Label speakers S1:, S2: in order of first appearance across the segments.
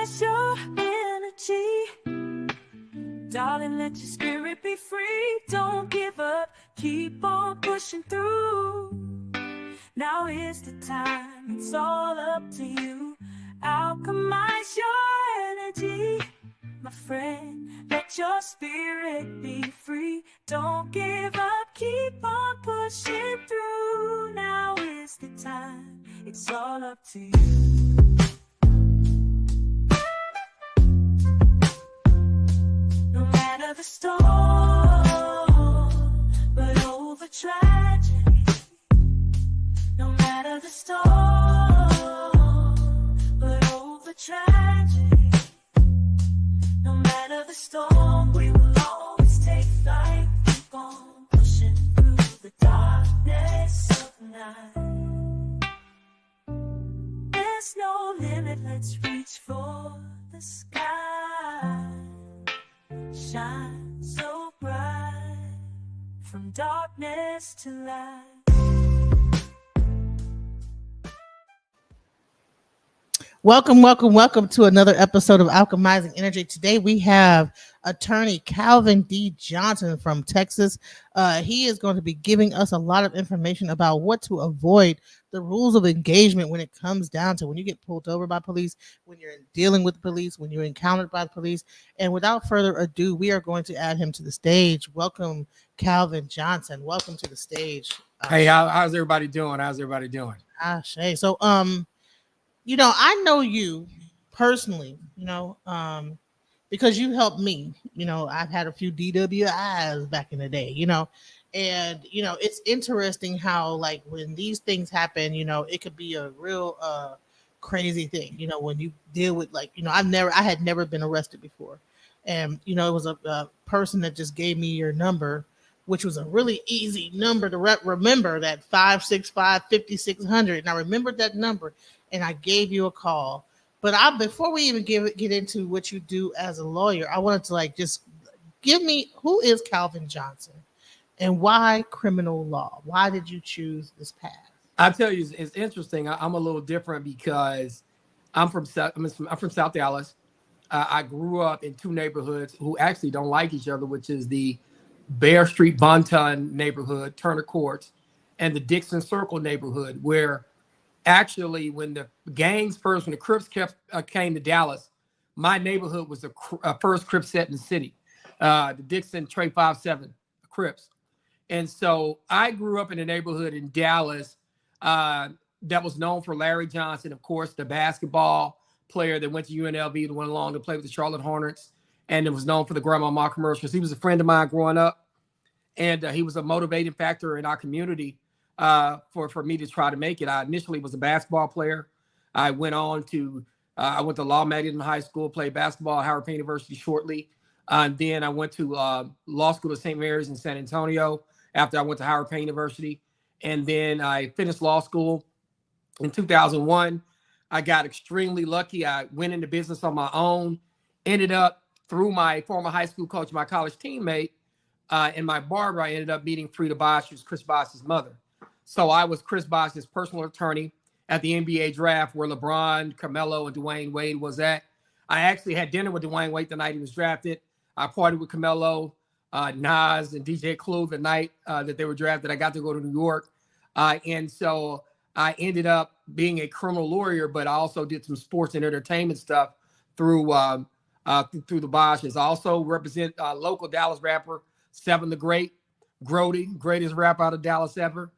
S1: Alchemize your energy. Darling, let your spirit be free. Don't give up, keep on pushing through. Now is the time, it's all up to you. Alchemize your energy, my friend. Let your spirit be free. Don't give up, keep on pushing through. Now is the time, it's all up to you. No matter the storm, but over tragedy. No matter the storm, but over tragedy. No matter the storm, we will always take flight. Keep on pushing through the darkness of night. There's no limit, let's reach for the sky. Shine so bright, from darkness to light.
S2: Welcome to another episode of Alchemizing Energy. Today we have attorney Calvin D. Johnson from Texas. He is going to be giving us a lot of information about what to avoid, the rules of engagement when it comes down to when you get pulled over by police, when you're dealing with the police, when you're encountered by the police. And without further ado, we are going to add him to the stage. Welcome, Calvin Johnson. Welcome to the stage.
S3: Hey, how's everybody doing?
S2: Shay. So, I know you personally, because you helped me. I've had a few DWIs back in the day, and, it's interesting how, like, when these things happen, it could be a real crazy thing, when you deal with, like, I had never been arrested before. And, it was a person that just gave me your number, which was a really easy number to remember, that 565-5600. And I remembered that number. And I gave you a call. But before we even get into what you do as a lawyer, I wanted to just give me, who is Calvin Johnson and why criminal law? Why did you choose this path?
S3: I'll tell you, it's interesting. I'm a little different because I'm from South Dallas. I grew up in two neighborhoods who actually don't like each other, which is the Bear Street Bonton neighborhood, Turner Courts, and the Dixon Circle neighborhood, where actually, when the Crips came to Dallas, my neighborhood was the first Crip set in the city, the Dixon Trey 5-7 Crips. And so I grew up in a neighborhood in Dallas that was known for Larry Johnson, of course, the basketball player that went to UNLV and went along to play with the Charlotte Hornets, and it was known for the Grandmama commercials. He was a friend of mine growing up, and he was a motivating factor in our community. For me to try to make it. I initially was a basketball player. I went to Law Magdalene High School, played basketball at Howard Payne University shortly. And then I went to law school at St. Mary's in San Antonio after I went to Howard Payne University. And then I finished law school in 2001. I got extremely lucky. I went into business on my own, ended up through my former high school coach, my college teammate, and my barber, I ended up meeting Frida Bosch, who's Chris Bosch's mother. So I was Chris Bosch's personal attorney at the NBA draft where LeBron, Carmelo, and Dwayne Wade was at. I actually had dinner with Dwayne Wade the night he was drafted. I partied with Carmelo, Nas, and DJ Clue the night that they were drafted. I got to go to New York. And so I ended up being a criminal lawyer, but I also did some sports and entertainment stuff through the Bosches. I also represent local Dallas rapper, Seven the Great, Grody, greatest rapper out of Dallas ever.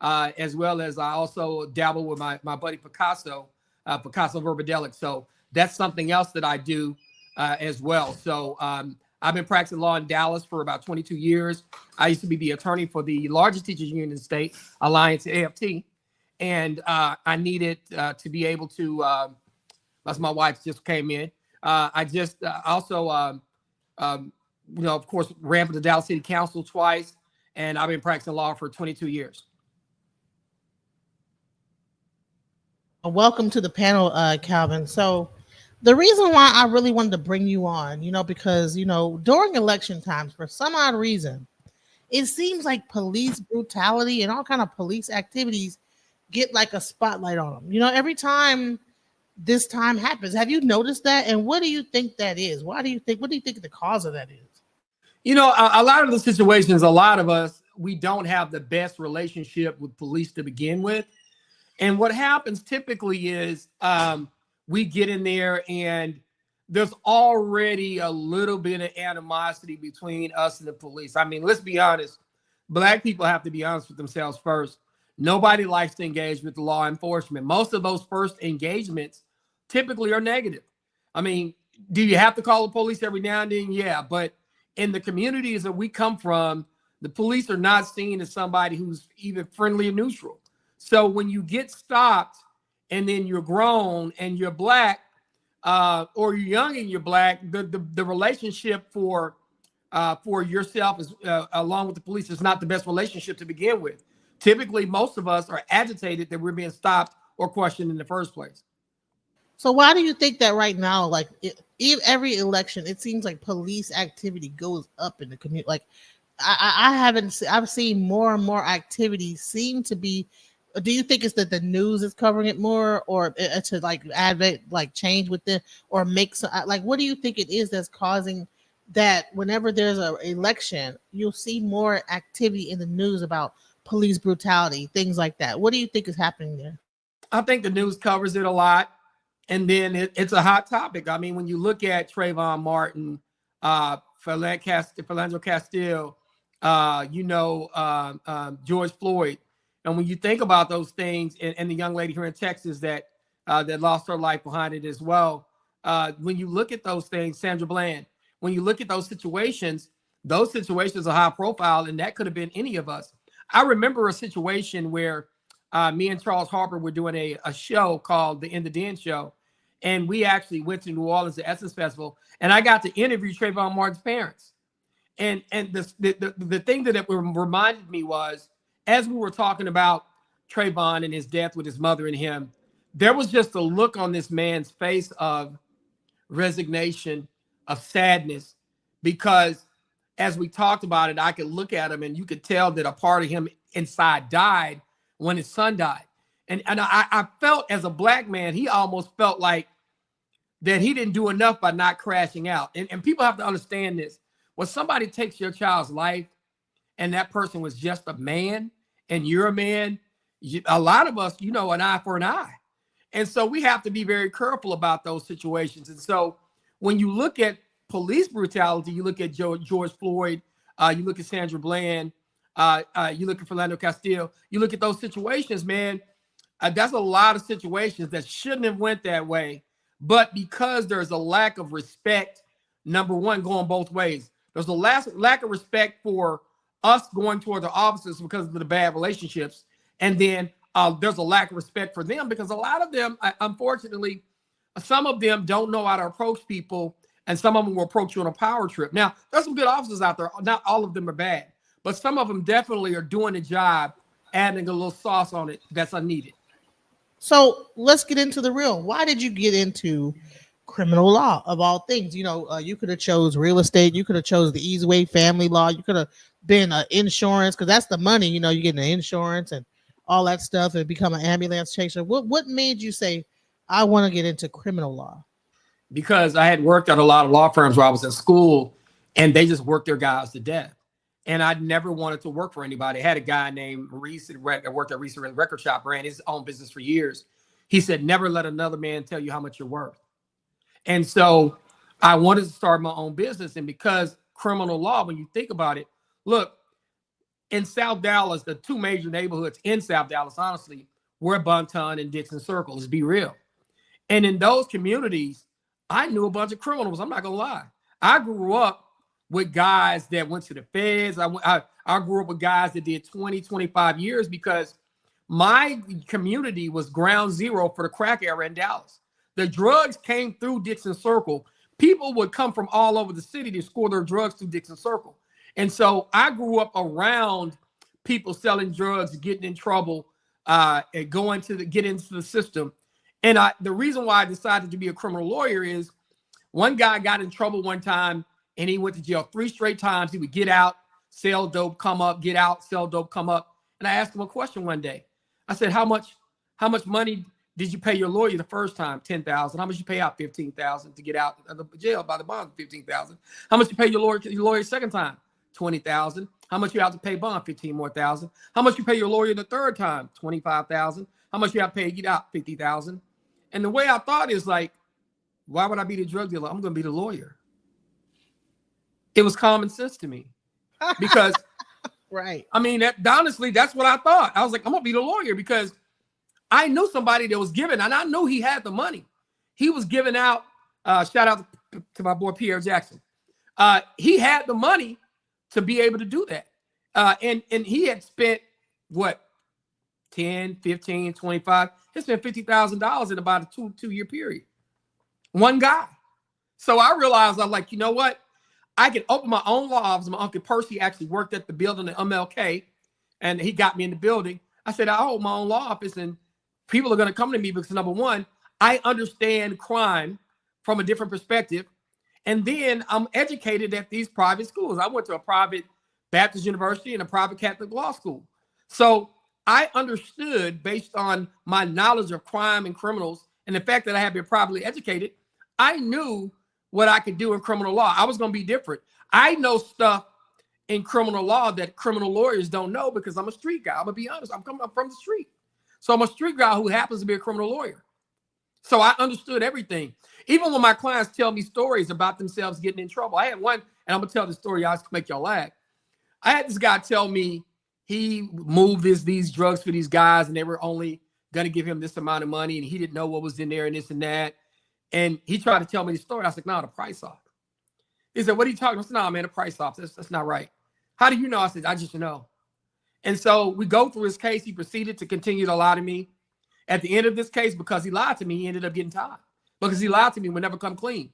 S3: As well as I also dabble with my buddy Picasso Verbadelic. So that's something else that I do as well. So I've been practicing law in Dallas for about 22 years. I used to be the attorney for the largest teachers union in the state, Alliance AFT. And I needed to be able to, that's my wife just came in. I just also, of course, ran for the Dallas City Council twice. And I've been practicing law for 22 years.
S2: Welcome to the panel, Calvin. So the reason why I really wanted to bring you on, because, during election times, for some odd reason, it seems like police brutality and all kind of police activities get like a spotlight on them. Every time this time happens. Have you noticed that? And what do you think that is? What do you think the cause of that is?
S3: You know, a lot of the situations, a lot of us, we don't have the best relationship with police to begin with. And what happens typically is we get in there and there's already a little bit of animosity between us and the police. I mean, let's be honest. Black people have to be honest with themselves first. Nobody likes to engage with law enforcement. Most of those first engagements typically are negative. I mean, do you have to call the police every now and then? Yeah, but in the communities that we come from, the police are not seen as somebody who's even friendly or neutral. So when you get stopped and then you're grown and you're black, or you're young and you're black, the relationship for yourself is along with the police is not the best relationship to begin with. Typically, most of us are agitated that we're being stopped or questioned in the first place.
S2: So why do you think that right now, like every election, it seems like police activity goes up in the community? Like I haven't, I've seen more and more activity seem to be. Do you think it's that the news is covering it more, or to like add like change with it, or make some like what do you think it is that's causing that? Whenever there's an election, you'll see more activity in the news about police brutality, things like that. What do you think is happening there?
S3: I think the news covers it a lot, and then it's a hot topic. I mean, when you look at Trayvon Martin, Philando Castile, George Floyd. And when you think about those things, and the young lady here in Texas that lost her life behind it as well, when you look at those things, Sandra Bland, when you look at those situations are high profile, and that could have been any of us. I remember a situation where me and Charles Harper were doing a show called the In the Den Show, and we actually went to New Orleans at Essence Festival, and I got to interview Trayvon Martin's parents. And the thing that it reminded me was, as we were talking about Trayvon and his death with his mother and him, there was just a look on this man's face of resignation, of sadness, because as we talked about it, I could look at him and you could tell that a part of him inside died when his son died. And I felt as a black man, he almost felt like that he didn't do enough by not crashing out. And people have to understand this. When somebody takes your child's life, and that person was just a man, and you're a man, a lot of us, an eye for an eye. And so we have to be very careful about those situations. And so when you look at police brutality, you look at George Floyd, you look at Sandra Bland, you look at Philando Castile, you look at those situations, man, that's a lot of situations that shouldn't have went that way. But because there's a lack of respect, number one, going both ways. There's a lack of respect for us going toward the officers because of the bad relationships. And then there's a lack of respect for them because a lot of them, unfortunately, some of them don't know how to approach people, and some of them will approach you on a power trip. Now, there's some good officers out there. Not all of them are bad, but some of them definitely are doing the job, adding a little sauce on it that's unneeded.
S2: So let's get into the real. Why did you get into criminal law of all things? You could have chose real estate. You could have chose the easy way, family law. You could have been insurance, because that's the money. You get the insurance and all that stuff and become an ambulance chaser. What made you say, I want to get into criminal law?
S3: Because I had worked at a lot of law firms where I was in school, and they just worked their guys to death. And I never wanted to work for anybody. I had a guy named Reese that worked at Reese Record Shop, ran his own business for years. He said, never let another man tell you how much you're worth. And so I wanted to start my own business. And because criminal law, when you think about it, look, in South Dallas, the two major neighborhoods in South Dallas, honestly, were Bunton and Dixon Circle. Let's be real. And in those communities, I knew a bunch of criminals. I'm not going to lie. I grew up with guys that went to the feds. I grew up with guys that did 20, 25 years because my community was ground zero for the crack era in Dallas. The drugs came through Dixon Circle. People would come from all over the city to score their drugs through Dixon Circle. And so I grew up around people selling drugs, getting in trouble, and get into the system. And the reason why I decided to be a criminal lawyer is one guy got in trouble one time and he went to jail 3 straight times. He would get out, sell dope, come up, get out, sell dope, come up. And I asked him a question one day. I said, how much money Did you pay your lawyer the first time? $10,000. How much you pay out? $15,000 to get out of the jail by the bond? $15,000. How much you pay your lawyer second time? $20,000. How much you have to pay bond? $15,000 more. How much you pay your lawyer the third time? $25,000. How much you have to pay to get out? $50,000. And the way I thought is like, why would I be the drug dealer? I'm going to be the lawyer. It was common sense to me because,
S2: right.
S3: I mean, honestly, that's what I thought. I was like, I'm going to be the lawyer because I knew somebody that was giving, and I knew he had the money. He was giving out, shout out to my boy, Pierre Jackson. He had the money to be able to do that. And he had spent, what, 10, 15, 25, he spent $50,000 in about a two-year period. One guy. So I realized, I'm like, you know what? I can open my own law office. My Uncle Percy actually worked at the building at MLK, and he got me in the building. I said, I own my own law office, and people are going to come to me because, number one, I understand crime from a different perspective. And then I'm educated at these private schools. I went to a private Baptist university and a private Catholic law school. So I understood, based on my knowledge of crime and criminals and the fact that I have been privately educated, I knew what I could do in criminal law. I was going to be different. I know stuff in criminal law that criminal lawyers don't know because I'm a street guy. I'm going to be honest. I'm from the street. So I'm a street guy who happens to be a criminal lawyer. So I understood everything. Even when my clients tell me stories about themselves getting in trouble. I had one, and I'm going to tell the story to make y'all laugh. I had this guy tell me he moved these drugs for these guys, and they were only going to give him this amount of money, and he didn't know what was in there and this and that. And he tried to tell me the story. I was like, no, the price off. He said, what are you talking about? I said, no, man, the price off. That's not right. How do you know? I said, I just know. And so we go through his case. He proceeded to continue to lie to me. At the end of this case, because he lied to me, he ended up getting time. Because he lied to me, would never come clean.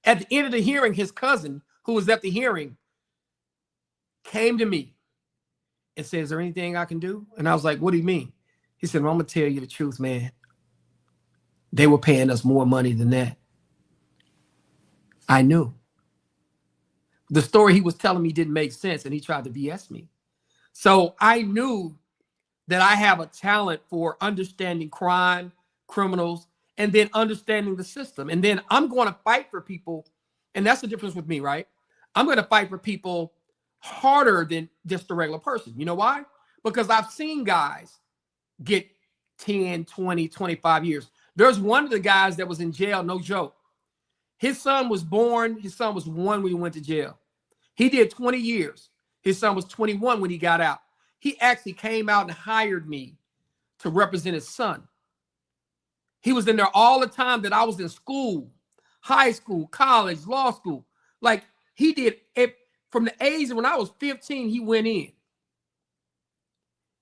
S3: At the end of the hearing, his cousin, who was at the hearing, came to me and said, is there anything I can do? And I was like, what do you mean? He said, well, I'm going to tell you the truth, man. They were paying us more money than that. I knew. The story he was telling me didn't make sense, and he tried to BS me. So I knew that I have a talent for understanding crime, criminals, and then understanding the system. And then I'm going to fight for people. And that's the difference with me, right? I'm going to fight for people harder than just a regular person. You know why? Because I've seen guys get 10, 20, 25 years. There's one of the guys that was in jail, no joke. His son was born. His son was 1 when he went to jail. He did 20 years. His son was 21 when he got out. He actually came out and hired me to represent his son. He was in there all the time that I was in school, high school, college, law school. Like, he did it from the age of when I was 15, he went in.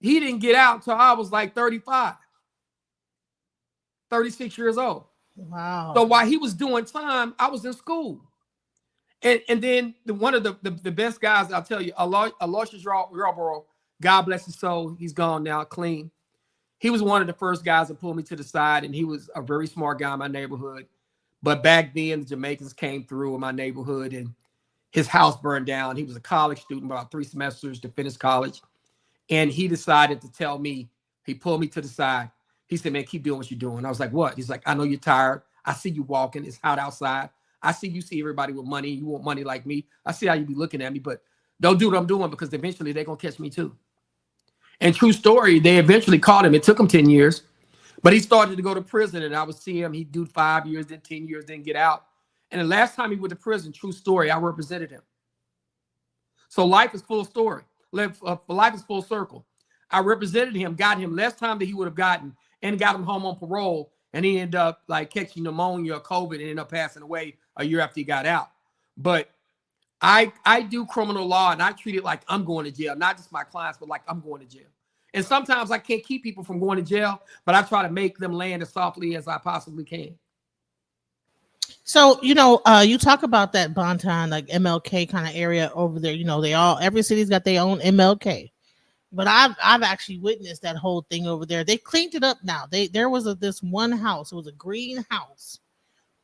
S3: He didn't get out until I was like 35, 36 years old.
S2: Wow.
S3: So while he was doing time, I was in school. And then one of the best guys, I'll tell you, Aloysius Yarborough, God bless his soul, he's gone now, clean. He was one of the first guys that pulled me to the side, and he was a very smart guy in my neighborhood. But back then, the Jamaicans came through in my neighborhood, and his house burned down. He was a college student, about 3 semesters to finish college. And he decided to tell me, he pulled me to the side. He said, man, keep doing what you're doing. I was like, what? He's like, I know you're tired. I see you walking. It's hot outside. I see you see everybody with money. You want money like me. I see how you be looking at me, but don't do what I'm doing because eventually they're going to catch me too. And true story, they eventually caught him. It took him 10 years, but he started to go to prison, and I would see him. He'd do 5 years, then 10 years, then get out. And the last time he went to prison, true story, I represented him. So life is full story. Life is full circle. I represented him, got him less time than he would have gotten, and got him home on parole. And he ended up like catching pneumonia or COVID and ended up passing away a year after he got out. But I do criminal law, and I treat it like I'm going to jail, not just my clients, but like I'm going to jail. And sometimes I can't keep people from going to jail, but I try to make them land as softly as I possibly can.
S2: So, you talk about that Bonton, like MLK kind of area over there. Every city's got their own MLK. But I've actually witnessed that whole thing over there. They cleaned it up now. There was this one house. It was a green house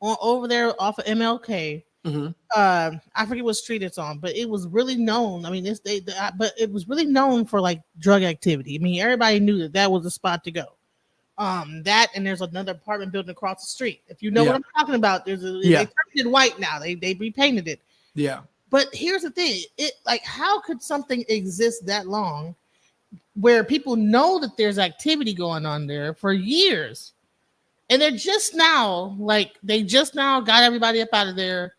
S2: over there off of MLK.
S3: Mm-hmm.
S2: I forget what street it's on, but it was really known. I mean, but it was really known for like drug activity. I mean, everybody knew that was the spot to go. That and there's another apartment building across the street. If you know
S3: Yeah.
S2: what I'm talking about, they turned it white now. They repainted it.
S3: Yeah.
S2: But here's the thing: how could something exist that long, where people know that there's activity going on there for years, and they just now got everybody up out of there?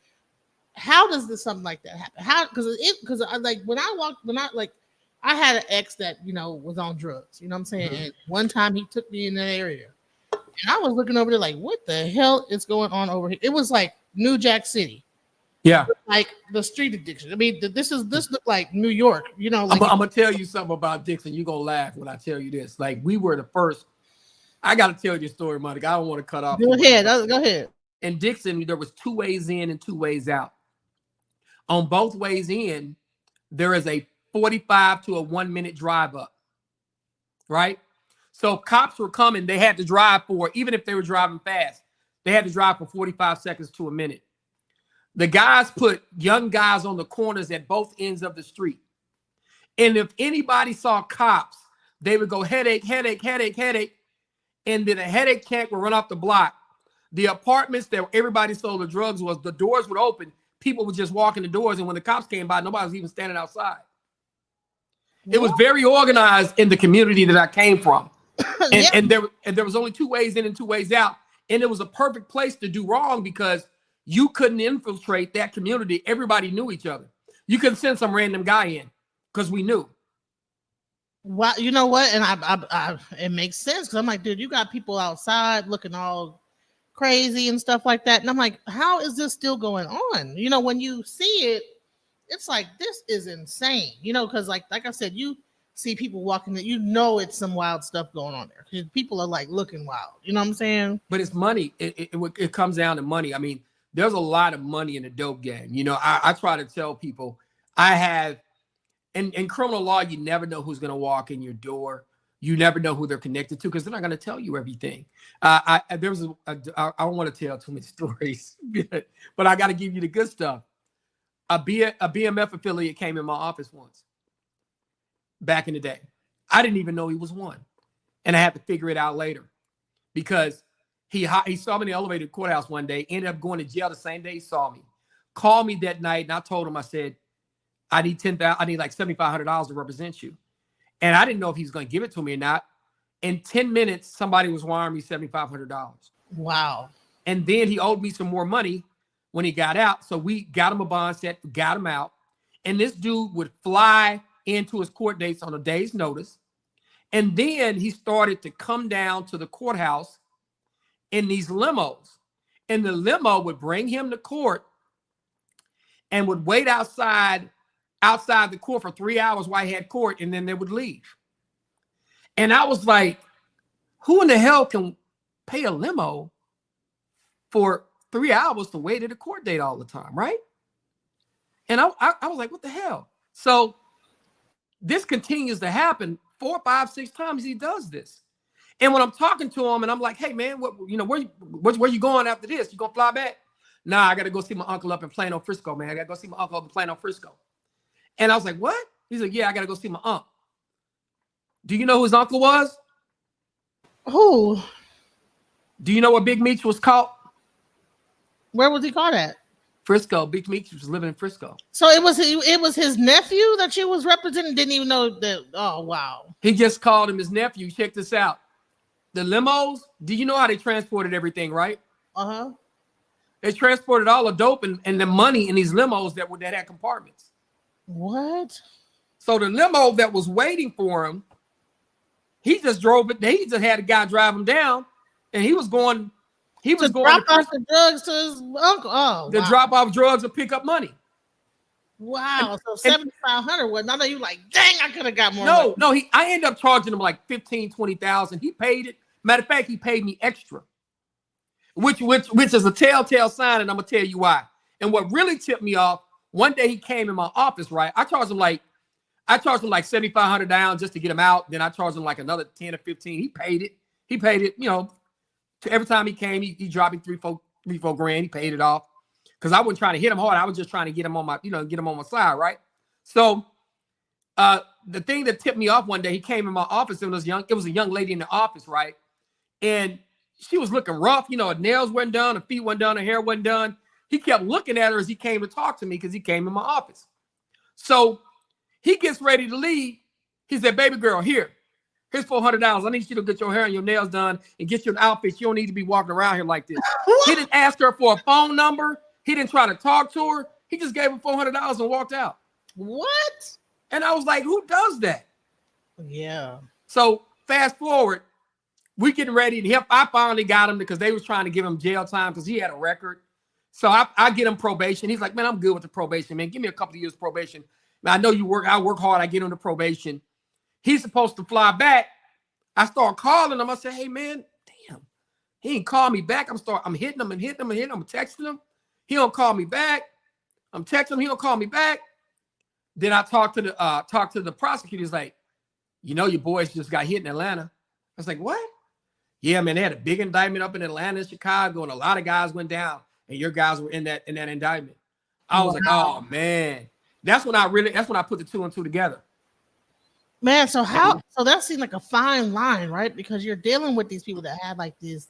S2: How does something like that happen? How? Because I like when I had an ex that was on drugs. You know what I'm saying?
S3: Mhm.
S2: And one time he took me in that area, and I was looking over there like, what the hell is going on over here? It was like New Jack City.
S3: Yeah.
S2: Like the street addiction. I mean, this looked like New York, like
S3: I'm gonna tell you something about Dixon. You're gonna laugh when I tell you this. Like, we were the first. I gotta tell you a story, Monica. I don't want to cut off.
S2: Go ahead.
S3: In Dixon, there was 2 ways in and 2 ways out. On both ways in, there is a 45 to a 1 minute drive up. Right? So if cops were coming, they had to drive for, even if they were driving fast, they had to drive for 45 seconds to a minute. The guys put young guys on the corners at both ends of the street. And if anybody saw cops, they would go headache, headache, headache, headache. And then a headache tank would run off the block. The apartments that everybody sold the drugs was, the doors would open. People would just walk in the doors. And when the cops came by, nobody was even standing outside. It was very organized in the community that I came from. And there was only 2 ways in and 2 ways out. And it was a perfect place to do wrong because you couldn't infiltrate that community. Everybody knew each other. You couldn't send some random guy in because we knew.
S2: Well, you know what? And I it makes sense because I'm like, dude, you got people outside looking all crazy and stuff like that. And I'm like, how is this still going on? When you see it, it's like, this is insane. Because like I said, you see people walking that it's some wild stuff going on there. People are like looking wild. You know what I'm saying?
S3: But it's money. It comes down to money. I mean, there's a lot of money in the dope game. I try to tell people I have, in criminal law, you never know who's going to walk in your door. You never know who they're connected to because they're not going to tell you everything. I don't want to tell too many stories, but I got to give you the good stuff. A BMF affiliate came in my office once back in the day. I didn't even know he was one. And I had to figure it out later because he saw me in the elevator courthouse one day, ended up going to jail the same day he saw me. Called me that night, and I told him, I said, I need like $7,500 to represent you. And I didn't know if he was going to give it to me or not. In 10 minutes, somebody was wiring me $7,500.
S2: Wow.
S3: And then he owed me some more money when he got out. So we got him a bond set, got him out. And this dude would fly into his court dates on a day's notice. And then he started to come down to the courthouse in these limos. And the limo would bring him to court and would wait outside the court for 3 hours while he had court, and then they would leave. And I was like, who in the hell can pay a limo for 3 hours to wait at a court date all the time, right? And I was like, what the hell? So this continues to happen 4, 5, 6 times he does this. And when I'm talking to him and I'm like, hey man, where you going after this? You gonna fly back? Nah, I gotta go see my uncle up in Plano, Frisco, man. I gotta go see my uncle up in Plano, Frisco. And I was like, what? He's like, yeah, I gotta go see my aunt. Do you know who his uncle was?
S2: Who?
S3: Do you know where Big Meech was caught?
S2: Where was he caught at?
S3: Frisco. Big Meech was living in Frisco.
S2: So it was his nephew that you was representing. Didn't even know that. Oh wow.
S3: He just called him his nephew. Check this out. The limos. Do you know how they transported everything, right?
S2: Uh-huh.
S3: They transported all the dope and the money in these limos that had compartments.
S2: What?
S3: So the limo that was waiting for him, he just drove it. He just had a guy drive him down, and he was going. He was going
S2: drop off the drugs to his uncle. Oh,
S3: to drop off drugs and pick up money.
S2: Wow. So 7,500 was. I know you like, dang, I could have got more.
S3: No. I ended up charging him like 15, 20,000. He paid it. Matter of fact, he paid me extra, which is a telltale sign, and I'm gonna tell you why. And what really tipped me off. One day he came in my office, right? I charged him like $7,500 down just to get him out. Then I charged him like another 10 or 15. He paid it, every time he came, he dropped me three, four grand. He paid it off. Because I wasn't trying to hit him hard. I was just trying to get him on my, get him on my side, right? So the thing that tipped me off one day, he came in my office and it was a young lady in the office, right? and she was looking rough. You know, her nails weren't done, her feet weren't done, her hair wasn't done. He kept looking at her as he came to talk to me because he came in my office. So he gets ready to leave. He said, baby girl, here's $400. I need you to get your hair and your nails done and get you an outfit. You don't need to be walking around here like this. He didn't ask her for a phone number. He didn't try to talk to her. He just gave her $400 and walked out.
S2: What?
S3: And I was like, who does that?
S2: Yeah.
S3: So fast forward, we getting ready. And I finally got him because they was trying to give him jail time because he had a record. So I get him probation. He's like, man, I'm good with the probation, man. Give me a couple of years probation. Man, I know you work. I work hard. I get him the probation. He's supposed to fly back. I start calling him. I say, hey, man, damn. He ain't call me back. I'm hitting him and hitting him and hitting him. I'm texting him. He don't call me back. I'm texting him. He don't call me back. Then I talk to the prosecutor. He's like, you know, your boys just got hit in Atlanta. I was like, what? Yeah, man, they had a big indictment up in Atlanta, Chicago, and a lot of guys went down, and your guys were in that indictment. I was like, oh man. That's when I put the two and two together.
S2: Man, so that seems like a fine line, right? Because you're dealing with these people that have like this,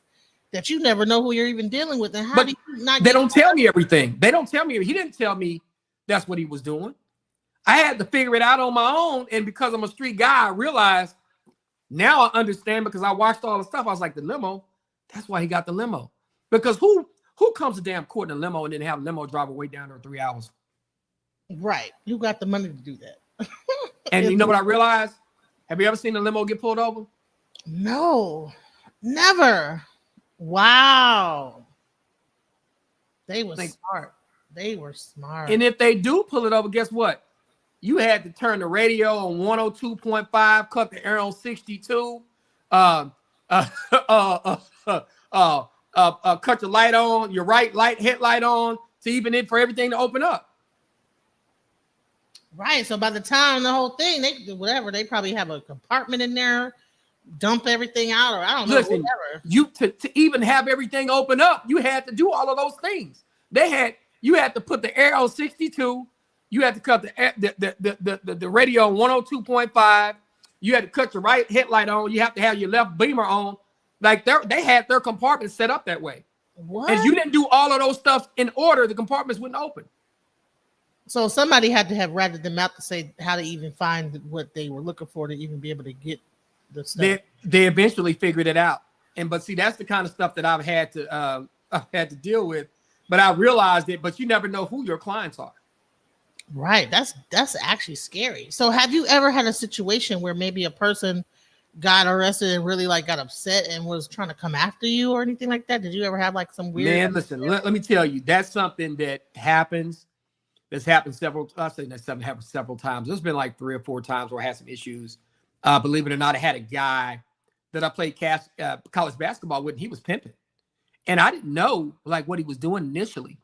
S2: that you never know who you're even dealing with. And how do you not
S3: they don't tell me everything. They don't tell me. He didn't tell me that's what he was doing. I had to figure it out on my own. And because I'm a street guy, I realized now I understand because I watched all the stuff. I was like, the limo, that's why he got the limo. Because who comes to damn court in a limo and then have a limo drive way down there 3 hours?
S2: Right. Who got the money to do that?
S3: And you know what I realized? Have you ever seen a limo get pulled over?
S2: No, never. Wow. They were smart. They were smart.
S3: And if they do pull it over, guess what? You had to turn the radio on 102.5, cut the air on 62, cut your light on, your right headlight on, to even for everything to open up.
S2: Right. So by the time the whole thing, they probably have a compartment in there, dump everything out, or I don't know.
S3: Listen,
S2: whatever.
S3: To even have everything open up, you had to do all of those things. You had to put the air on 62. You had to cut the radio on 102.5. You had to cut your right headlight on. You have to have your left beamer on. Like they had their compartments set up that way.
S2: What?
S3: And you didn't do all of those stuff in order, the compartments wouldn't open.
S2: So somebody had to have ratted them out to say how to even find what they were looking for to even be able to get the stuff.
S3: They eventually figured it out. But see, that's the kind of stuff that I've had to deal with. But I realized it. But you never know who your clients are.
S2: Right. That's actually scary. So have you ever had a situation where maybe a person got arrested and really like got upset and was trying to come after you or anything like that? Did you ever have like some weird?
S3: Man, listen, let me tell you, that's something that happens. That's happened several times. There's been like 3 or 4 times where I had some issues. Believe it or not, I had a guy that I played college basketball with, and he was pimping. And I didn't know like what he was doing initially.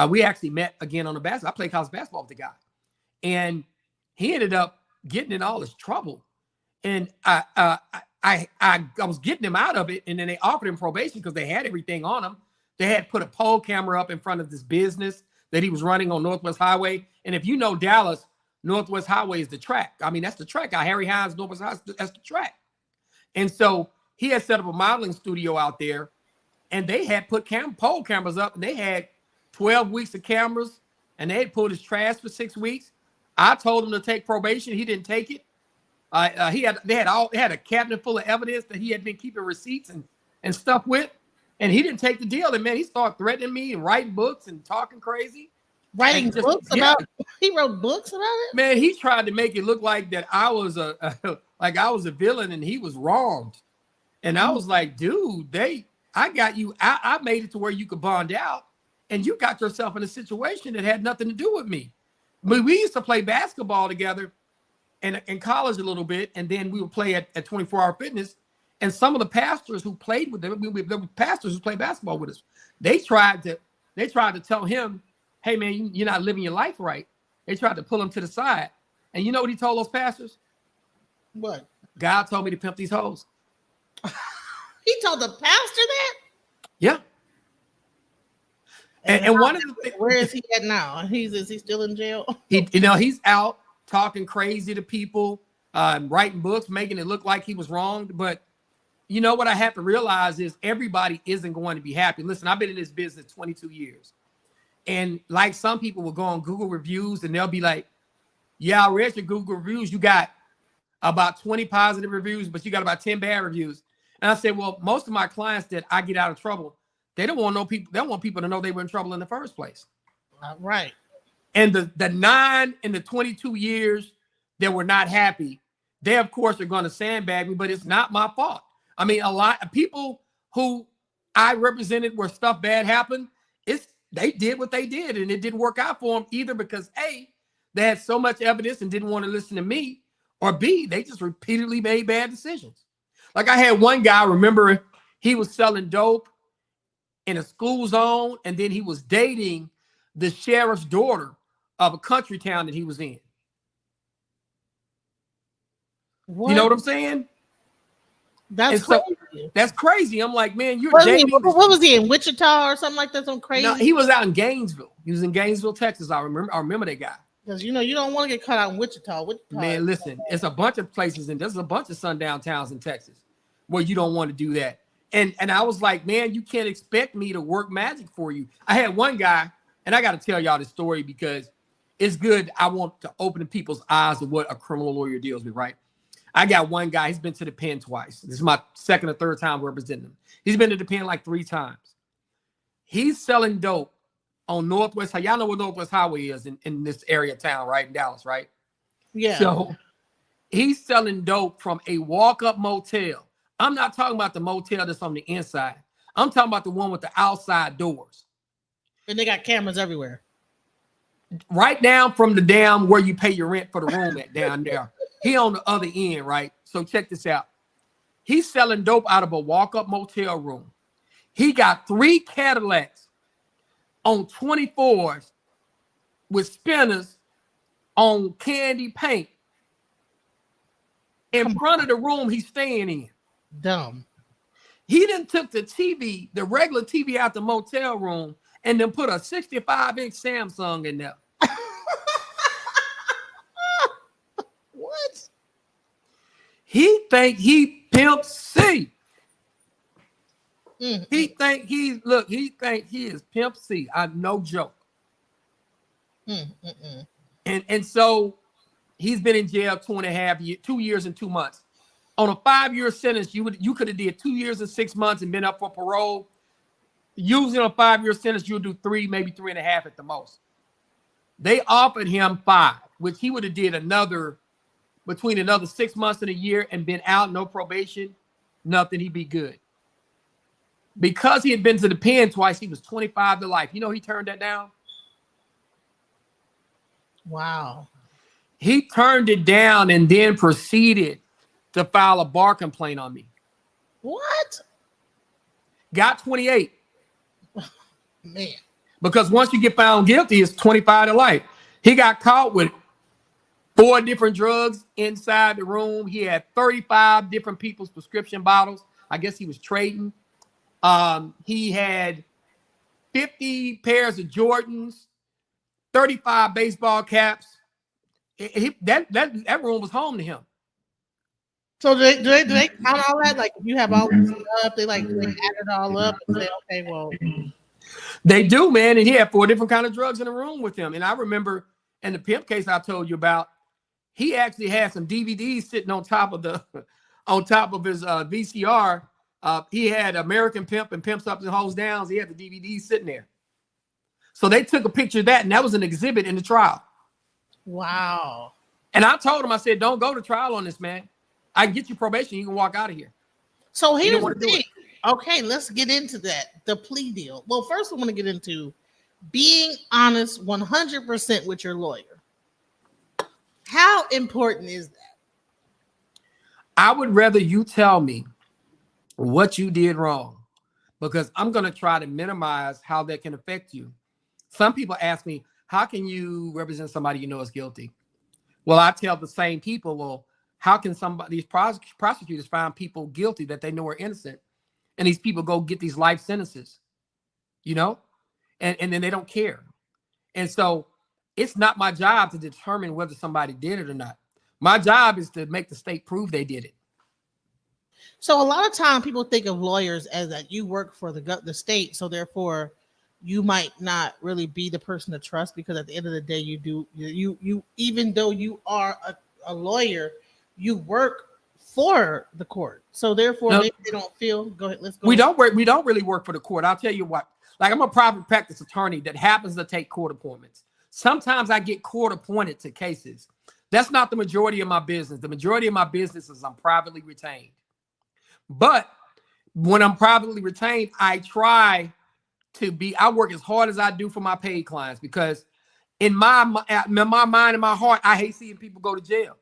S3: We actually met again on the basketball. I played college basketball with the guy. And he ended up getting in all this trouble. And I was getting him out of it. And then they offered him probation because they had everything on him. They had put a pole camera up in front of this business that he was running on Northwest Highway. And if you know Dallas, Northwest Highway is the track. I mean, that's the track. Harry Hines, Northwest Highway, that's the track. And so he had set up a modeling studio out there, and they had put pole cameras up, and they had 12 weeks of cameras, and they had pulled his trash for 6 weeks. I told him to take probation. He didn't take it. They had a cabinet full of evidence that he had been keeping receipts and stuff with. And he didn't take the deal. And man, he started threatening me and writing books and talking crazy.
S2: Writing books about? He wrote books about it?
S3: Man, he tried to make it look like that I was a villain and he was wronged. And I was like, dude, I got you. I made it to where you could bond out, and you got yourself in a situation that had nothing to do with me. But we used to play basketball together and in college a little bit, and then we would play at 24 Hour Fitness. And some of the pastors who played with them, there were pastors who played basketball with us. They tried to tell him, hey man, you're not living your life right. They tried to pull him to the side. And you know what he told those pastors?
S2: What?
S3: God told me to pimp these hoes.
S2: He told the pastor that?
S3: Yeah. And one of the things,
S2: where is he at now? Is he still in jail?
S3: He's out talking crazy to people, writing books, making it look like he was wronged. But you know what I have to realize is everybody isn't going to be happy. Listen, I've been in this business 22 years. And like some people will go on Google reviews and they'll be like, yeah, I read your Google reviews. You got about 20 positive reviews, but you got about 10 bad reviews. And I said, well, most of my clients that I get out of trouble, they don't want people. They don't want people to know they were in trouble in the first place.
S2: Right.
S3: And the 9 and the 22 years that were not happy, they of course are going to sandbag me, but it's not my fault. I mean, a lot of people who I represented where stuff bad happened, they did what they did, and it didn't work out for them either because A, they had so much evidence and didn't want to listen to me, or B, they just repeatedly made bad decisions. Like I had one guy, remember, he was selling dope in a school zone, and then he was dating the sheriff's daughter of a country town that he was in.
S2: What?
S3: You know what I'm saying?
S2: That's
S3: so,
S2: crazy.
S3: That's crazy. I'm like, man, you're
S2: dating. What was he in Wichita or something like that? Some crazy.
S3: No, he was out in Gainesville. He was in Gainesville, Texas. I remember that guy.
S2: Because you don't want to get caught out in Wichita.
S3: Man, listen, it's a bunch of places, and there's a bunch of sundown towns in Texas where you don't want to do that. And I was like, man, you can't expect me to work magic for you. I had one guy, and I got to tell y'all this story because it's good. I want to open people's eyes to what a criminal lawyer deals with, right? I got one guy, he's been to the pen twice. This is my second or third time representing him. He's been to the pen like 3 times. He's selling dope on Northwest. Y'all know what Northwest Highway is in this area of town, right? In Dallas, right?
S2: Yeah.
S3: So he's selling dope from a walk-up motel. I'm not talking about the motel that's on the inside. I'm talking about the one with the outside doors.
S2: And they got cameras everywhere.
S3: Right down from the damn where you pay your rent for the room at down there. He on the other end, right? So check this out. He's selling dope out of a walk-up motel room. He got 3 Cadillacs on 24s with spinners on candy paint in front of the room he's staying in.
S2: Dumb.
S3: He then took the TV, the regular TV out the motel room, and then put a 65-inch Samsung in there.
S2: What?
S3: He think he Pimp C. He think he is Pimp C. No joke. And so he's been in jail 2 years and 2 months. On a 5-year sentence, you could have did 2 years and 6 months and been up for parole. Usually on a 5-year sentence, you'll do 3, maybe 3.5 at the most. They offered him 5, which he would have did between another 6 months and a year and been out, no probation, nothing, he'd be good. Because he had been to the pen twice, he was 25 to life. You know he turned that down?
S2: Wow.
S3: He turned it down and then proceeded to file a bar complaint on me.
S2: What?
S3: Got 28.
S2: Man.
S3: Because once you get found guilty, it's 25 to life. He got caught with 4 different drugs inside the room. He had 35 different people's prescription bottles. I guess he was trading. He had 50 pairs of Jordans, 35 baseball caps. That room was home to him.
S2: So do they count all that? Like if you have all this stuff, they add it all up and say, okay, well.
S3: They do, man. And he had 4 different kind of drugs in the room with him. And I remember in the pimp case I told you about, he actually had some DVDs sitting on top of his VCR. He had American Pimp and Pimps Up and Hoes Downs. He had the DVDs sitting there. So they took a picture of that, and that was an exhibit in the trial.
S2: Wow.
S3: And I told him, I said, don't go to trial on this, man. I can get you probation. You can walk out of here.
S2: So here's the thing. Okay, let's get into that. The plea deal. Well, first I want to get into being honest 100% with your lawyer. How important is that?
S3: I would rather you tell me what you did wrong, because I'm going to try to minimize how that can affect you. Some people ask me, how can you represent somebody you know is guilty? Well, I tell the same people, well, how can these prosecutors find people guilty that they know are innocent? And these people go get these life sentences, you know, and then they don't care. And so it's not my job to determine whether somebody did it or not. My job is to make the state prove they did it.
S2: So a lot of time people think of lawyers as that you work for the state, so therefore you might not really be the person to trust because at the end of the day you even though you are a lawyer, you work for the court. So therefore
S3: No,
S2: maybe they don't feel go ahead, let's go.
S3: we don't work. We don't really work for the court. I'll tell you what. Like I'm a private practice attorney that happens to take court appointments. Sometimes I get court appointed to cases. That's not the majority of my business. The majority of my business is I'm privately retained. But when I'm privately retained, I try I work as hard as I do for my paid clients because in my mind and my heart, I hate seeing people go to jail.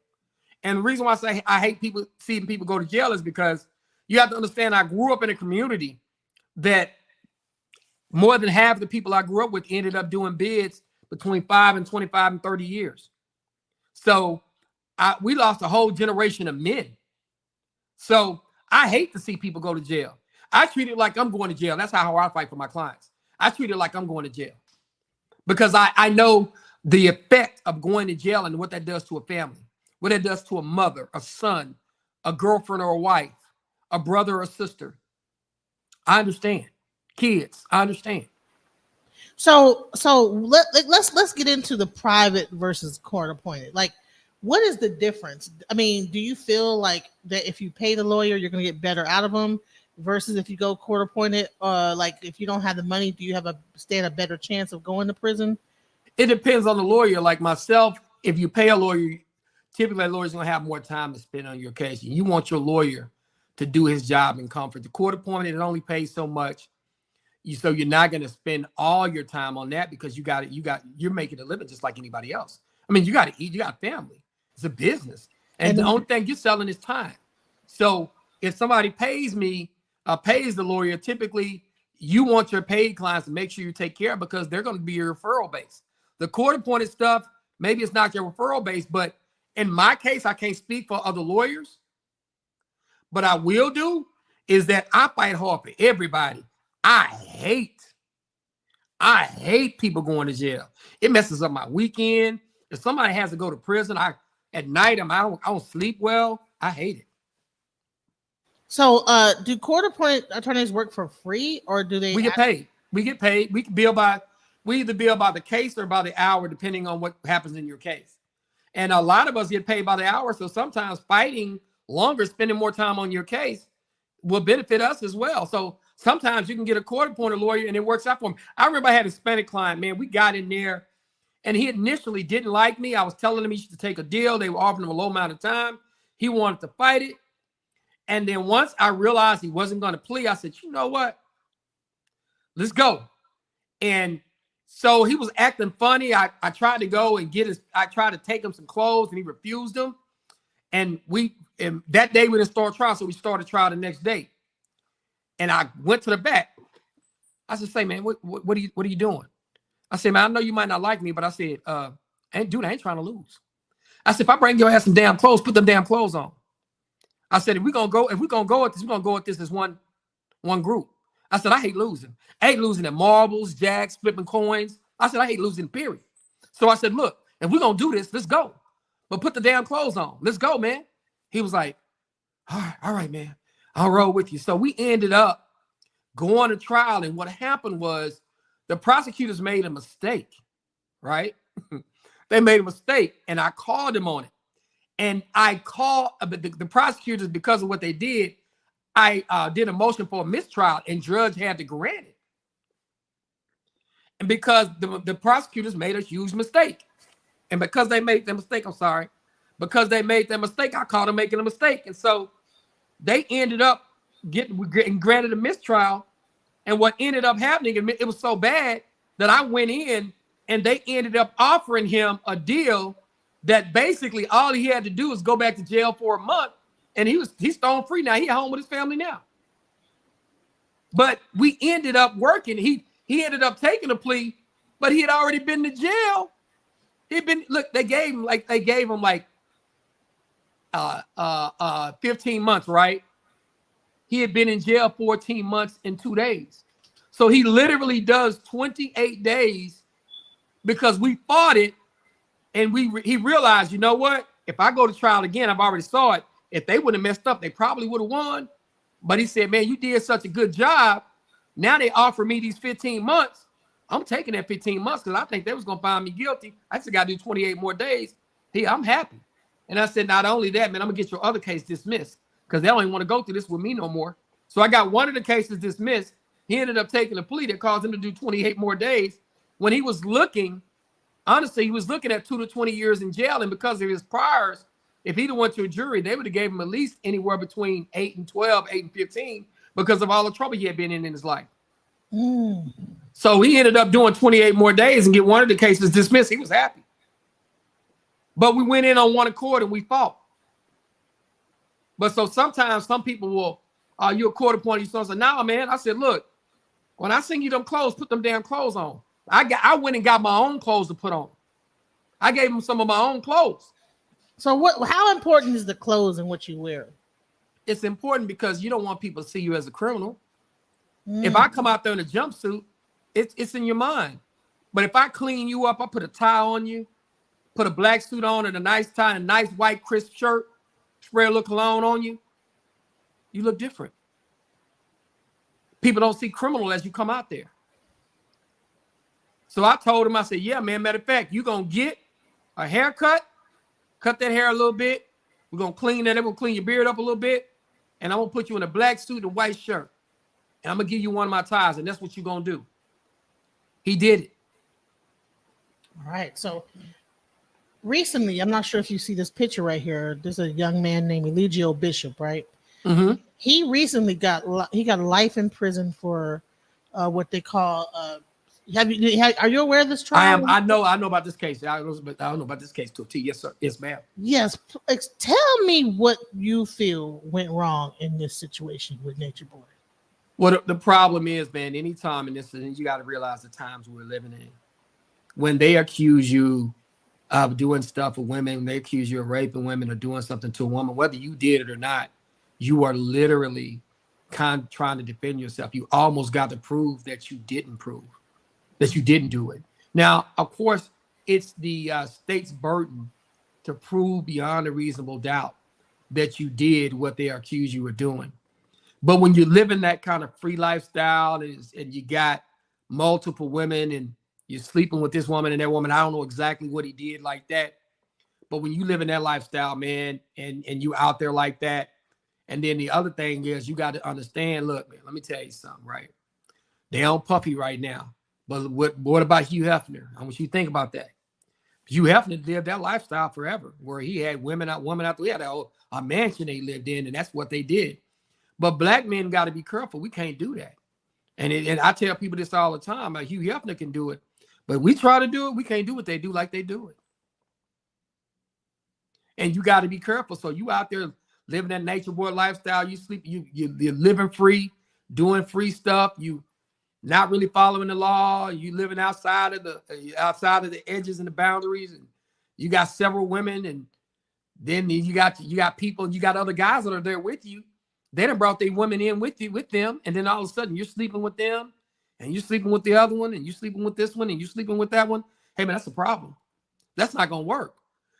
S3: And the reason why I say I hate seeing people go to jail is because you have to understand I grew up in a community that more than half of the people I grew up with ended up doing bids between 5 and 25 and 30 years. So we lost a whole generation of men. So I hate to see people go to jail. I treat it like I'm going to jail. That's how I fight for my clients. I treat it like I'm going to jail because I know the effect of going to jail and what that does to a family, what it does to a mother, a son, a girlfriend or a wife, a brother or a sister. I understand. Kids, I understand.
S2: So let's get into the private versus court appointed. Like, what is the difference? I mean, do you feel like that if you pay the lawyer, you're going to get better out of them versus if you go court appointed? Like if you don't have the money, do you have stand a better chance of going to prison?
S3: It depends on the lawyer. Like myself, if you pay a lawyer, typically a lawyer's going to have more time to spend on your case. And you want your lawyer to do his job in comfort. The court appointed, it only pays so much. So you're not going to spend all your time on that because you're making a living just like anybody else. I mean, you got to eat, you got family. It's a business. And the only thing you're selling is time. So if somebody pays the lawyer, typically you want your paid clients to make sure you take care of because they're going to be your referral base. The court appointed stuff, maybe it's not your referral base, but in my case, I can't speak for other lawyers. But I will do is that I fight hard for everybody. I hate people going to jail. It messes up my weekend. If somebody has to go to prison, at night I don't sleep well. I hate it.
S2: So, do court appointed attorneys work for free or do they?
S3: We get paid. We get paid. We either bill by the case or by the hour, depending on what happens in your case. And a lot of us get paid by the hour. So sometimes fighting longer, spending more time on your case will benefit us as well. So sometimes you can get a court-appointed lawyer and it works out for him. I remember I had a Hispanic client, man. We got in there and he initially didn't like me. I was telling him he should take a deal. They were offering him a low amount of time. He wanted to fight it. And then once I realized he wasn't going to plea, I said, you know what? Let's go. And so he was acting funny. I tried to go and I tried to take him some clothes and he refused them. And that day we didn't start trial. So we started trial the next day. And I went to the back. I said, say, man, what are you doing? I said, man, I know you might not like me, but I said, I ain't trying to lose. I said, if I bring your ass some damn clothes, put them damn clothes on. I said, if we're gonna go at this, we're gonna go at this as one group. I said, I hate losing. I hate losing at marbles, jacks, flipping coins. I said, I hate losing, period. So I said, look, if we're gonna do this, let's go. But put the damn clothes on. Let's go, man. He was like, all right, man. I'll roll with you. So we ended up going to trial. And what happened was the prosecutors made a mistake, right? They made a mistake. And I called them on it. And I called the prosecutors because of what they did. I did a motion for a mistrial and judge had to grant it. And because the prosecutors made a huge mistake. And because they made that mistake, because they made that mistake, I called them making a mistake. And so they ended up getting granted a mistrial. And what ended up happening, it was so bad that I went in and they ended up offering him a deal that basically all he had to do was go back to jail for a month. And he's stone free now. He's home with his family now. But we ended up working. He ended up taking a plea, but he had already been to jail. They gave him like 15 months, right? He had been in jail 14 months and 2 days. So he literally does 28 days because we fought it. And he realized, you know what? If I go to trial again, I've already saw it. If they would have messed up, they probably would have won. But he said, man, you did such a good job. Now they offer me these 15 months. I'm taking that 15 months because I think they was going to find me guilty. I just got to do 28 more days. I'm happy. And I said, not only that, man, I'm going to get your other case dismissed because they don't even want to go through this with me no more. So I got one of the cases dismissed. He ended up taking a plea that caused him to do 28 more days. When he was looking, honestly, he was looking at 2 to 20 years in jail. And because of his priors, if he'd have went to a jury, they would have gave him at least anywhere between 8 and 12, 8 and 15 because of all the trouble he had been in his life. So he ended up doing 28 more days and get one of the cases dismissed. He was happy. But we went in on one accord and we fought. But so sometimes some people will, you're a court appointed. So I said, nah, man. I said, look, when I sing you them clothes, put them damn clothes on. I went and got my own clothes to put on. I gave him some of my own clothes.
S2: So how important is the clothes and what you wear?
S3: It's important because you don't want people to see you as a criminal. If I come out there in a jumpsuit, it's in your mind. But if I clean you up, I put a tie on you, put a black suit on and a nice tie and a nice white crisp shirt, spray a little cologne on you, you look different. People don't see criminal as you come out there. So I told him, I said, yeah, man, matter of fact, you're going to get a haircut, cut that hair a little bit. We're going to clean that. We're going to clean your beard up a little bit. And I'm going to put you in a black suit and white shirt. And I'm going to give you one of my ties. And that's what you're going to do. He did it.
S2: All right. So recently, I'm not sure if you see this picture right here. There's a young man named Eligio Bishop, right?
S3: Mm-hmm.
S2: He recently got life in prison for what they call. Are you aware of this trial?
S3: I am. I know about this case. I don't know about this case to a T. Yes, sir. Yes, ma'am.
S2: Yes. Tell me what you feel went wrong in this situation with Nature Boy.
S3: Well, the problem is, man, anytime in this, you got to realize the times we're living in. When they accuse you of doing stuff with women, when they accuse you of raping women or doing something to a woman, whether you did it or not, you are literally kind of trying to defend yourself. You almost got to prove that you didn't do it. Now, of course, it's the state's burden to prove beyond a reasonable doubt that you did what they accuse you of doing. But when you're living that kind of free lifestyle and you got multiple women and you're sleeping with this woman and that woman, I don't know exactly what he did like that. But when you live in that lifestyle, man, and you out there like that, and then the other thing is you got to understand, look, man, let me tell you something, right? They on Puffy right now. But what about Hugh Hefner? I want you to think about that. Hugh Hefner lived that lifestyle forever, where he had women out there. He had a mansion they lived in, and that's what they did. But black men got to be careful. We can't do that. And I tell people this all the time. Like Hugh Hefner can do it, but we try to do it. We can't do what they do like they do it. And you got to be careful. So you out there living that nature boy lifestyle. You sleep. You're living free, doing free stuff. You not really following the law. You living outside of the edges and the boundaries. And you got several women, and then you got people. You got other guys that are there with you. They done brought their women in with them, and then all of a sudden you're sleeping with them, and you're sleeping with the other one, and you're sleeping with this one, and you're sleeping with that one. Hey man, that's a problem. That's not gonna work,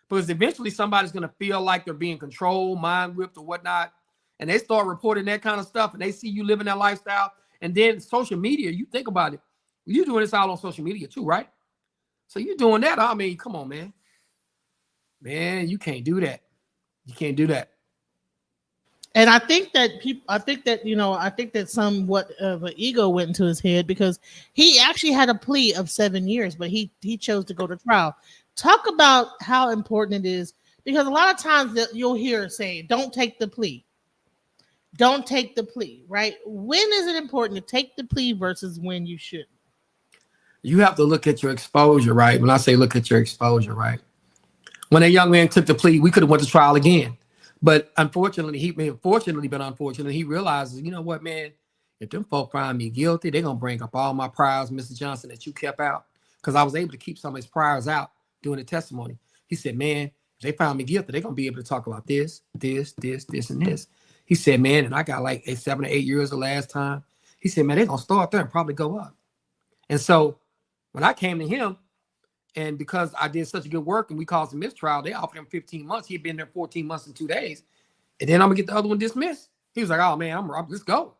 S3: because eventually somebody's gonna feel like they're being controlled, mind whipped, or whatnot, and they start reporting that kind of stuff, and they see you living that lifestyle. And then social media, you think about it, you're doing this all on social media too, right? So you're doing that. I mean, come on, man. Man, you can't do that. You can't do that.
S2: And I think that somewhat of an ego went into his head, because he actually had a plea of 7 years, but he chose to go to trial. Talk about how important it is, because a lot of times that you'll hear say, don't take the plea. Don't take the plea, right? When is it important to take the plea versus when you shouldn't?
S3: You have to look at your exposure, right? When I say look at your exposure, right? When that young man took the plea, we could have went to trial again. But unfortunately, he realizes, you know what, man, if them folk find me guilty, they're going to bring up all my priors, Mr. Johnson, that you kept out. Because I was able to keep some of his priors out during the testimony. He said, man, if they found me guilty, they're going to be able to talk about this, and this. He said, man, and I got like 7 or 8 years the last time. He said, man, they're going to start there and probably go up. And so when I came to him, and because I did such a good work and we caused a mistrial, they offered him 15 months. He had been there 14 months and 2 days. And then I'm going to get the other one dismissed. He was like, oh man, let's go.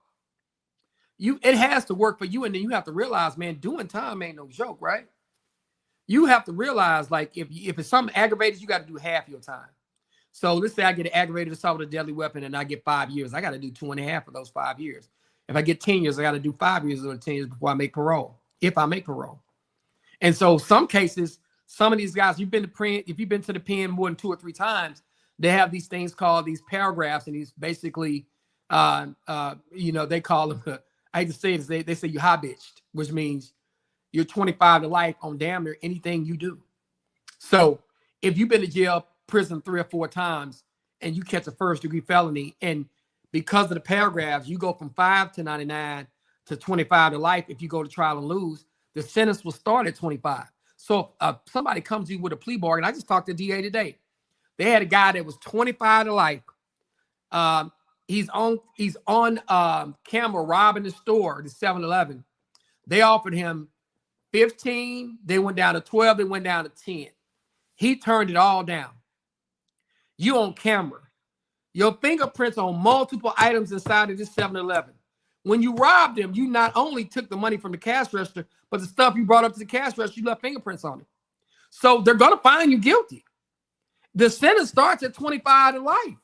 S3: It has to work for you. And then you have to realize, man, doing time ain't no joke, right? You have to realize, like, if it's something aggravated, you got to do half your time. So let's say I get an aggravated assault with a deadly weapon and I get 5 years. I got to do 2.5 of those 5 years. If I get 10 years, I got to do 5 years or 10 years before I make parole, if I make parole. And so some cases, some of these guys, if you've been to the pen more than 2 or 3 times, they have these things called these paragraphs, and these basically, they call them, I hate to say it, they say you high bitched, which means you're 25 to life on damn near anything you do. So if you've been to jail, prison 3 or 4 times, and you catch a 1st-degree felony, and because of the paragraphs, you go from 5 to 99 to 25 to life. If you go to trial and lose, the sentence will start at 25. So if somebody comes to you with a plea bargain, I just talked to DA today. They had a guy that was 25 to life. He's on camera robbing the store, the 7-Eleven. They offered him 15. They went down to 12. They went down to 10. He turned it all down. You on camera. Your fingerprints on multiple items inside of this 7-Eleven. When you robbed him, you not only took the money from the cash register, but the stuff you brought up to the cash register, you left fingerprints on it. So they're going to find you guilty. The sentence starts at 25 to life.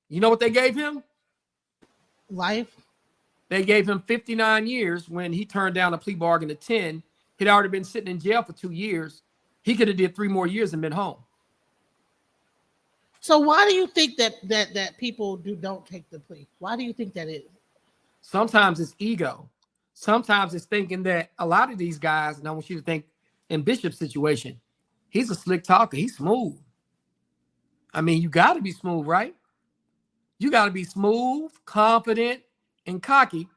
S3: You know what they gave him?
S2: Life.
S3: They gave him 59 years when he turned down a plea bargain of 10. He'd already been sitting in jail for 2 years. He could have did 3 more years and been home.
S2: So why do you think that people don't take the plea? Why do you think that is?
S3: Sometimes it's ego. Sometimes it's thinking that a lot of these guys, and I want you to think in Bishop's situation, he's a slick talker. He's smooth. I mean, you got to be smooth, right? You got to be smooth, confident, and cocky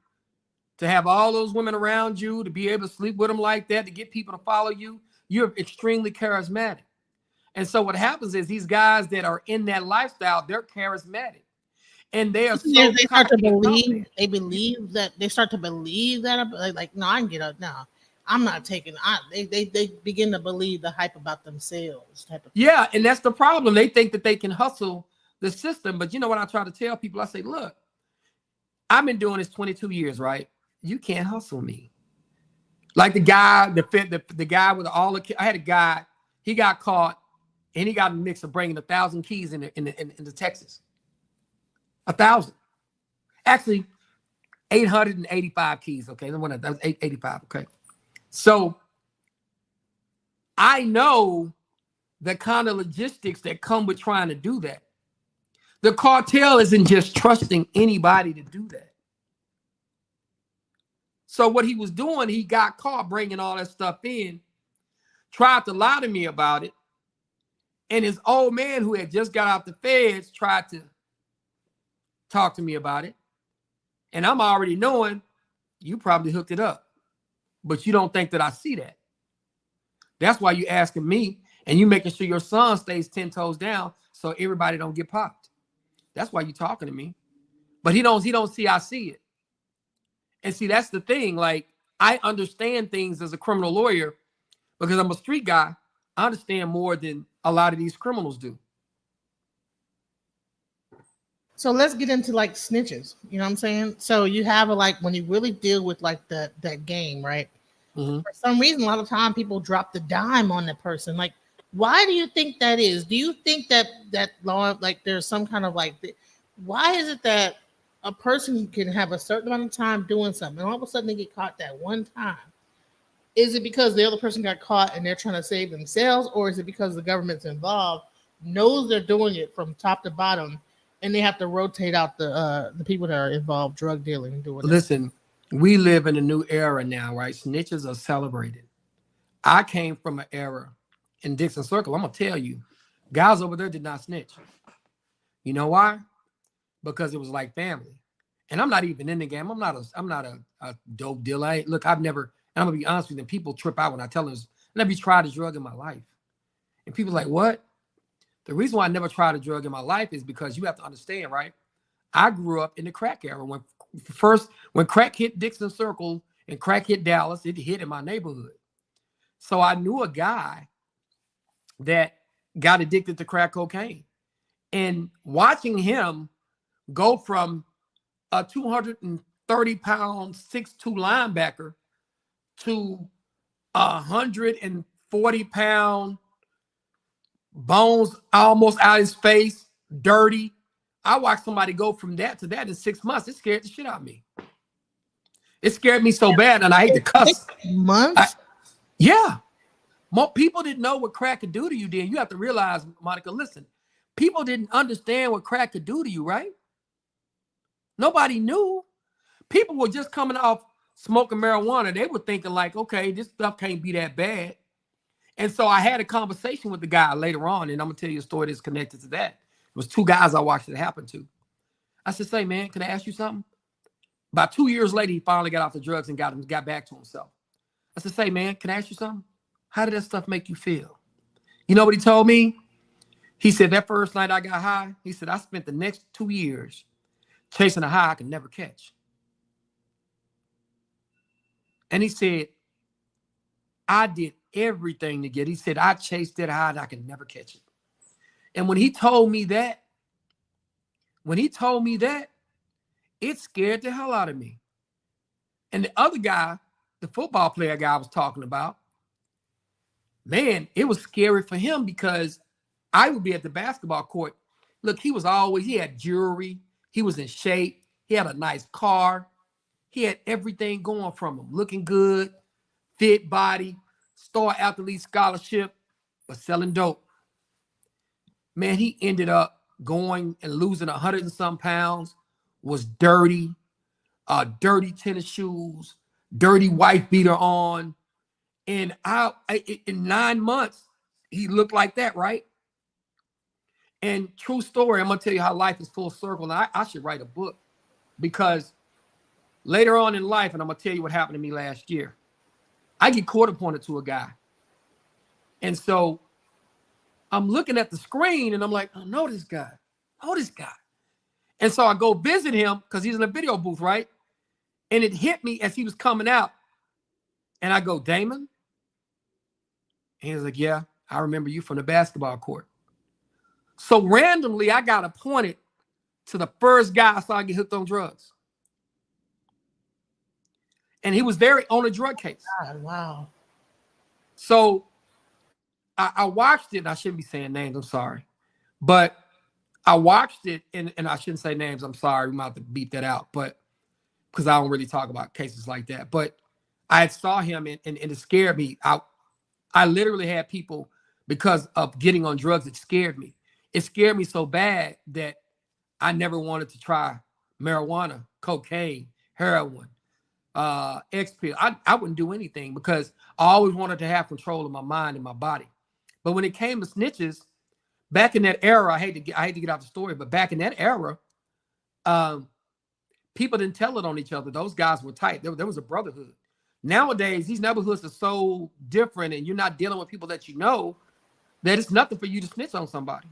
S3: to have all those women around you, to be able to sleep with them like that, to get people to follow you. You're extremely charismatic. And so what happens is these guys that are in that lifestyle, they're charismatic. And they are so
S2: they start to believe, they start to believe that, like, no, I can get up now. I'm not taking, they begin to believe the hype about themselves type of thing.
S3: Yeah, and that's the problem. They think that they can hustle the system. But you know what I try to tell people? I say, look, I've been doing this 22 years, right? You can't hustle me. Like the guy, the guy with all the, I had a guy, he got caught and he got in the mix of bringing 1,000 keys into Texas. 1,000. Actually, 885 keys. Okay, that was 885. Okay. So I know the kind of logistics that come with trying to do that. The cartel isn't just trusting anybody to do that. So what he was doing, he got caught bringing all that stuff in, tried to lie to me about it. And his old man who had just got out the feds tried to talk to me about it. And I'm already knowing you probably hooked it up, but you don't think that I see that. That's why you asking me and you making sure your son stays 10 toes down so everybody don't get popped. That's why you talking to me. But he don't see I see it. And see, that's the thing. Like, I understand things as a criminal lawyer because I'm a street guy. I understand more than a lot of these criminals do.
S2: So let's get into like snitches. You know what I'm saying? So you have when you really deal with like that game, right? Mm-hmm. For some reason, a lot of time people drop the dime on that person. Like, why do you think that is? Do you think that law, like, there's some kind of like, why is it that a person can have a certain amount of time doing something and all of a sudden they get caught that one time? Is it because the other person got caught and they're trying to save themselves, or is it because the government's involved, knows they're doing it from top to bottom, and they have to rotate out the people that are involved drug dealing and doing?
S3: Listen, we live in a new era now, right? Snitches are celebrated. I came from an era in Dixon Circle. I'm gonna tell you, guys over there did not snitch. You know why? Because it was like family. And I'm not even in the game. I'm not a dope dealer. Look, I've never. And I'm gonna be honest with you. People trip out when I tell them I never tried a drug in my life. And people are like, what? The reason why I never tried a drug in my life is because you have to understand, right? I grew up in the crack era. When crack hit Dixon Circle and crack hit Dallas, it hit in my neighborhood. So I knew a guy that got addicted to crack cocaine. And watching him go from a 230-pound 6'2" linebacker to 140-pound bones almost out his face, dirty. I watched somebody go from that to that in 6 months. It scared the shit out of me. It scared me so bad, and I hate to cuss.
S2: 6 months?
S3: Yeah. More people didn't know what crack could do to you then. You have to realize, Monica, listen, people didn't understand what crack could do to you, right? Nobody knew. People were just coming off smoking marijuana. They were thinking like, okay, this stuff can't be that bad. And so I had a conversation with the guy later on, and I'm going to tell you a story that's connected to that. It was 2 guys I watched it happen to. I said, say, man, can I ask you something? About 2 years later, he finally got off the drugs and got back to himself. I said, say, man, can I ask you something? How did that stuff make you feel? You know what he told me? He said, that first night I got high, he said, I spent the next 2 years chasing a high I could never catch. And he said, I did everything to get. He said, I chased that high and I could never catch it. And when he told me that, it scared the hell out of me. And the other guy, the football player guy I was talking about, man, it was scary for him because I would be at the basketball court. Look, he had jewelry. He was in shape. He had a nice car. He had everything going from him, looking good, fit body, star athlete scholarship, but selling dope. Man, he ended up going and losing 100 and some pounds, was dirty, dirty tennis shoes, dirty wife beater on. And in 9 months, he looked like that, right? And true story, I'm going to tell you how life is full circle. And I should write a book because later on in life, and I'm going to tell you what happened to me last year, I get quarter pointed to a guy. And so I'm looking at the screen and I'm like, I know this guy. And so I go visit him because he's in a video booth, right? And it hit me as he was coming out. And I go, Damon? And he was like, yeah, I remember you from the basketball court. So randomly, I got appointed to the first guy I saw get hooked on drugs. And he was there on a drug case.
S2: God, wow.
S3: So I watched it, and I shouldn't be saying names, I'm sorry. But I watched it, and I shouldn't say names, I'm sorry. We might have to beat that out, but because I don't really talk about cases like that. But I saw him, and it scared me. I literally had people, because of getting on drugs, it scared me. It scared me so bad that I never wanted to try marijuana, cocaine, heroin, X-pill. I wouldn't do anything because I always wanted to have control of my mind and my body. But when it came to snitches, back in that era, I hate to get out the story, but back in that era, people didn't tell it on each other. Those guys were tight. There was a brotherhood. Nowadays, these neighborhoods are so different, and you're not dealing with people that you know, that it's nothing for you to snitch on somebody.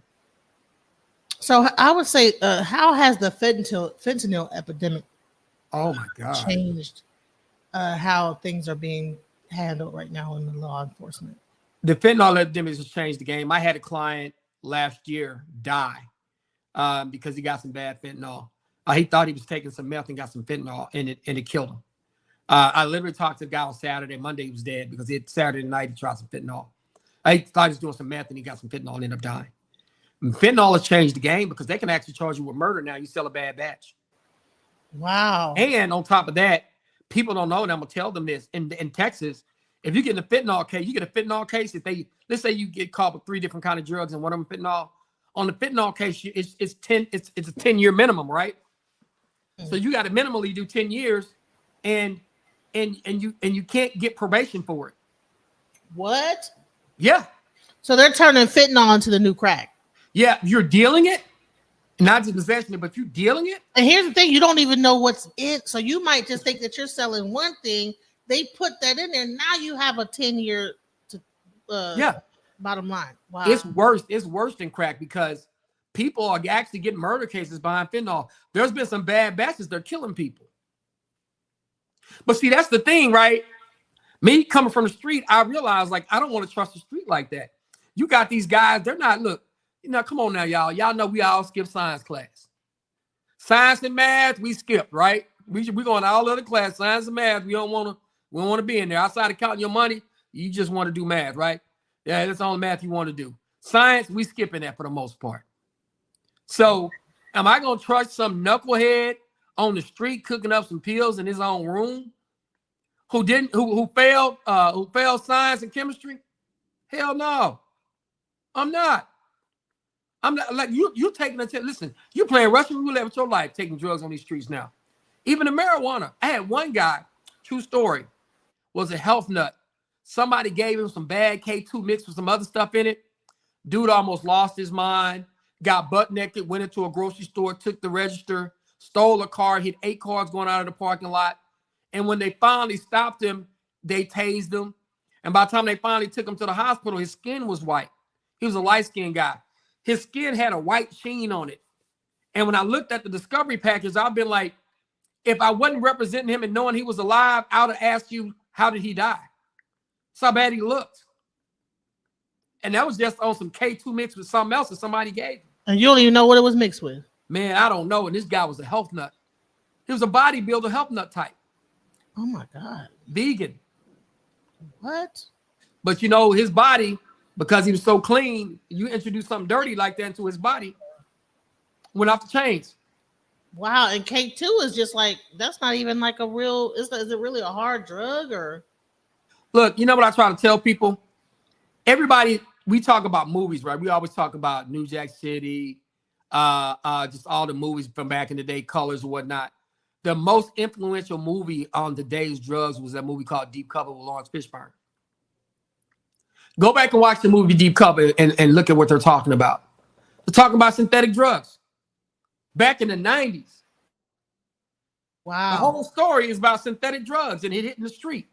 S2: So I would say, how has the fentanyl epidemic
S3: Oh my God
S2: changed how things are being handled right now in the law enforcement?
S3: The fentanyl epidemic has changed the game. I had a client last year die because he got some bad fentanyl. He thought he was taking some meth and got some fentanyl, and it killed him. I literally talked to the guy on Saturday. Monday he was dead because Saturday night he tried some fentanyl. I thought he was doing some meth and he got some fentanyl and ended up dying. And fentanyl has changed the game because they can actually charge you with murder now. You sell a bad batch.
S2: Wow.
S3: And on top of that, people don't know, and I'm gonna tell them this. In Texas, if you get in a fentanyl case, you get a fentanyl case. Let's say you get caught with 3 different kinds of drugs and one of them fentanyl. On the fentanyl case, it's a 10-year minimum, right? So you got to minimally do 10 years, and you can't get probation for it.
S2: What?
S3: Yeah.
S2: So they're turning fentanyl into the new crack.
S3: Yeah, you're dealing it, not just possession it, but if you're dealing it.
S2: And here's the thing: you don't even know what's in. So you might just think that you're selling one thing. They put that in there. Now you have a 10-year. Bottom line. Wow.
S3: It's worse. It's worse than crack because people are actually getting murder cases behind fentanyl. There's been some bad batches. They're killing people. But see, that's the thing, right? Me coming from the street, I realized, like, I don't want to trust the street like that. You got these guys, they're not, look, come on now, y'all. Y'all know we all skip science class. Science and math, we skipped, right? We going to all other class. Science and math, we don't want to be in there. Outside of counting your money, you just want to do math, right? Yeah, that's all the math you want to do. Science, we skipping that for the most part. So, am I gonna trust some knucklehead on the street cooking up some pills in his own room who failed science and chemistry? Hell no. I'm not. Like you taking a listen, you playing Russian roulette with your life, taking drugs on these streets now. Even the marijuana. I had one guy, true story, was a health nut. Somebody gave him some bad K2 mixed with some other stuff in it. Dude almost lost his mind, got butt naked, went into a grocery store, took the register, stole a car, hit 8 cars going out of the parking lot. And when they finally stopped him, they tased him. And by the time they finally took him to the hospital, his skin was white. He was a light-skinned guy. His skin had a white sheen on it. And when I looked at the discovery package, I've been like, if I wasn't representing him and knowing he was alive, I would have asked you, how did he die? That's how bad he looked. And that was just on some K2 mixed with something else that somebody gave him.
S2: And you don't even know what it was mixed with.
S3: Man, I don't know. And this guy was a health nut. He was a bodybuilder, health nut type.
S2: Oh my God.
S3: Vegan.
S2: What?
S3: But you know, his body, because he was so clean, you introduce something dirty like that into his body, went off the chains.
S2: Wow. And K2 is just like, that's not even like a real, is it really a hard drug or?
S3: Look, you know what I try to tell people? Everybody, we talk about movies, right? We always talk about New Jack City, just all the movies from back in the day, Colors and whatnot. The most influential movie on today's drugs was that movie called Deep Cover with Lawrence Fishburne. Go back and watch the movie Deep Cover and look at what they're talking about. They're talking about synthetic drugs. Back in the 90s.
S2: Wow.
S3: The whole story is about synthetic drugs and it hitting the street.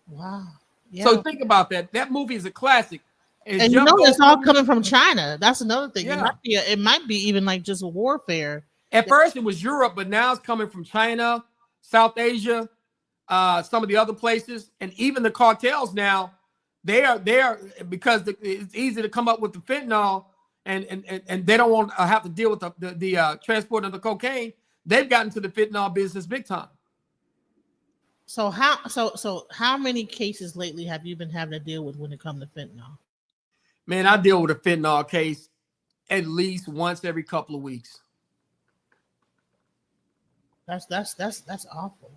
S2: Wow. Yeah.
S3: So think about that. That movie is a classic.
S2: And you know it's all coming from China. That's another thing.
S3: Yeah.
S2: It might be even like just a warfare.
S3: At first it was Europe, but now it's coming from China, South Asia, some of the other places, and even the cartels now. They are because it's easy to come up with the fentanyl, and they don't want to have to deal with the transport of the cocaine. They've gotten to the fentanyl business big time.
S2: So how many cases lately have you been having to deal with when it comes to fentanyl?
S3: Man, I deal with a fentanyl case at least once every couple of weeks.
S2: That's awful,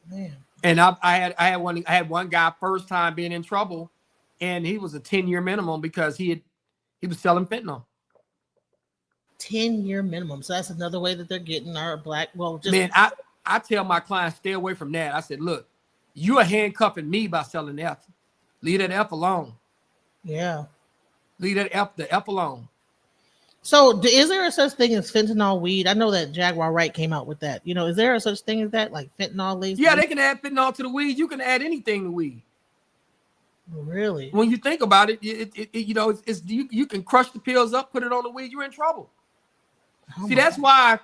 S2: man.
S3: And I had one guy first time being in trouble, and he was a 10-year minimum because he was selling fentanyl.
S2: 10-year minimum. So that's another way that they're getting our black. Well, just
S3: man, I tell my clients stay away from that. I said, look, you are handcuffing me by selling F. Leave that F alone.
S2: Yeah.
S3: Leave that the F alone.
S2: So is there a such thing as fentanyl weed? I know that Jaguar Wright came out with that. You know, is there a such thing as that, like fentanyl laced?
S3: Yeah, they can add fentanyl to the weed. You can add anything to weed.
S2: Really?
S3: When you think about it, you can crush the pills up, put it on the weed, you're in trouble.
S2: Oh
S3: See, that's why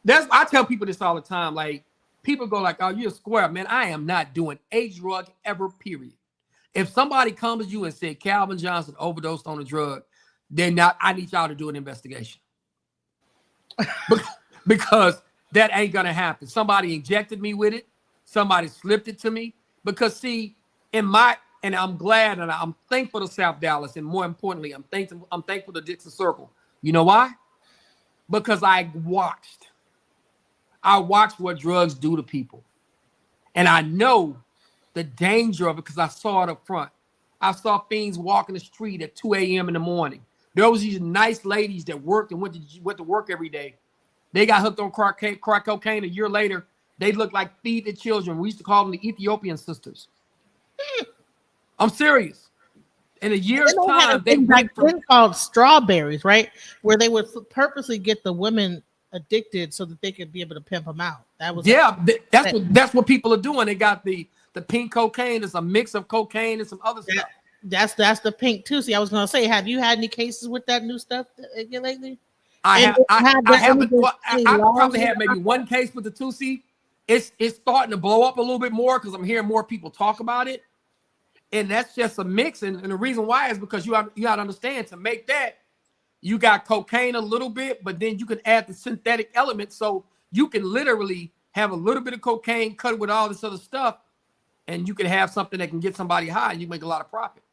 S3: I tell people this all the time. Like, people go like, oh, you're a square. Man, I am not doing a drug ever, period. If somebody comes to you and said Calvin Johnson overdosed on a drug, then I need y'all to do an investigation. Because that ain't gonna happen. Somebody injected me with it. Somebody slipped it to me. Because see, and I'm glad and I'm thankful to South Dallas, and more importantly, I'm thankful to Dixon Circle. You know why? Because I watched what drugs do to people. And I know the danger of it because I saw it up front. I saw fiends walking the street at 2 a.m. in the morning. There was these nice ladies that worked and went to work every day. They got hooked on crack cocaine. A year later, they looked like feed the children. We used to call them the Ethiopian sisters. I'm serious. In a year's time, they went from
S2: called strawberries, right? Where they would purposely get the women addicted so that they could be able to pimp them out. That was
S3: that's what people are doing. They got the pink cocaine. It's a mix of cocaine and some other stuff.
S2: That's the pink too. See, I was gonna say, have you had any cases with that new stuff lately?
S3: I haven't. I probably had maybe one case with the 2C. It's starting to blow up a little bit more because I'm hearing more people talk about it, and that's just a mix. And the reason why is because you got to understand, to make that, you got cocaine a little bit, but then you can add the synthetic elements. So you can literally have a little bit of cocaine cut with all this other stuff, and you can have something that can get somebody high, and you make a lot of profit.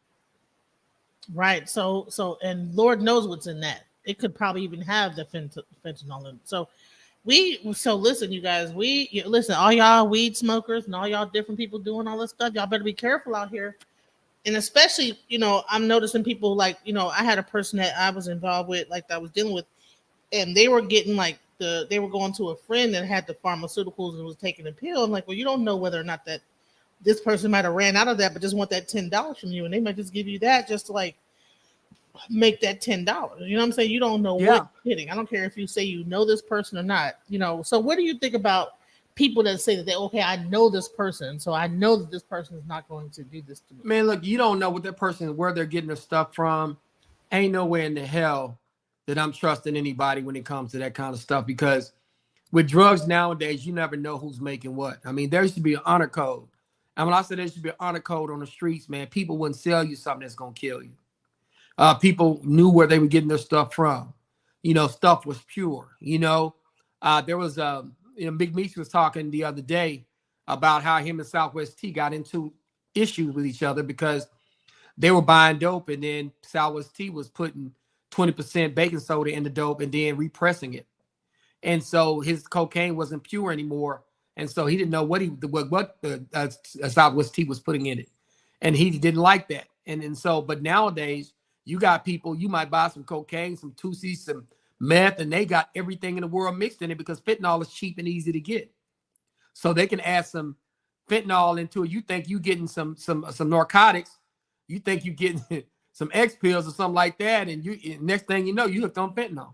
S2: Right. So, and Lord knows what's in that. It could probably even have the fentanyl in it. So, listen, you guys, listen, all y'all weed smokers and all y'all different people doing all this stuff. Y'all better be careful out here. And especially, I'm noticing people like, I had a person that I was involved with, like that I was dealing with, and they were getting like they were going to a friend that had the pharmaceuticals and was taking a pill. I'm like, well, you don't know whether or not that this person might have ran out of that, but just want that $10 from you, and they might just give you that just to like make that $10. You know what I'm saying? You don't know what you're hitting. I don't care if you say you know this person or not. So what do you think about people that say that I know this person, so I know that this person is not going to do this to me?
S3: Man, look, you don't know what that person, where they're getting their stuff from. Ain't nowhere in the hell that I'm trusting anybody when it comes to that kind of stuff, because with drugs nowadays, you never know who's making what. I mean, there used to be an honor code. And when I said there should be an honor code on the streets, man, people wouldn't sell you something that's going to kill you. People knew where they were getting their stuff from. Stuff was pure. There was, Big Meech was talking the other day about how him and Southwest T got into issues with each other because they were buying dope, and then Southwest T was putting 20% baking soda in the dope and then repressing it. And so his cocaine wasn't pure anymore. And so he didn't know what the Southwest T was putting in it. And he didn't like that. But nowadays, you got people, you might buy some cocaine, some 2C, some meth, and they got everything in the world mixed in it because fentanyl is cheap and easy to get. So they can add some fentanyl into it. You think you getting some narcotics. You think you getting some X pills or something like that. And next thing you know, you hooked on fentanyl.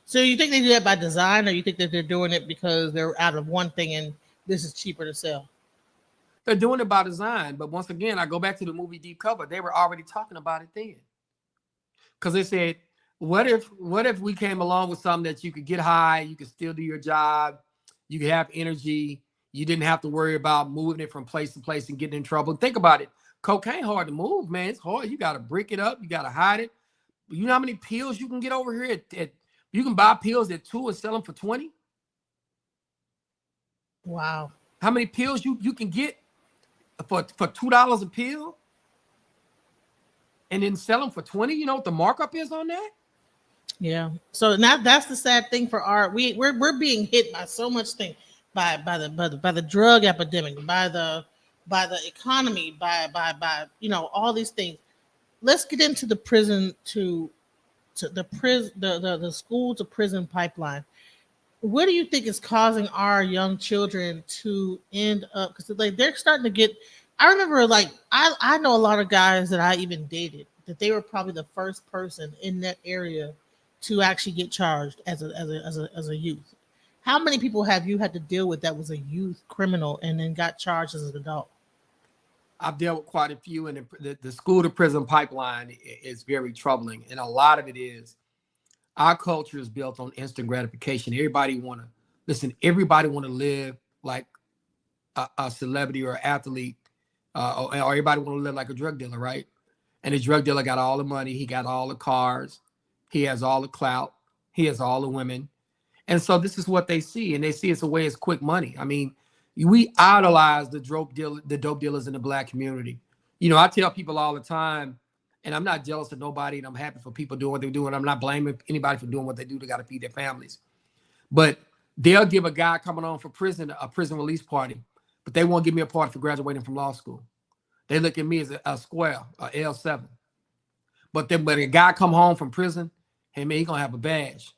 S2: So you think they do that by design, or you think that they're doing it because they're out of one thing and this is cheaper to sell?
S3: They're doing it by design. But once again, I go back to the movie Deep Cover. They were already talking about it then. Because they said, what if we came along with something that you could get high, you could still do your job, you could have energy, you didn't have to worry about moving it from place to place and getting in trouble. Think about it. Cocaine hard to move, man. It's hard. You got to brick it up. You got to hide it. You know how many pills you can get over here you can buy pills at $2 and sell them for $20.
S2: Wow.
S3: How many pills you can get for $2 a pill and then sell them for $20? You know what the markup is on that?
S2: Yeah. So now that's the sad thing for we're being hit by so much thing, by the drug epidemic, by the economy, by all these things. Let's get into the prison to the school to prison pipeline. What do you think is causing our young children to end up? Because they're starting to get. I remember, I know a lot of guys that I even dated that they were probably the first person in that area to actually get charged as a youth. How many people have you had to deal with that was a youth criminal and then got charged as an adult?
S3: I've dealt with quite a few, and the school to prison pipeline is very troubling. And a lot of it is our culture is built on instant gratification. Everybody want to live like a celebrity or athlete, or everybody want to live like a drug dealer, right? And the drug dealer got all the money. He got all the cars. He has all the clout. He has all the women. And so this is what they see. And they see it's a way, it's quick money. I mean, we idolize the dope dealers in the Black community. I tell people all the time, and I'm not jealous of nobody, and I'm happy for people doing what they're doing. I'm not blaming anybody for doing what they do. They got to feed their families. But they'll give a guy coming on for prison a prison release party, but they won't give me a party for graduating from law school. They look at me as a square, a L7. But then when a guy come home from prison, hey man, he's gonna have a badge,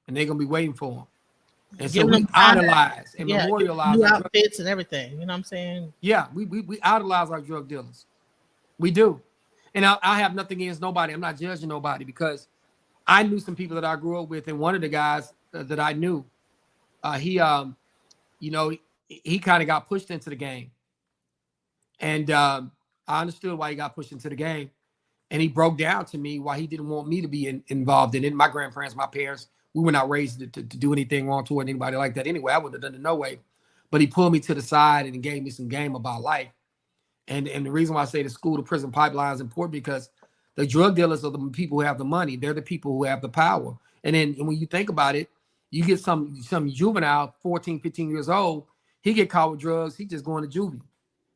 S3: and they're gonna be waiting for him. And so we idolize and memorialize
S2: new outfits and everything. You know what I'm saying?
S3: Yeah, we idolize our drug dealers. We do. And I have nothing against nobody. I'm not judging nobody, because I knew some people that I grew up with, and one of the guys that I knew, he kind of got pushed into the game. And I understood why he got pushed into the game. And he broke down to me why he didn't want me to be involved in it. My grandparents, my parents, we were not raised to do anything wrong toward anybody like that anyway. I wouldn't have done it no way. But he pulled me to the side and gave me some game about life. And the reason why I say the school to prison pipeline is important, because The drug dealers are the people who have the money. They're the people who have the power. And then when you think about it, you get some juvenile, 14, 15 years old, he get caught with drugs, he just going to juvie.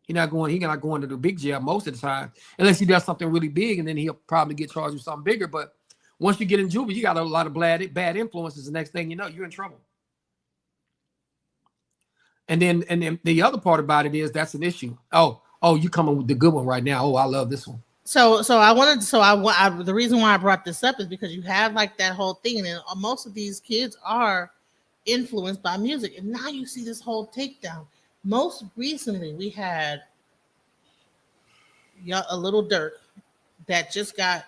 S3: He not going to the big jail most of the time, unless he does something really big, and then he'll probably get charged with something bigger. But once you get in juvie, you got a lot of bad influences. The next thing you know, you're in trouble. And then the other part about it is that's an issue. Oh, you coming with the good one right now. Oh, I love this one.
S2: So the reason why I brought this up is because you have like that whole thing, and most of these kids are influenced by music, and now you see this whole takedown. Most recently, we had a little Dirk that just got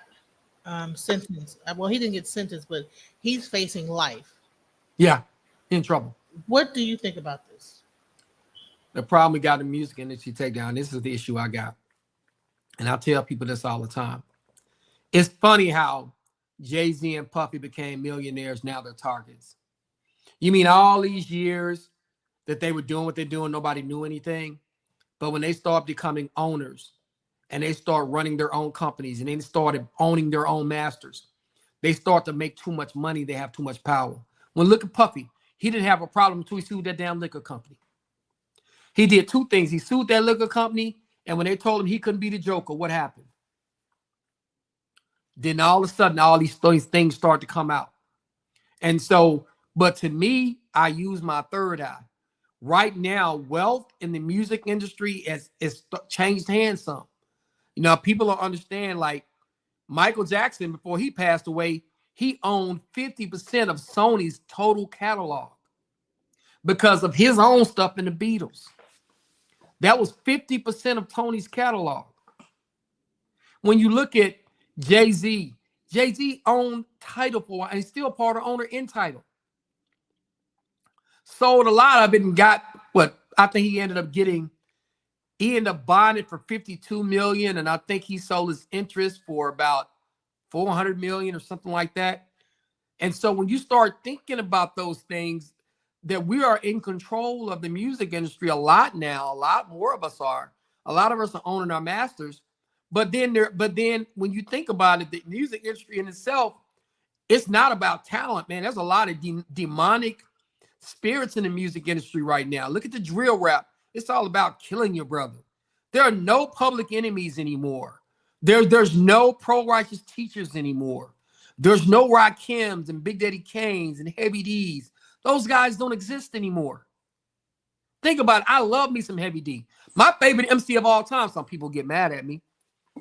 S2: sentenced. Well, he didn't get sentenced, but he's facing life.
S3: Yeah, in trouble.
S2: What do you think about this?
S3: The problem we got in music industry takedown. This is the issue I got. And I tell people this all the time. It's funny how Jay-Z and Puffy became millionaires. Now they're targets. You mean all these years that they were doing what they're doing, nobody knew anything? But when they start becoming owners and they start running their own companies and they started owning their own masters, they start to make too much money. They have too much power. When look at Puffy, he didn't have a problem until he sued that damn liquor company. He did two things. He sued that liquor company, and when they told him he couldn't be the Joker, what happened? Then all of a sudden, all these things start to come out. And so, but to me, I use my third eye. Right now, wealth in the music industry has changed hands some. You know, people don't understand, like Michael Jackson, before he passed away, he owned 50% of Sony's total catalog because of his own stuff in the Beatles. That was 50% of Tony's catalog. When you look at Jay-Z owned Tidal for, and he's still part of owner in Tidal. Sold a lot of it and got what I think he ended up buying it for $52 million, and I think he sold his interest for about $400 million or something like that. And so when you start thinking about those things, that we are in control of the music industry a lot now. A lot more of us are. A lot of us are owning our masters. But then when you think about it, the music industry in itself, it's not about talent, man. There's a lot of demonic spirits in the music industry right now. Look at the drill rap. It's all about killing your brother. There are no public enemies anymore. There's no pro-righteous teachers anymore. There's no Rakims and Big Daddy Kanes and Heavy D's. Those guys don't exist anymore. Think about it. I love me some Heavy D. My favorite MC of all time, some people get mad at me,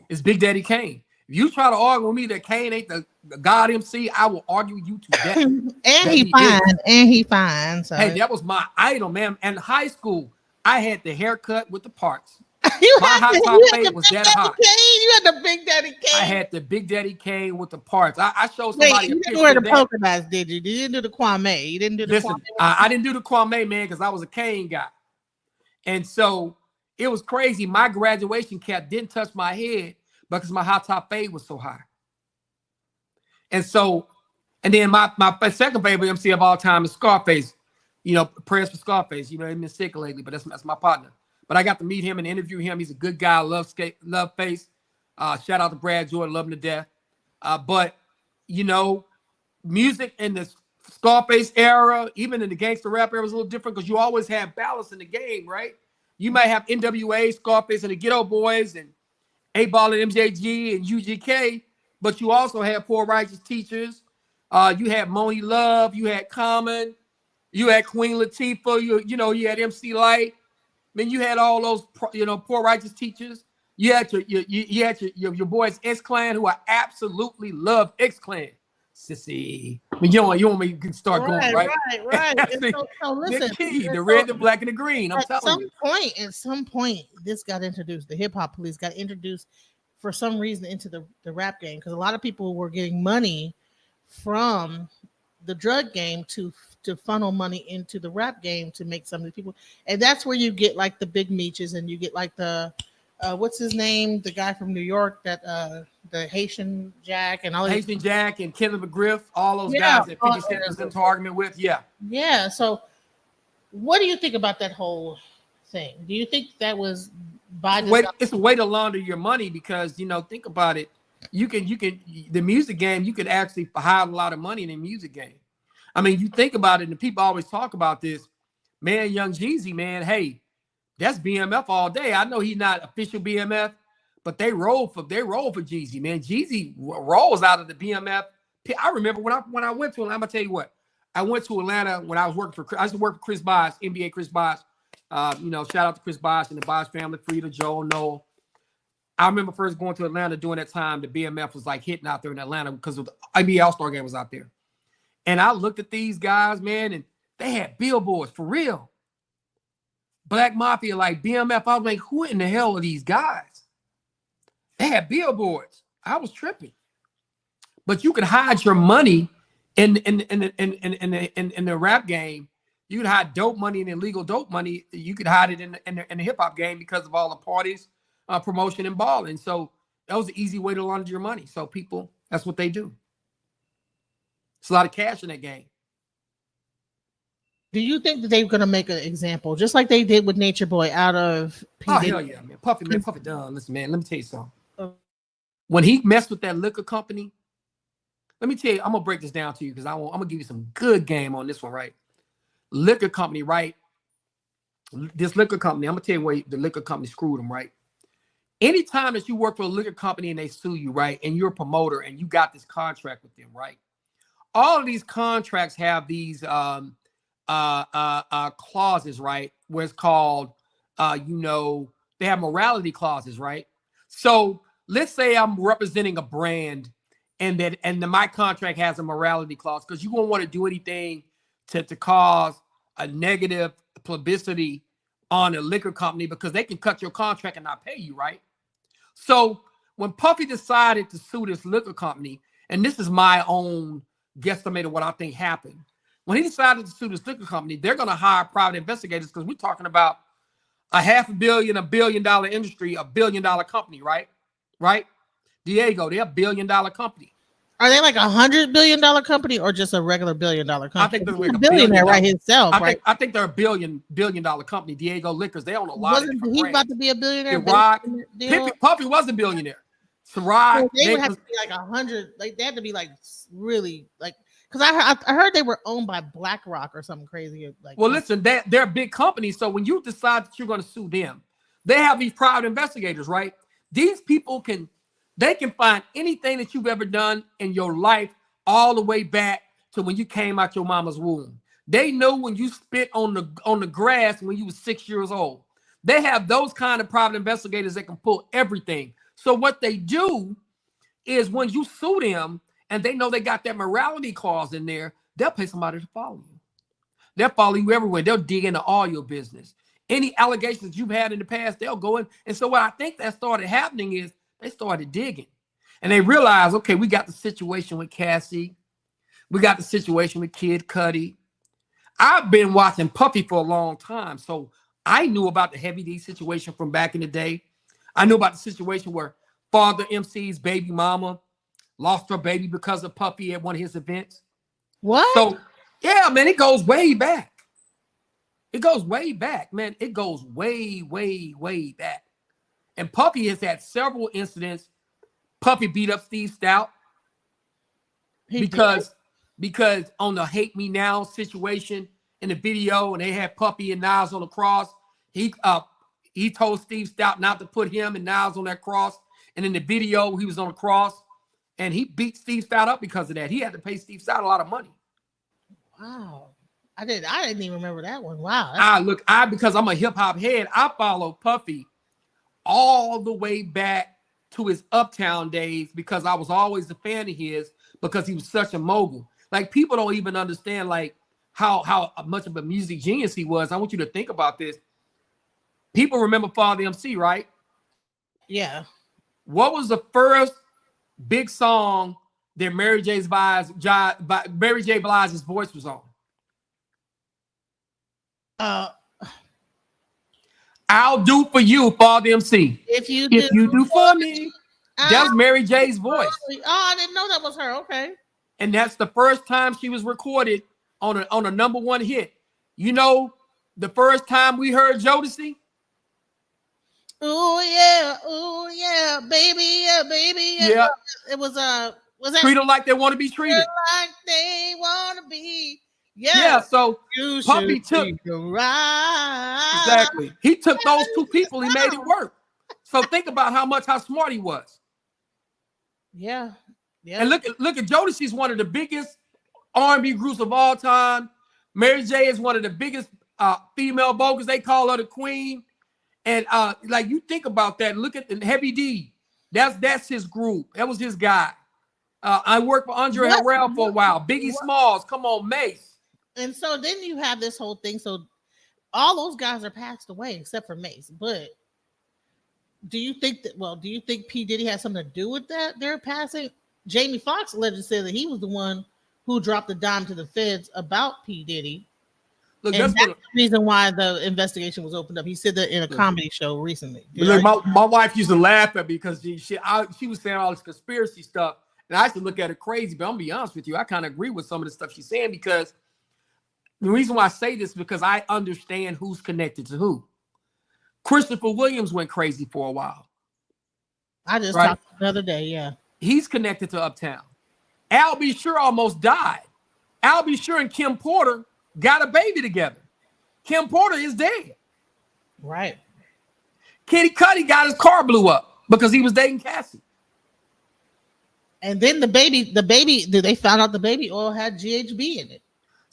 S3: is Big Daddy Kane. If you try to argue with me that Kane ain't the God MC, I will argue you to death.
S2: And he fine. So.
S3: Hey, that was my idol, man. And in high school, I had the haircut with the parts.
S2: My
S3: hot top fade was that hot.
S2: You had the Big Daddy Kane.
S3: I had the Big Daddy Kane with the parts. I showed
S2: Wait,
S3: somebody.
S2: you didn't wear the polka dots, did you? You didn't do the Kwame. You didn't do the
S3: Listen,
S2: Kwame.
S3: I didn't do the Kwame, man, because I was a Kane guy. And so it was crazy. My graduation cap didn't touch my head because my hot top fade was so high. And so, and then my second favorite MC of all time is Scarface. You know, prayers for Scarface. You know, he's been sick lately, but that's my partner. But I got to meet him and interview him. He's a good guy. Love face. Shout out to Brad Jordan. Love him to death. But, you know, music in the Scarface era, even in the gangster rap era, was a little different because you always have balance in the game, right? You might have NWA, Scarface, and the Ghetto Boys, and 8-Ball and MJG and UGK, but you also had Poor Righteous Teachers. You had Moni Love. You had Common. You had Queen Latifah. You had MC Light. I mean, you had all those, Poor Righteous Teachers. You had your boys X-Clan, who I absolutely love X-Clan. Sissy. I mean, you want me to start going, right?
S2: Right. So listen.
S3: The key, the red, the black, and the green. I'm telling you.
S2: At some point, this got introduced. The hip hop police got introduced for some reason into the rap game because a lot of people were getting money from the drug game to funnel money into the rap game to make some of the people, and that's where you get like the Big Meeches and you get like the what's his name, the guy from New York that the Haitian Jack and all
S3: Haitian Jack and Kenneth McGriff, all those guys that 50 Cent was into argument with. Yeah.
S2: So what do you think about that whole thing? Do you think that was by design?
S3: It's a way to launder your money because think about it. the music game, you could actually hide a lot of money in the music game. I mean, you think about it, and people always talk about this, man. Young Jeezy, man, hey, that's BMF all day. I know he's not official BMF, but they roll for Jeezy, man. Jeezy rolls out of the BMF. I remember when I went to Atlanta. I'm gonna tell you what, I went to Atlanta when I was working for. I used to work for Chris Bosh, NBA Chris Bosh. Shout out to Chris Bosh and the Bosh family, Frida, Joel, Noel. I remember first going to Atlanta during that time. The BMF was like hitting out there in Atlanta because of the NBA All-Star game was out there. And I looked at these guys, man, and they had billboards for real. Black Mafia, like BMF. I was like, who in the hell are these guys? They had billboards. I was tripping. But you could hide your money in the rap game. You could hide dope money and illegal dope money. You could hide it in the hip hop game because of all the parties, promotion, and balling. So that was an easy way to launder your money. So people, that's what they do. It's a lot of cash in that game.
S2: Do you think that they're going to make an example, just like they did with Nature Boy, out of
S3: Oh, hell yeah, man. Puffy done. Listen, man, let me tell you something. When he messed with that liquor company, let me tell you, I'm going to break this down to you because I'm going to give you some good game on this one, right? Liquor company, right? This liquor company, I'm going to tell you where the liquor company screwed them, right? Anytime that you work for a liquor company and they sue you, right, and you're a promoter and you got this contract with them, right? All of these contracts have these clauses, right? Where it's called, they have morality clauses, right? So let's say I'm representing a brand, and my contract has a morality clause because you won't want to do anything to cause a negative publicity on a liquor company because they can cut your contract and not pay you, right? So when Puffy decided to sue this liquor company, and this is my own guesstimate of what I think happened. When he decided to sue this liquor company, they're going to hire private investigators because we're talking about $500 million, $1 billion industry, $1 billion company, right? Right? Diego, they're $1 billion company.
S2: Are they like $100 billion company or just a regular $1 billion company?
S3: I think they're like
S2: a billionaire right himself,
S3: right? I think they're $1 billion company. Diego Liquors, they own a lot.
S2: Wasn't he about to be a billionaire?
S3: Puffy was a billionaire. Ciroc,
S2: they would have to be like 100. Like they had to be like really like because I heard they were owned by BlackRock or something crazy. Like,
S3: well, listen, they're big companies. So when you decide that you're going to sue them, they have these private investigators, right? These people can find anything that you've ever done in your life all the way back to when you came out your mama's womb. They know when you spit on the grass when you were 6 years old. They have those kind of private investigators that can pull everything. So what they do is when you sue them and they know they got that morality clause in there, they'll pay somebody to follow you. They'll follow you everywhere. They'll dig into all your business. Any allegations you've had in the past, they'll go in. And so what I think that started happening is they started digging. And they realized, okay, we got the situation with Cassie. We got the situation with Kid Cudi. I've been watching Puffy for a long time. So I knew about the Heavy D situation from back in the day. I knew about the situation where Father MC's baby mama lost her baby because of Puffy at one of his events.
S2: What?
S3: So, yeah, man, it goes way back. It goes way back, man. It goes way, way, way back. And Puffy has had several incidents. Puffy beat up Steve Stout because on the Hate Me Now situation in the video, and they had Puffy and Nas on the cross, he told Steve Stout not to put him and Nas on that cross. And in the video, he was on the cross, and he beat Steve Stout up because of that. He had to pay Steve Stout a lot of money.
S2: Wow. I didn't even remember that one. Wow.
S3: Because I'm a hip hop head, I follow Puffy all the way back to his Uptown days because I was always a fan of his because he was such a mogul. Like, people don't even understand like how much of a music genius he was. I want you to think about this. People remember Father MC, right?
S2: Yeah.
S3: What was the first big song that Mary J. Blige's voice was on? I'll do for you, Father MC.
S2: If you
S3: do for me. That was Mary J's voice.
S2: Oh, I didn't know that was her. Okay.
S3: And that's the first time she was recorded on a #1 hit. You know, the first time we heard Jodeci?
S2: Oh yeah, baby, yeah, baby.
S3: Yeah.
S2: It was was that
S3: Treat them like they want to be treated.
S2: like they wanna be? Yeah,
S3: Yeah. So
S2: you
S3: Puppy
S2: should
S3: took
S2: be the right.
S3: exactly. He took those two people. He made it work. So think about how smart he was.
S2: Yeah, yeah.
S3: And look at Jodeci's one of the biggest R&B groups of all time. Mary J is one of the biggest female vocals. They call her the queen. And like you think about that, look at the Heavy D. That's his group. That was his guy. I worked for Andre Harrell for a while. Biggie Smalls, come on, Mace.
S2: And so then you have this whole thing. So all those guys are passed away except for Mace. But do you think P. Diddy has something to do with that? They're passing. Jamie Foxx allegedly said that he was the one who dropped the dime to the feds about P. Diddy. Look, and that's the reason why the investigation was opened up. He said that in a comedy show recently.
S3: Look, my wife used to laugh at me because she was saying all this conspiracy stuff. And I used to look at her crazy, but I'm gonna be honest with you, I kind of agree with some of the stuff she's saying because the reason why I say this is because I understand who's connected to who. Christopher Williams went crazy for a while.
S2: I just talked the other day, yeah.
S3: He's connected to Uptown. Al B. Sure almost died. Al B. Sure and Kim Porter got a baby together. Kim Porter is dead.
S2: Right.
S3: Kid Cudi got his car blew up because he was dating Cassie.
S2: And then the baby, they found out the baby oil had GHB in it.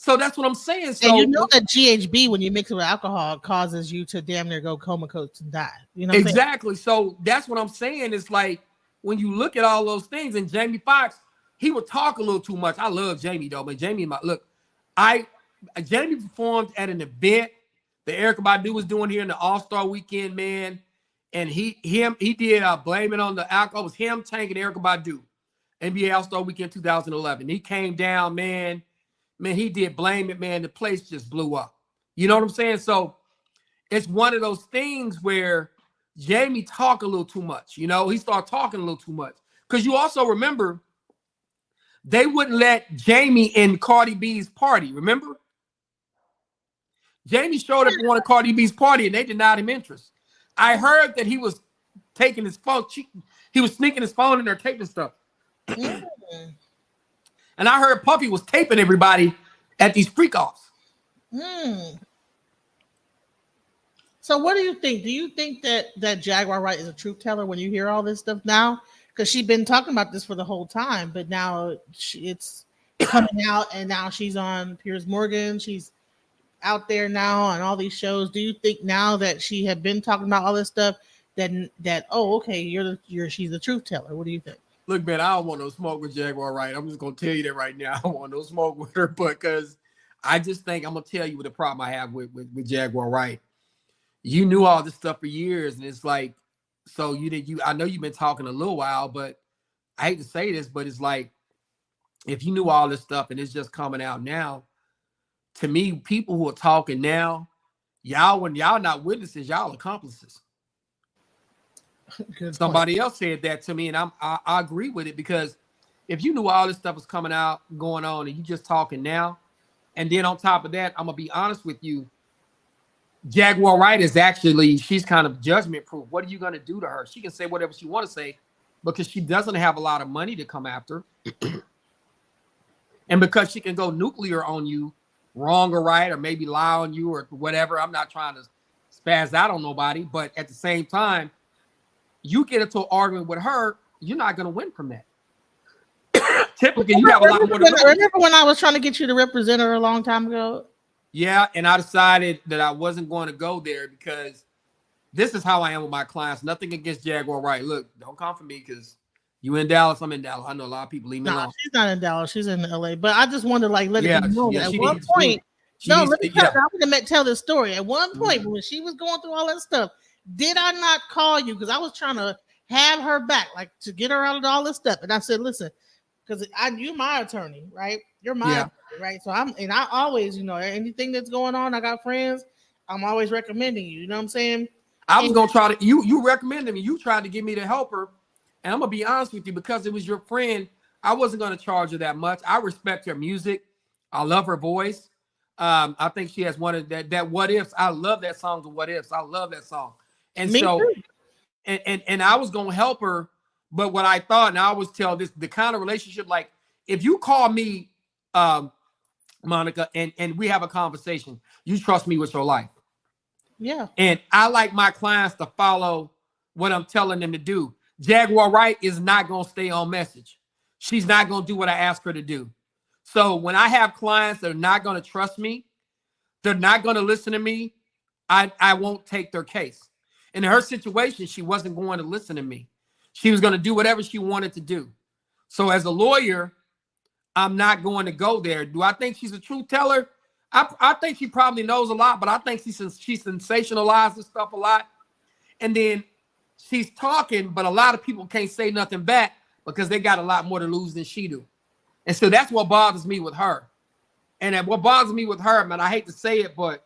S3: So that's what I'm saying. So
S2: and you know that GHB, when you mix it with alcohol, causes you to damn near go comatose and die. You know
S3: exactly. So that's what I'm saying. It's like when you look at all those things, and Jamie Foxx, he would talk a little too much. I love Jamie though, but Jamie, Jamie performed at an event that Erykah Badu was doing here in the All-Star Weekend, man. And he did Blame It on the Alcohol. It was him, Tank, and Erykah Badu. NBA All-Star Weekend 2011. He came down, man. Man, he did Blame It, man. The place just blew up. You know what I'm saying? So it's one of those things where Jamie talked a little too much. You know, he started talking a little too much. Because you also remember, they wouldn't let Jamie in Cardi B's party. Remember? Jamie showed up at one of Cardi B's party and they denied him interest. I heard that he was taking his phone. He was sneaking his phone in there, taping stuff. And I heard Puffy was taping everybody at these freak-offs.
S2: So what do you think? Do you think that Jaguar Wright is a truth teller when you hear all this stuff now? Because she's been talking about this for the whole time, but now it's coming out, and now she's on Piers Morgan. She's out there now on all these shows. Do you think now that she had been talking about all this stuff that oh, okay, she's the truth teller? What do you think?
S3: Look, man, I don't want no smoke with Jaguar Wright. I'm just gonna tell you that right now. I don't want no smoke with her, because I just think I'm gonna tell you what the problem I have with Jaguar Wright. You knew all this stuff for years, and it's like, so I know you've been talking a little while, but I hate to say this, but it's like, if you knew all this stuff and it's just coming out now, to me, people who are talking now, when y'all not witnesses, y'all accomplices. Somebody else said that to me, and I agree with it, because if you knew all this stuff was coming out, going on, and you just talking now, and then on top of that, I'm gonna be honest with you, Jaguar Wright is she's kind of judgment proof. What are you gonna do to her? She can say whatever she want to say because she doesn't have a lot of money to come after, and because she can go nuclear on you, wrong or right, or maybe lie on you or whatever. I'm not trying to spaz out on nobody, but at the same time, you get into an argument with her, you're not going to win from that. Typically, you have a lot more to lose.
S2: Remember when I was trying to get you to represent her a long time ago?
S3: Yeah, and I decided that I wasn't going to go there because this is how I am with my clients. Nothing against Jaguar Wright. Look, don't come for me because you in Dallas, I'm in Dallas. I know a lot of people leave me alone.
S2: She's not in Dallas. She's in LA. But I just wanted to let it know that at one point. Tell this story. At one point, when she was going through all that stuff, did I not call you? Because I was trying to have her back, like to get her out of all this stuff. And I said, listen, because you're my attorney, right? You're my attorney, right? So I always, anything that's going on, I got friends, I'm always recommending you. You know what I'm saying?
S3: I was gonna try to you recommended me, you tried to get me to help her. And I'm gonna be honest with you, because it was your friend, I wasn't gonna charge her that much. I respect her music, I love her voice. I think she has one of that What Ifs. I love that song, The What Ifs. I love that song. And me so too. And I was gonna help her But what I thought, and I always tell this, the kind of relationship, like if you call me, Monica, and we have a conversation, you trust me with your life.
S2: Yeah.
S3: And I like my clients to follow what I'm telling them to do. Jaguar Wright is not going to stay on message. She's not going to do what I ask her to do. So when I have clients that are not going to trust me, they're not going to listen to me, I won't take their case. In her situation, she wasn't going to listen to me. She was going to do whatever she wanted to do. So as a lawyer, I'm not going to go there. Do I think she's a truth teller? I think she probably knows a lot, but I think she sensationalizes stuff a lot. And then she's talking, but a lot of people can't say nothing back because they got a lot more to lose than she do. And so that's what bothers me with her. And what bothers me with her, man, I hate to say it, but,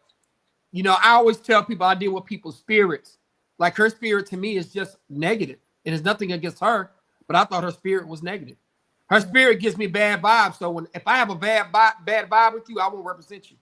S3: you know, I always tell people I deal with people's spirits. Like her spirit to me is just negative. It is nothing against her, but I thought her spirit was negative. Her spirit gives me bad vibes. So if I have a bad vibe with you, I won't represent you.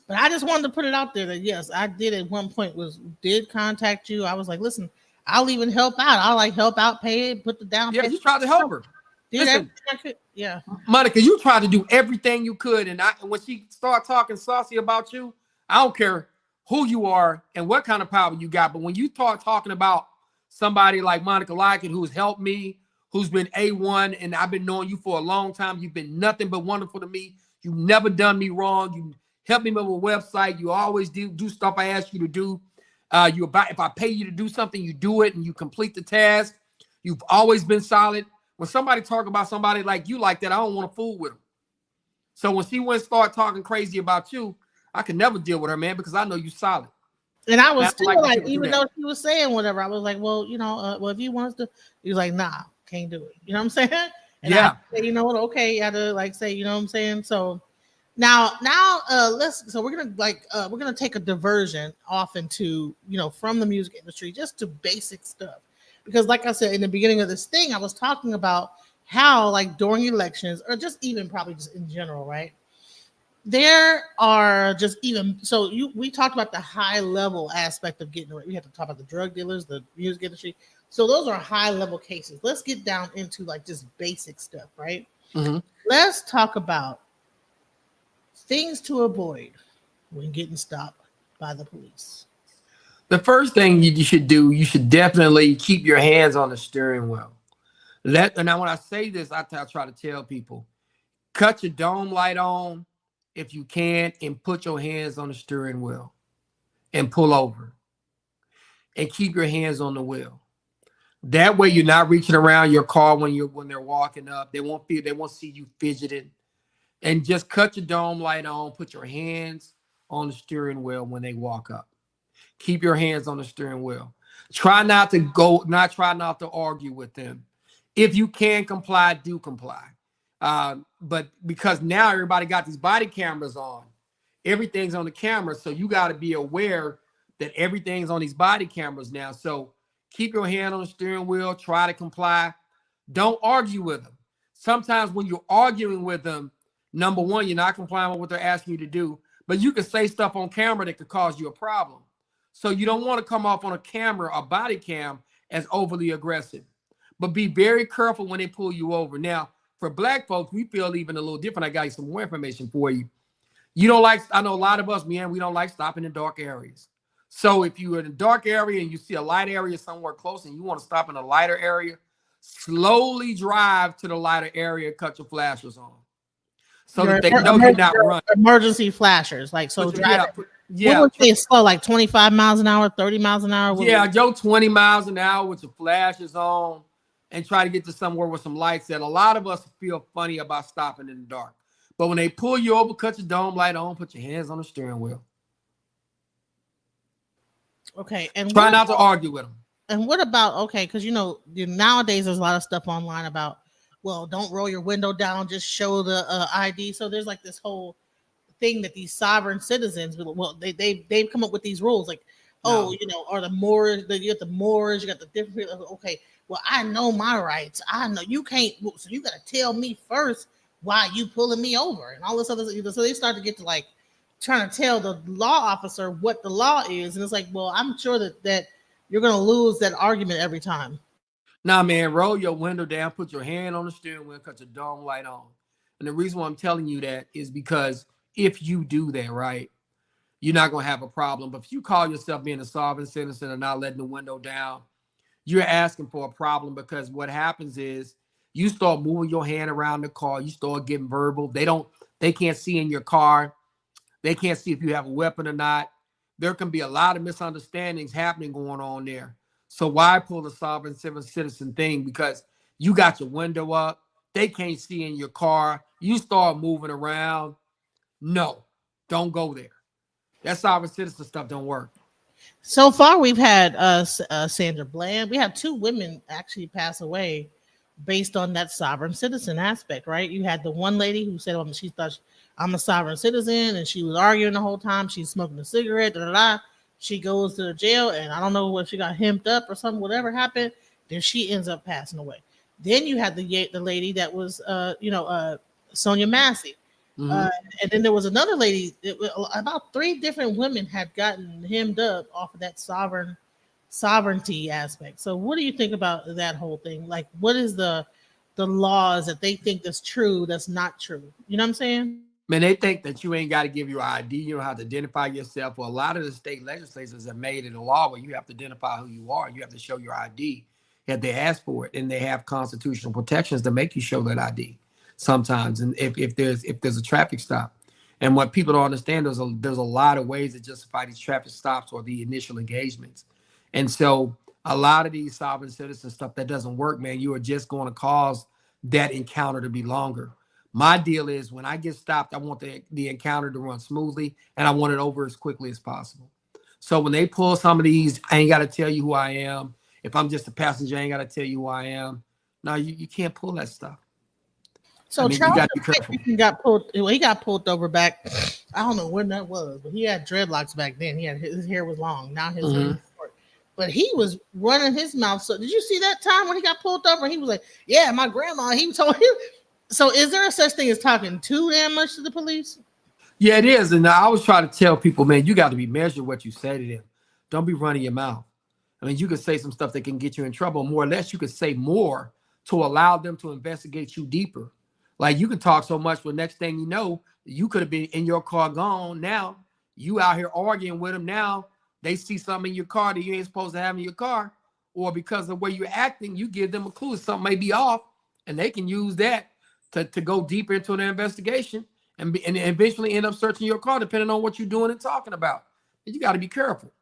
S2: But I just wanted to put it out there that yes, I did at one point did contact you. I was like, listen, I'll even help out. I'll like help out, pay it, put the down payment.
S3: Yeah, you tried to help her.
S2: Did
S3: Listen,
S2: everything I could. Yeah.
S3: Monica, you tried to do everything you could. And when she started talking saucy about you, I don't care who you are and what kind of power you got. But when you start talking about somebody like Monica Lockett, who's helped me, who's been A1, and I've been knowing you for a long time, you've been nothing but wonderful to me. You've never done me wrong. You helped me with a website. You always do stuff I ask you to do. If I pay you to do something, you do it and you complete the task. You've always been solid. When somebody talk about somebody like you like that, I don't want to fool with them. So when she went and start talking crazy about you, I could never deal with her, man, because I know you solid.
S2: And I was still like, even though she was saying whatever, I was like, well, you know, well, if he wants to, he was like, nah, can't do it. You know what I'm saying? And
S3: yeah.
S2: I say, you know what? Okay, you had to like say, you know what I'm saying? So now we're gonna take a diversion off into, you know, from the music industry just to basic stuff. Because like I said in the beginning of this thing, I was talking about how like during elections or just even probably just in general, right? There are just even so we talked about the high level aspect of getting we have to talk about the drug dealers, the music industry. So those are high level cases. Let's get down into like just basic stuff, right?
S3: Mm-hmm.
S2: Let's talk about things to avoid when getting stopped by the police.
S3: The first thing you should do, you should definitely keep your hands on the steering wheel. Now, when I say this, I try to tell people, cut your dome light on if you can, and put your hands on the steering wheel and pull over. And keep your hands on the wheel. That way, you're not reaching around your car when they're walking up. They won't see you fidgeting. And just cut your dome light on. Put your hands on the steering wheel when they walk up. Keep your hands on the steering wheel. Try not to argue with them. If you can comply, do comply. But because now everybody got these body cameras on, everything's on the camera. So you got to be aware that everything's on these body cameras now. So keep your hand on the steering wheel. Try to comply. Don't argue with them. Sometimes when you're arguing with them, number one, you're not complying with what they're asking you to do, but you can say stuff on camera that could cause you a problem. So you don't want to come off on a camera or body cam as overly aggressive, but be very careful when they pull you over. Now, for black folks, we feel even a little different. I got some more information for you. I know a lot of us, man, we don't like stopping in dark areas. So if you're in a dark area and you see a light area somewhere close and you want to stop in a lighter area, slowly drive to the lighter area, cut your flashers on. So that they know you're not running.
S2: Emergency flashers, like so. Yeah. What would say slow, like 25 miles an hour, 30 miles an hour?
S3: Go 20 miles an hour with your flashers on and try to get to somewhere with some lights that a lot of us feel funny about stopping in the dark. But when they pull you over, cut your dome light on, put your hands on the steering wheel.
S2: Okay. And
S3: try not to argue with them.
S2: And what about, okay, because nowadays there's a lot of stuff online about, well, don't roll your window down, just show the ID. So there's like this whole thing that these sovereign citizens, well, they've come up with these rules like, or the Moors, you got the Moors, you got the different, okay, well, I know my rights. I know you can't, so you got to tell me first why you pulling me over and all this other stuff. So they start to get to like trying to tell the law officer what the law is. And it's like, well, I'm sure that you're going to lose that argument every time.
S3: Nah, man, roll your window down, put your hand on the steering wheel, cut your dome light on. And the reason why I'm telling you that is because if you do that, right, you're not gonna have a problem. But if you call yourself being a sovereign citizen and not letting the window down, you're asking for a problem, because what happens is you start moving your hand around the car, you start getting verbal. They can't see in your car, they can't see if you have a weapon or not. There can be a lot of misunderstandings happening going on there. So why pull the sovereign citizen thing? Because you got your window up, they can't see in your car, you start moving around. No, don't go there. That sovereign citizen stuff don't work.
S2: So far, we've had Sandra Bland. We had two women actually pass away based on that sovereign citizen aspect, right? You had the one lady who said she thought I'm a sovereign citizen, and she was arguing the whole time. She's smoking a cigarette. Da, da, da. She goes to the jail, and I don't know what she got hemmed up or something. Whatever happened, then she ends up passing away. Then you had the lady that was Sonia Massey.
S3: Mhm.
S2: And then there was another lady. About three different women had gotten hemmed up off of that sovereignty aspect. So, what do you think about that whole thing? Like, what is the laws that they think that's true that's not true? You know what I'm saying?
S3: Man, they think that you ain't got to give your ID. You don't have to identify yourself. Well, a lot of the state legislators have made it a law where you have to identify who you are. You have to show your ID if they ask for it, and they have constitutional protections to make you show that ID sometimes. And if there's a traffic stop, and what people don't understand, there's a lot of ways to justify these traffic stops or the initial engagements. And so a lot of these sovereign citizen stuff that doesn't work, man, you are just going to cause that encounter to be longer. My deal is when I get stopped, I want the encounter to run smoothly, and I want it over as quickly as possible. So when they pull some of these, I ain't got to tell you who I am. If I'm just a passenger, I ain't got to tell you who I am. No, you can't pull that stuff. I
S2: So
S3: mean, you
S2: Charles
S3: got to be careful.
S2: got pulled. Well, he got pulled over back. I don't know when that was, but he had dreadlocks back then. He had his hair was long. Now his hair is
S3: Mhm.
S2: short. But he was running his mouth. So did you see that time when he got pulled over? He was like, "Yeah, my grandma." He told him. So is there a such thing as talking too damn much to the police?
S3: Yeah, it is. And I always try to tell people, man, you got to be measured what you say to them. Don't be running your mouth. I mean, you could say some stuff that can get you in trouble. More or less, you could say more to allow them to investigate you deeper. Like you could talk so much, but next thing you know, you could have been in your car gone. Now you out here arguing with them. Now they see something in your car that you ain't supposed to have in your car, or because of the way you're acting, you give them a clue something may be off, and they can use that to go deeper into an investigation and eventually end up searching your car, depending on what you're doing and talking about. And you got to be careful.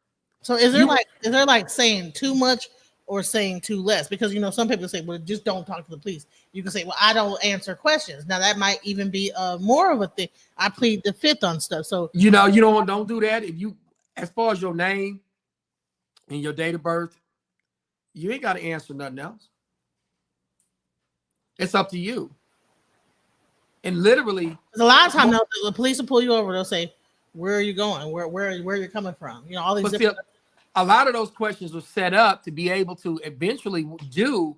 S2: So
S3: You
S2: is there like saying too much or saying too less? Because some people say, well, just don't talk to the police. You can say, well, I don't answer questions. Now that might even be more of a thing. I plead the fifth on stuff. So
S3: you don't do that. If you, as far as your name and your date of birth, you ain't got to answer nothing else. It's up to you. And literally,
S2: a lot of times the police will pull you over. They'll say, where are you going? Where you're coming from? All these
S3: but
S2: different.
S3: a lot of those questions were set up to be able to eventually do.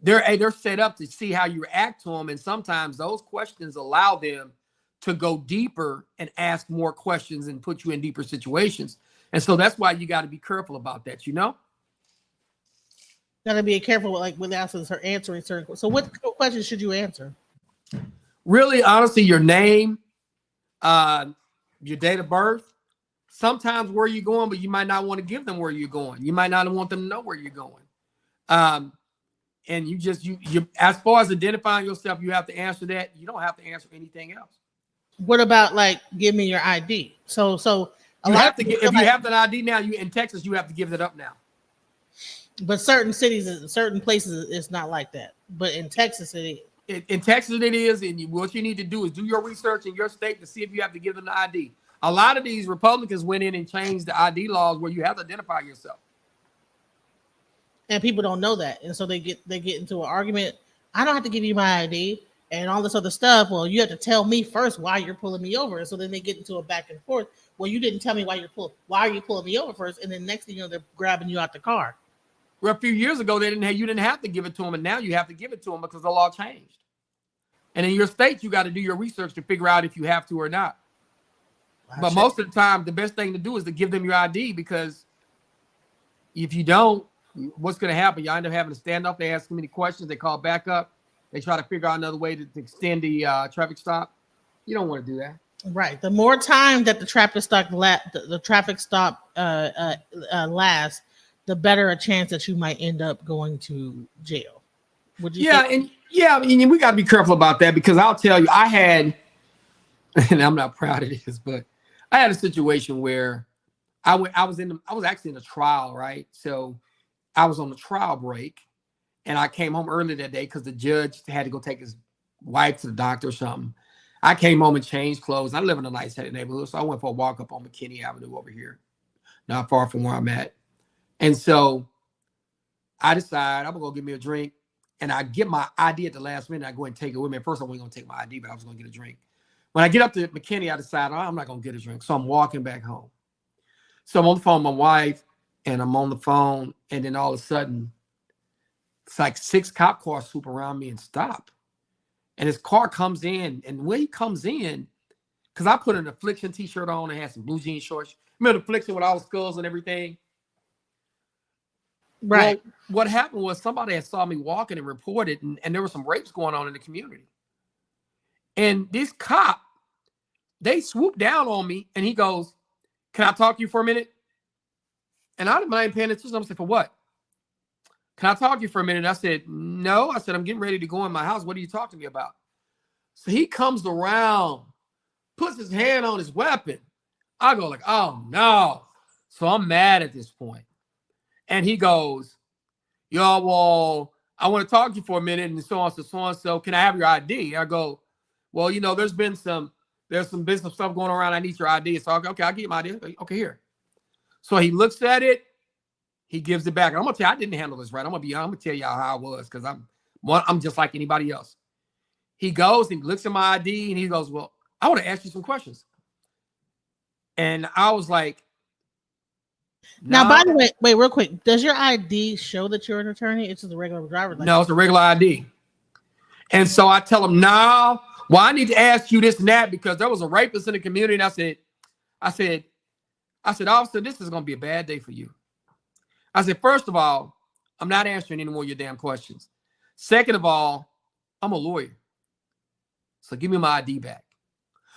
S3: They're set up to see how you react to them, and sometimes those questions allow them to go deeper and ask more questions and put you in deeper situations. And so that's why you got to be careful about that.
S2: Gotta be careful with answering certain. So what questions should you answer?
S3: Really, honestly, your name, your date of birth, sometimes where you're going, but you might not want to give them where you're going. You might not want them to know where you're going. And you as far as identifying yourself, you have to answer that. You don't have to answer anything else.
S2: What about give me your ID? So
S3: you have to if you have that ID now, you in Texas, you have to give it up now.
S2: But certain cities, certain places, it's not like that. But in Texas, it is.
S3: In Texas, it is. And what you need to do is do your research in your state to see if you have to give them the ID. A lot of these Republicans went in and changed the ID laws where you have to identify yourself.
S2: And people don't know that. And so they get into an argument. I don't have to give you my ID and all this other stuff. Well, you have to tell me first why you're pulling me over. And so then they get into a back and forth. Well, you didn't tell me why are you pulling me over first? And then next thing you know, they're grabbing you out the car.
S3: Well, a few years ago, you didn't have to give it to them, and now you have to give it to them because the law changed. And in your state, you got to do your research to figure out if you have to or not. Most of the time, the best thing to do is to give them your ID, because if you don't, What's going to happen? You end up having to stand up. They ask too many questions. They call back up. They try to figure out another way to extend the traffic stop. You don't want to do that.
S2: Right. The more time that the traffic stop lasts, the better a chance that you might end up going to jail. Would you?
S3: Yeah,
S2: say?
S3: and we got to be careful about that, because I'll tell you, I had, and I'm not proud of this, but I had a situation where I was actually in a trial, right? So I was on the trial break, and I came home early that day because the judge had to go take his wife to the doctor or something. I came home and changed clothes. I live in a nice-headed neighborhood, so I went for a walk up on McKinney Avenue over here, not far from where I'm at. And so I decided I'm going to go get me a drink, and I get my ID at the last minute. I go and take it with me. At first, I wasn't going to take my ID, but I was going to get a drink. When I get up to McKinney, I decide, I'm not going to get a drink. So I'm walking back home. So I'm on the phone with my wife, and I'm on the phone, and then all of a sudden, it's like 6 cop cars swoop around me and stop. And his car comes in, and when he comes in, because I put an Affliction t-shirt on and had some blue jean shorts. Remember Affliction with all the skulls and everything?
S2: Right.
S3: Well, what happened was somebody had saw me walking and reported, and there were some rapes going on in the community. And this cop, they swooped down on me, and he goes, "Can I talk to you for a minute?" And I didn't mind paying attention. I said, "For what? Can I talk to you for a minute?" And I said, "No." I said, "I'm getting ready to go in my house. What are you talking to me about?" So he comes around, puts his hand on his weapon. I go like, "Oh no." So I'm mad at this point. And he goes, "Yo, well, I want to talk to you for a minute," and so on, so on. So can I have your ID? I go, "Well, there's some business stuff going around. I need your ID." So I go, "Okay, I'll get my ID." Okay, here. So he looks at it. He gives it back. I'm gonna tell you, I didn't handle this right. I'm gonna tell y'all how I was, because I'm just like anybody else. He goes and looks at my ID, and he goes, "Well, I want to ask you some questions." And I was like,
S2: Now,
S3: "No."
S2: by the way, wait, real quick. Does your ID show that you're an attorney? It's just a regular driver's license.
S3: No, it's a regular ID. And so I tell him, "No, well, I need to ask you this and that, because there was a rapist in the community." And I said, "Officer, this is gonna be a bad day for you." I said, "First of all, I'm not answering any more of your damn questions. Second of all, I'm a lawyer. So give me my ID back."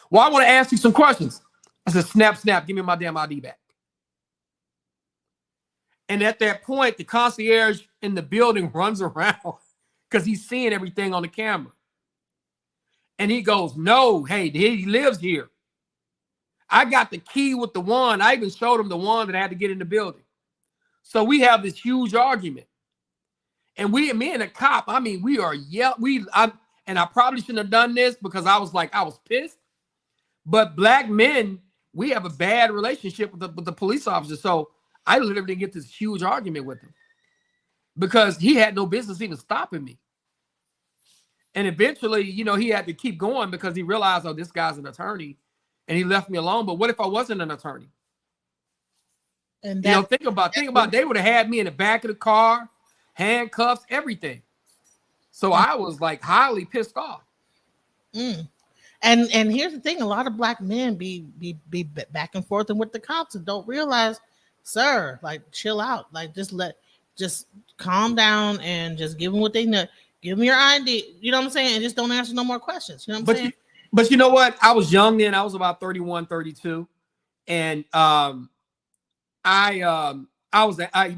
S3: "Well, I want to ask you some questions." I said, "Snap, snap, give me my damn ID back." And at that point, the concierge in the building runs around because he's seeing everything on the camera. And he goes, "No, hey, he lives here. I got the key with the wand. I even showed him the wand that I had to get in the building." So we have this huge argument. And me and the cop, we are and I probably shouldn't have done this, because I was pissed. But black men, we have a bad relationship with the police officer. So I literally get this huge argument with him, because he had no business even stopping me. And eventually, he had to keep going, because he realized, oh, this guy's an attorney, and he left me alone. But what if I wasn't an attorney?
S2: And
S3: think about they would have had me in the back of the car, handcuffs, everything. So I was like highly pissed off.
S2: And here's the thing: a lot of black men be back and forth and with the cops and don't realize, sir, like, chill out, like, just calm down and just give them what they know. Give them your ID. You know what I'm saying? And just don't answer no more questions. You know what I'm saying?
S3: But you know what? I was young then. I was about 31, 32, and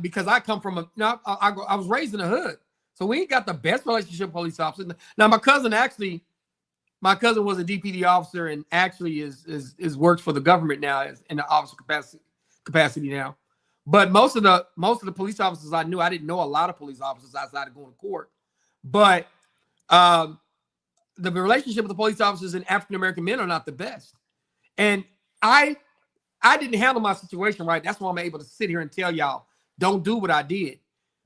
S3: because I come from I was raised in the hood, so we ain't got the best relationship with police officers. Now my cousin was a DPD officer, and actually is works for the government now, is in the officer capacity now. But most of the police officers I knew, I didn't know a lot of police officers outside of going to court. But the relationship with the police officers and African American men are not the best, and I didn't handle my situation right. That's why I'm able to sit here and tell y'all, don't do what I did.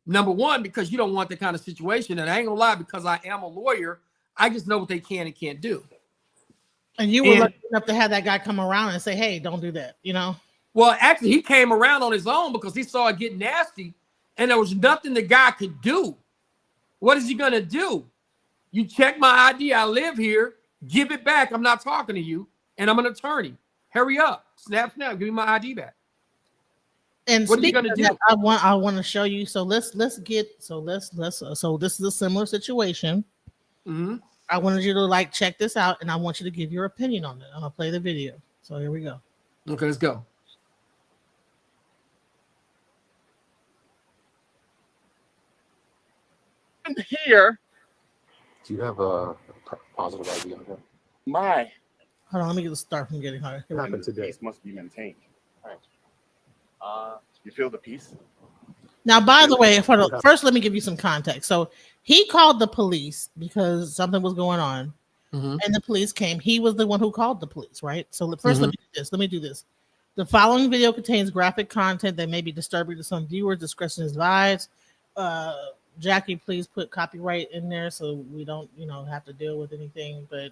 S3: Number one, because you don't want that kind of situation. And I ain't gonna lie, because I am a lawyer, I just know what they can and can't do.
S2: And you were lucky enough to have that guy come around and say, "Hey, don't do that,"
S3: Well, actually, he came around on his own, because he saw it get nasty, and there was nothing the guy could do. What is he gonna do? You check my ID, I live here, give it back. I'm not talking to you, and I'm an attorney. Hurry up. Snap, snap, give me my ID back.
S2: And
S3: What are you
S2: speaking
S3: gonna
S2: of
S3: do?
S2: that, I want to show you. So let's so this is a similar situation.
S3: Mm-hmm.
S2: I wanted you to like check this out, and I want you to give your opinion on it. I'm gonna play the video. So here we go.
S3: Okay, let's go.
S4: Here,
S5: Do you have a positive ID on him?
S4: my
S2: Hold on, let me get the start from getting higher.
S5: What happened
S4: the
S5: today?
S4: peace must be maintained. You feel the peace?
S2: Now, by the way, first, let me give you some context. So he called the police because something was going on,
S3: Mm-hmm.
S2: and the police came. He was the one who called the police, right? So first, let me do this. The following video contains graphic content that may be disturbing to some viewers. Discretion is advised. Jackie, please put copyright in there so we don't, have to deal with anything. But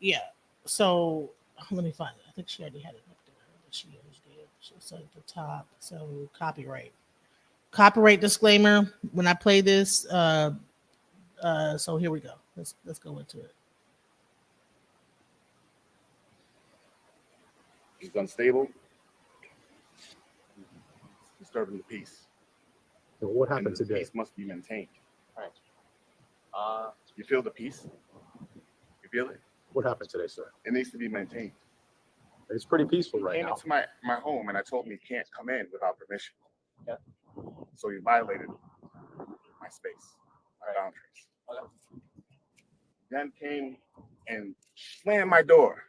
S2: yeah. So let me find it. I think she already had it up there. But she always did. She said at the top. So copyright disclaimer when I play this. So here we go. Let's go into it.
S4: He's unstable. Disturbing the peace.
S5: So what
S4: And
S5: happened
S4: the
S5: today?
S4: peace must be maintained. You feel the peace? You feel it?
S5: What happened today, sir?
S4: It needs to be maintained.
S5: It's pretty peaceful
S4: He
S5: right
S4: came
S5: now.
S4: into my home and I told him he can't come in without permission. Yeah. So he violated my space, my boundaries. Okay. Then came and slammed my door.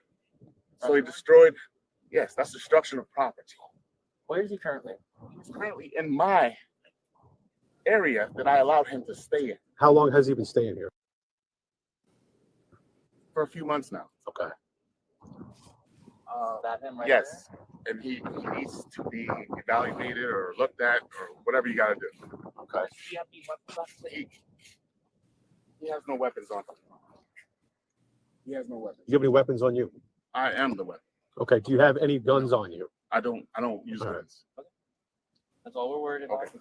S4: So he destroyed. Yes, that's destruction of property.
S6: Where is he currently?
S4: He's currently in my area that I allowed him to stay in
S5: How long has he been staying here?
S4: for a few months now.
S5: Okay.
S6: That him right
S4: Yes, and he needs to be evaluated or looked at or whatever you got to do.
S5: Okay.
S6: there? Do you have any weapons left?
S4: He has no weapons on him. He has no weapons.
S5: Do you have any weapons on you?
S4: I am the weapon.
S5: Okay. Do you have any guns on you?
S4: I don't use
S5: All right.
S4: guns.
S6: That's all we're worried about.
S4: Okay.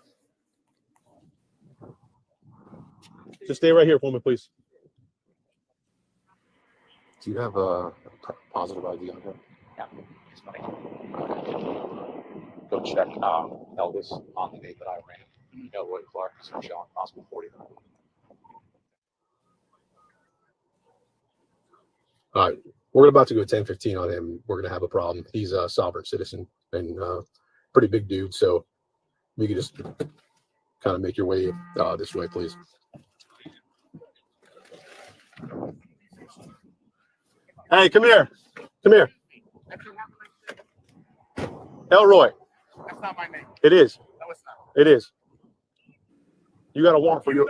S5: Just stay right here for me, please. Do you have a positive ID on him?
S6: Yeah. It's funny.
S5: Go check Elvis on the date that I ran. Elroy Clark is showing possible 49. All right. We're about to go 10-15 on him. We're going to have a problem. He's a sovereign citizen and pretty big dude. So we could just kind of make your way this way, please. Hey, come here. Come here. Elroy.
S4: That's not my name.
S5: It is.
S4: No, it's not.
S5: It is. You got a warrant for your.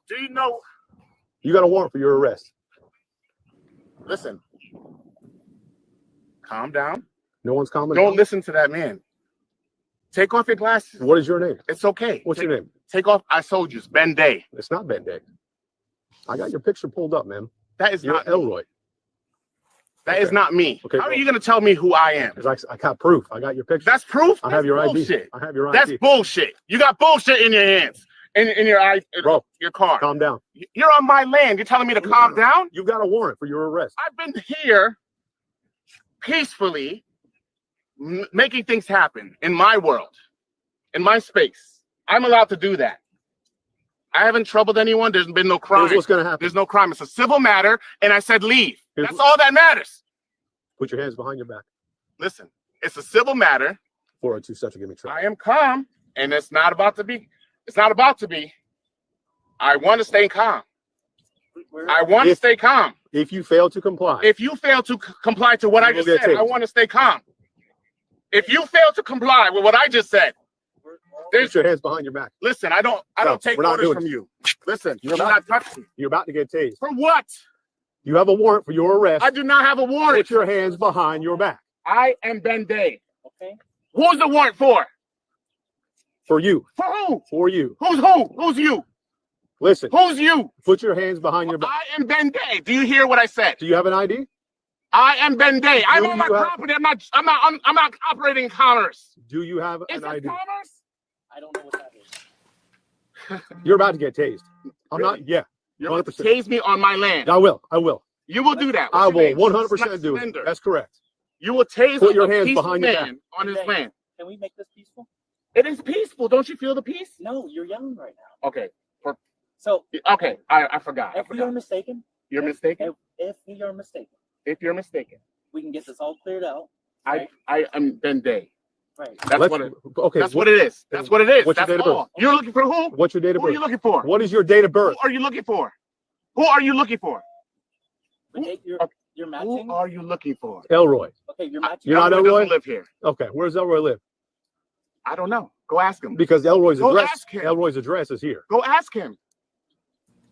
S4: Do you know?
S5: You got a warrant for your arrest.
S4: Listen. Calm down.
S5: No one's calming.
S4: Don't listen to that man. Take off your glasses.
S5: What is your name?
S4: It's okay.
S5: What's your name?
S4: Take off. I told you, it's Ben Day.
S5: It's not Ben Day. I got your picture pulled up, man.
S4: That is
S5: You're
S4: not me.
S5: Elroy.
S4: That is not me.
S5: Okay,
S4: How are
S5: well-
S4: you going to tell me who I am?
S5: Because I got proof. I got your picture.
S4: That's proof.
S5: I have your
S4: bullshit.
S5: ID. I have your
S4: That's
S5: ID.
S4: bullshit. You got bullshit in your hands, in your eye,
S5: Bro,
S4: your car.
S5: calm down.
S4: You're on my land. You're telling me to calm down?
S5: You got a warrant for your arrest.
S4: I've been here peacefully making things happen in my world, in my space. I'm allowed to do that. I haven't troubled anyone. There's been no crime.
S5: Here's what's going to happen.
S4: There's no crime. It's a civil matter, and I said leave.
S5: Here's
S4: That's
S5: what-
S4: all that matters.
S5: Put your hands behind your back.
S4: Listen, it's a civil matter.
S5: 402 Central, give me trouble.
S4: I am calm, and it's not about to be. It's not about to be. I want to stay calm. I want to stay calm.
S5: If you fail to comply,
S4: If you fail to comply to what
S5: You
S4: I
S5: will
S4: just
S5: get
S4: said, I
S5: tased.
S4: want to stay calm. If you fail to comply with what I just said,
S5: put your hands behind your back.
S4: listen, I don't
S5: No,
S4: take
S5: we're not
S4: orders
S5: doing
S4: from
S5: it.
S4: you. Listen,
S5: You're
S4: do
S5: not-
S4: not touch me.
S5: You're about to get tased.
S4: For what?
S5: You have a warrant for your arrest.
S4: I do not have a warrant.
S5: Put your hands behind your back.
S4: I am Ben Day.
S6: Okay.
S4: Who's the warrant for?
S5: For you.
S4: For who?
S5: For you.
S4: Who's who? Who's you?
S5: Listen,
S4: Who's you?
S5: put your hands behind your back.
S4: I am Ben Day. Do you hear what I said?
S5: Do you have an ID?
S4: I am Ben Day. I'm
S5: Do
S4: on my
S5: you have-
S4: property. I'm not operating in commerce.
S5: Do you have
S4: Is
S5: an
S4: this
S5: ID?
S4: commerce?
S6: I don't know what that is.
S5: You're about to get tased. I'm
S4: Really?
S5: not, yeah.
S4: You're about to
S5: 100%.
S4: tase me on my land.
S5: I will. I will.
S4: You will do that.
S5: I
S4: What's your
S5: will
S4: name?
S5: 100% do it.
S4: Slender.
S5: That's correct.
S4: You will tase
S5: Put your
S4: a
S5: hands
S4: peaceful
S5: behind your
S4: man on his land.
S6: Can we make this peaceful?
S4: It is peaceful. Don't you feel the peace?
S6: No, you're yelling right now.
S4: Okay.
S6: So
S4: Okay. I forgot.
S6: if you're mistaken,
S4: You're mistaken.
S6: if you're mistaken,
S4: If you're mistaken,
S6: we can get this all cleared out.
S4: I am Ben Day.
S6: Right.
S4: That's what it.
S5: Okay.
S4: That's what it is. That's what it is.
S5: What's your
S4: That's
S5: date of
S4: all.
S5: birth?
S4: You're looking for who?
S5: What's your date of
S4: Who are
S5: birth?
S4: you looking for?
S5: What is your date of birth?
S4: Who are you looking for? Who are you looking for?
S6: Okay, you're matching.
S4: Who are you looking for?
S5: Elroy.
S6: Okay, you're matching.
S5: You're not
S4: Elroy
S5: Elroy?
S4: doesn't live here.
S5: Okay. Where does Elroy live?
S4: I don't know. Go ask him.
S5: Because Elroy's
S4: Go
S5: address.
S4: ask him.
S5: Elroy's address is here.
S4: Go ask him.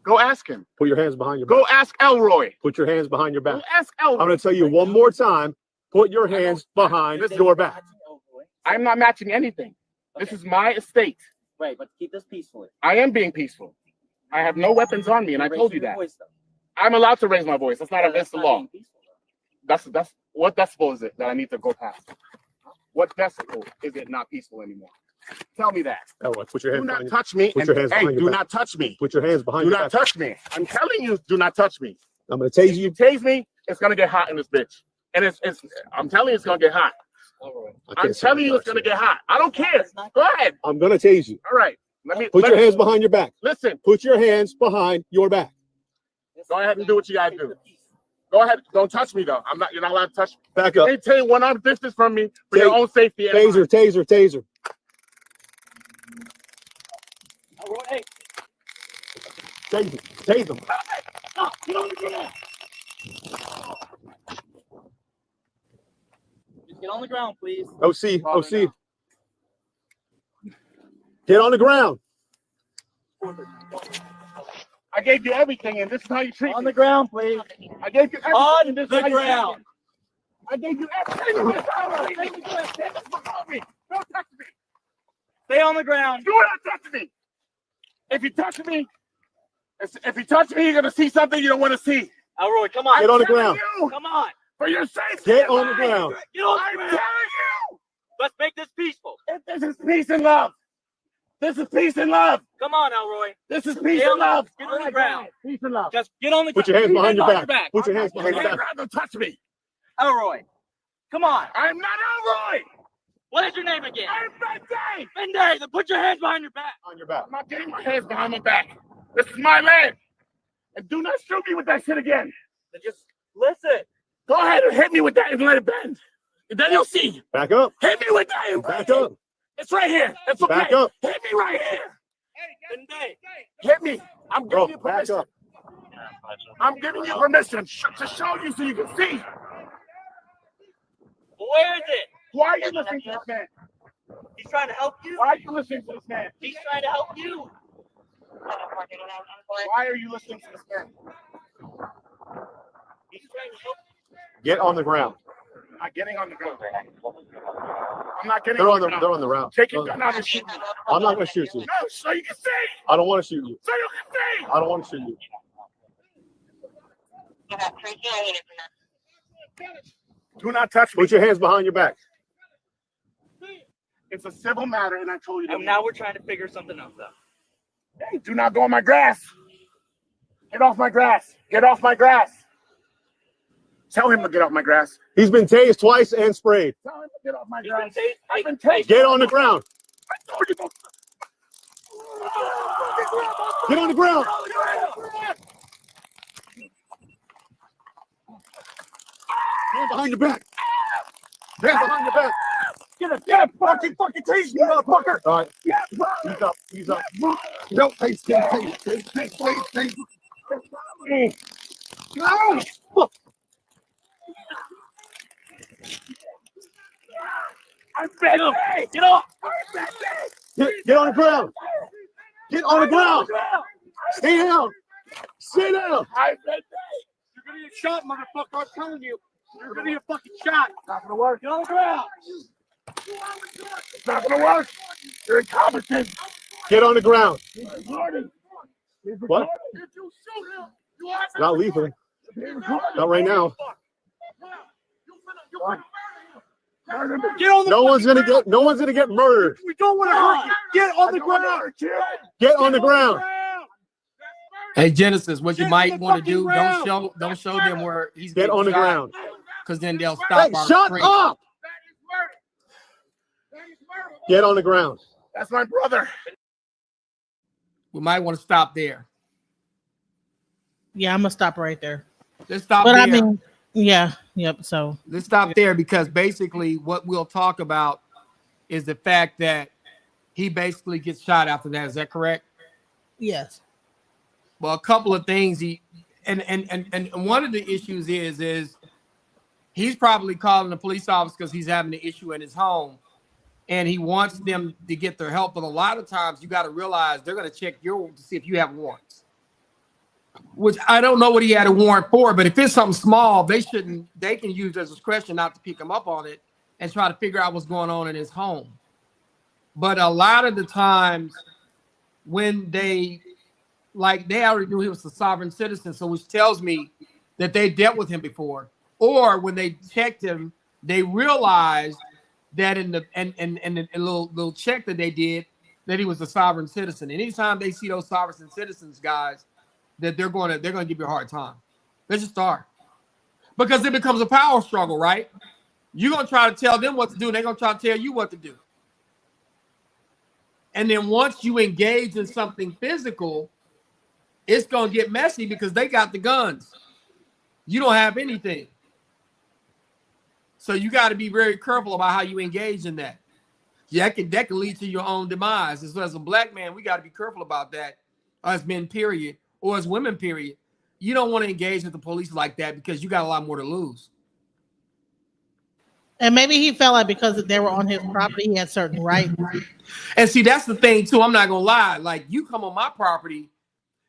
S4: Go ask him.
S5: Put your hands behind your back.
S4: Go ask Elroy.
S5: Put your hands behind your
S4: Go
S5: back.
S4: ask Elroy.
S5: I'm going to tell you one more time. Put your hands behind your back.
S4: I'm not matching anything. This is my estate.
S6: Right, but keep this peacefully.
S4: I am being peaceful. I have no weapons on me, and I told you that. I'm allowed to raise my voice. That's not against the law. That's what decibel is it that I need to go past? What decibel is it not peaceful anymore? Tell me that.
S5: Elroy, put your
S4: Do
S5: hands
S4: not
S5: behind
S4: touch me.
S5: Put your hands
S4: Hey,
S5: behind your
S4: do
S5: back.
S4: not touch me.
S5: Put your hands behind
S4: Do
S5: your
S4: not
S5: back.
S4: touch me. I'm telling you, do not touch me.
S5: I'm going to tase you.
S4: You tase me, it's gonna get hot in this bitch. And it's I'm telling you, it's gonna get hot. I'm telling you, it's gonna get hot. I don't care. Go ahead.
S5: I'm going to tase you.
S4: All right. Let me
S5: Put your hands behind your back.
S4: Listen.
S5: Put your hands behind your back.
S4: Go ahead and do what you gotta do. Go ahead. Don't touch me though. You're not allowed to touch me.
S5: Back up.
S4: Maintain 1 arm distance from me for your own safety.
S5: Taser, taser, taser.
S6: Hey,
S5: Tase him. Tase him.
S6: just get on the ground, please.
S5: OC, OC. Get on the ground.
S4: I gave you everything, and this is how you treat
S6: On
S4: me.
S6: the ground, please.
S4: I gave you everything.
S6: On
S4: and this is
S6: the
S4: how you treat me.
S6: ground.
S4: I gave you everything. Don't touch me. Don't touch me.
S6: Stay on the ground.
S4: Do not touch me. If you touch me, you're gonna see something you don't want to see.
S6: Elroy, come on.
S5: Get on the
S4: telling
S5: ground.
S4: you,
S6: Come on.
S4: for your safety.
S5: Get on the
S4: and
S5: ground.
S4: mine.
S6: Get on
S4: I'm
S6: the
S4: telling
S6: ground.
S4: you.
S6: Let's make this peaceful.
S4: This is peace and love. This is peace and love.
S6: Come on, Elroy.
S4: This is peace
S6: Get on
S4: and
S6: the-
S4: love.
S6: get on the ground.
S4: Peace and love.
S6: Just get on the
S5: Put
S6: ground.
S5: your hands behind your
S6: on
S5: back. Put your hands behind your back.
S4: Don't touch me.
S6: Elroy, come on.
S4: I'm not Elroy.
S6: What is your name again?
S4: I'm Ben Day.
S6: Benday. Then put your hands behind your back.
S5: On your back.
S4: I'm not getting my hands behind my back. This is my land. And do not shoot me with that shit again.
S6: Then just listen.
S4: Go ahead and hit me with that and let it bend. And then you'll see.
S5: Back up.
S4: Hit me with that and
S5: Back
S4: bend it.
S5: up.
S4: It's right here. It's okay.
S5: Back up.
S4: Hit me right here.
S6: Benday.
S4: Hit me. I'm
S5: Bro,
S4: giving you
S5: back
S4: permission.
S5: up.
S4: I'm giving you permission to show you so you can see.
S6: Where is it?
S4: Why are you listening to this man?
S6: He's trying to help you.
S4: Why are you listening to this man?
S6: He's trying to help you.
S4: Why are you listening to this man?
S6: He's trying to help you.
S5: Get on the ground.
S4: I'm not getting on the ground. I'm not getting
S5: They're
S4: on
S5: on
S4: the
S5: the
S4: ground.
S5: they're on the route.
S4: Take your gun out and shoot me.
S5: I'm not gonna shoot you.
S4: No, so you can see.
S5: I don't want to shoot you.
S4: So you can see.
S5: I don't want to shoot you.
S4: Do not touch me.
S5: Put your hands behind your back.
S4: It's a civil matter, and I told you that.
S6: And now we're trying to figure something else out.
S4: Hey, do not go on my grass. Get off my grass. Get off my grass. Tell him to get off my grass.
S5: He's been tased twice and sprayed.
S4: Tell him to get off my
S6: He's been
S4: grass.
S6: tased.
S4: I've been tased.
S5: Get on the ground.
S4: I told you to.
S5: Get on the ground. Hands behind your back. Hands behind your back.
S4: Yeah, fucking tase me, motherfucker.
S5: All right.
S4: Yeah,
S5: He's up. He's up.
S4: don't taste it. No. I'm bad. Get off.
S5: Get on the ground. Get on the ground. Stay down. Stay down.
S4: I'm bad.
S6: You're gonna get shot, motherfucker. I'm telling you. You're gonna get fucking shot.
S4: Not gonna work.
S6: Get on the ground.
S4: It's not gonna work. You're incompetent.
S5: Get on the ground.
S4: He's recording. He's
S5: What?
S4: recording. If you shoot him, you are
S5: Not lethal.
S4: He's recording.
S5: Not right now.
S4: Murder me.
S6: Get on the
S5: No one's gonna get murdered.
S6: We don't want to hurt you. Get on the ground.
S5: Get on the ground.
S3: Hey Genesis, what you
S6: Get
S3: might
S6: on the
S3: want to do,
S6: fucking ground.
S3: don't show them where he's
S5: Get on the ground.
S3: because then they'll stop
S5: Hey,
S3: our
S5: shut
S3: stream.
S5: up.
S4: That is murder. That is murder.
S5: Get on the ground.
S4: That's my brother.
S3: We might want to stop there.
S2: Yeah, I'm gonna stop right there.
S3: Let's stop
S2: But
S3: there.
S2: I mean, yeah, yep. So
S3: Let's stop there because basically what we'll talk about is the fact that he basically gets shot after that. Is that correct?
S2: yes,
S3: Well, a couple of things and one of the issues is he's probably calling the police officer because he's having an issue in his home and he wants them to get their help. But a lot of times you got to realize they're going to check to see if you have warrants, which I don't know what he had a warrant for, but if it's something small, they can use their discretion not to pick him up on it and try to figure out what's going on in his home. But a lot of the times when they already knew he was a sovereign citizen, so which tells me that they dealt with him before. Or when they checked him, they realized that in the little check that they did, that he was a sovereign citizen. And anytime they see those sovereign citizens, guys, that they're gonna give you a hard time. They just are. Because it becomes a power struggle, right? You're gonna try to tell them what to do, and they're gonna try to tell you what to do. And then once you engage in something physical, it's going to get messy because they got the guns. You don't have anything. So you got to be very careful about how you engage in that. Yeah, that can lead to your own demise. As a black man, we got to be careful about that. As men, period, or as women, period. You don't want to engage with the police like that because you got a lot more to lose.
S2: and maybe he felt like because they were on his property, he had certain rights.
S3: And see, that's the thing too. I'm not gonna lie. Like, you come on my property,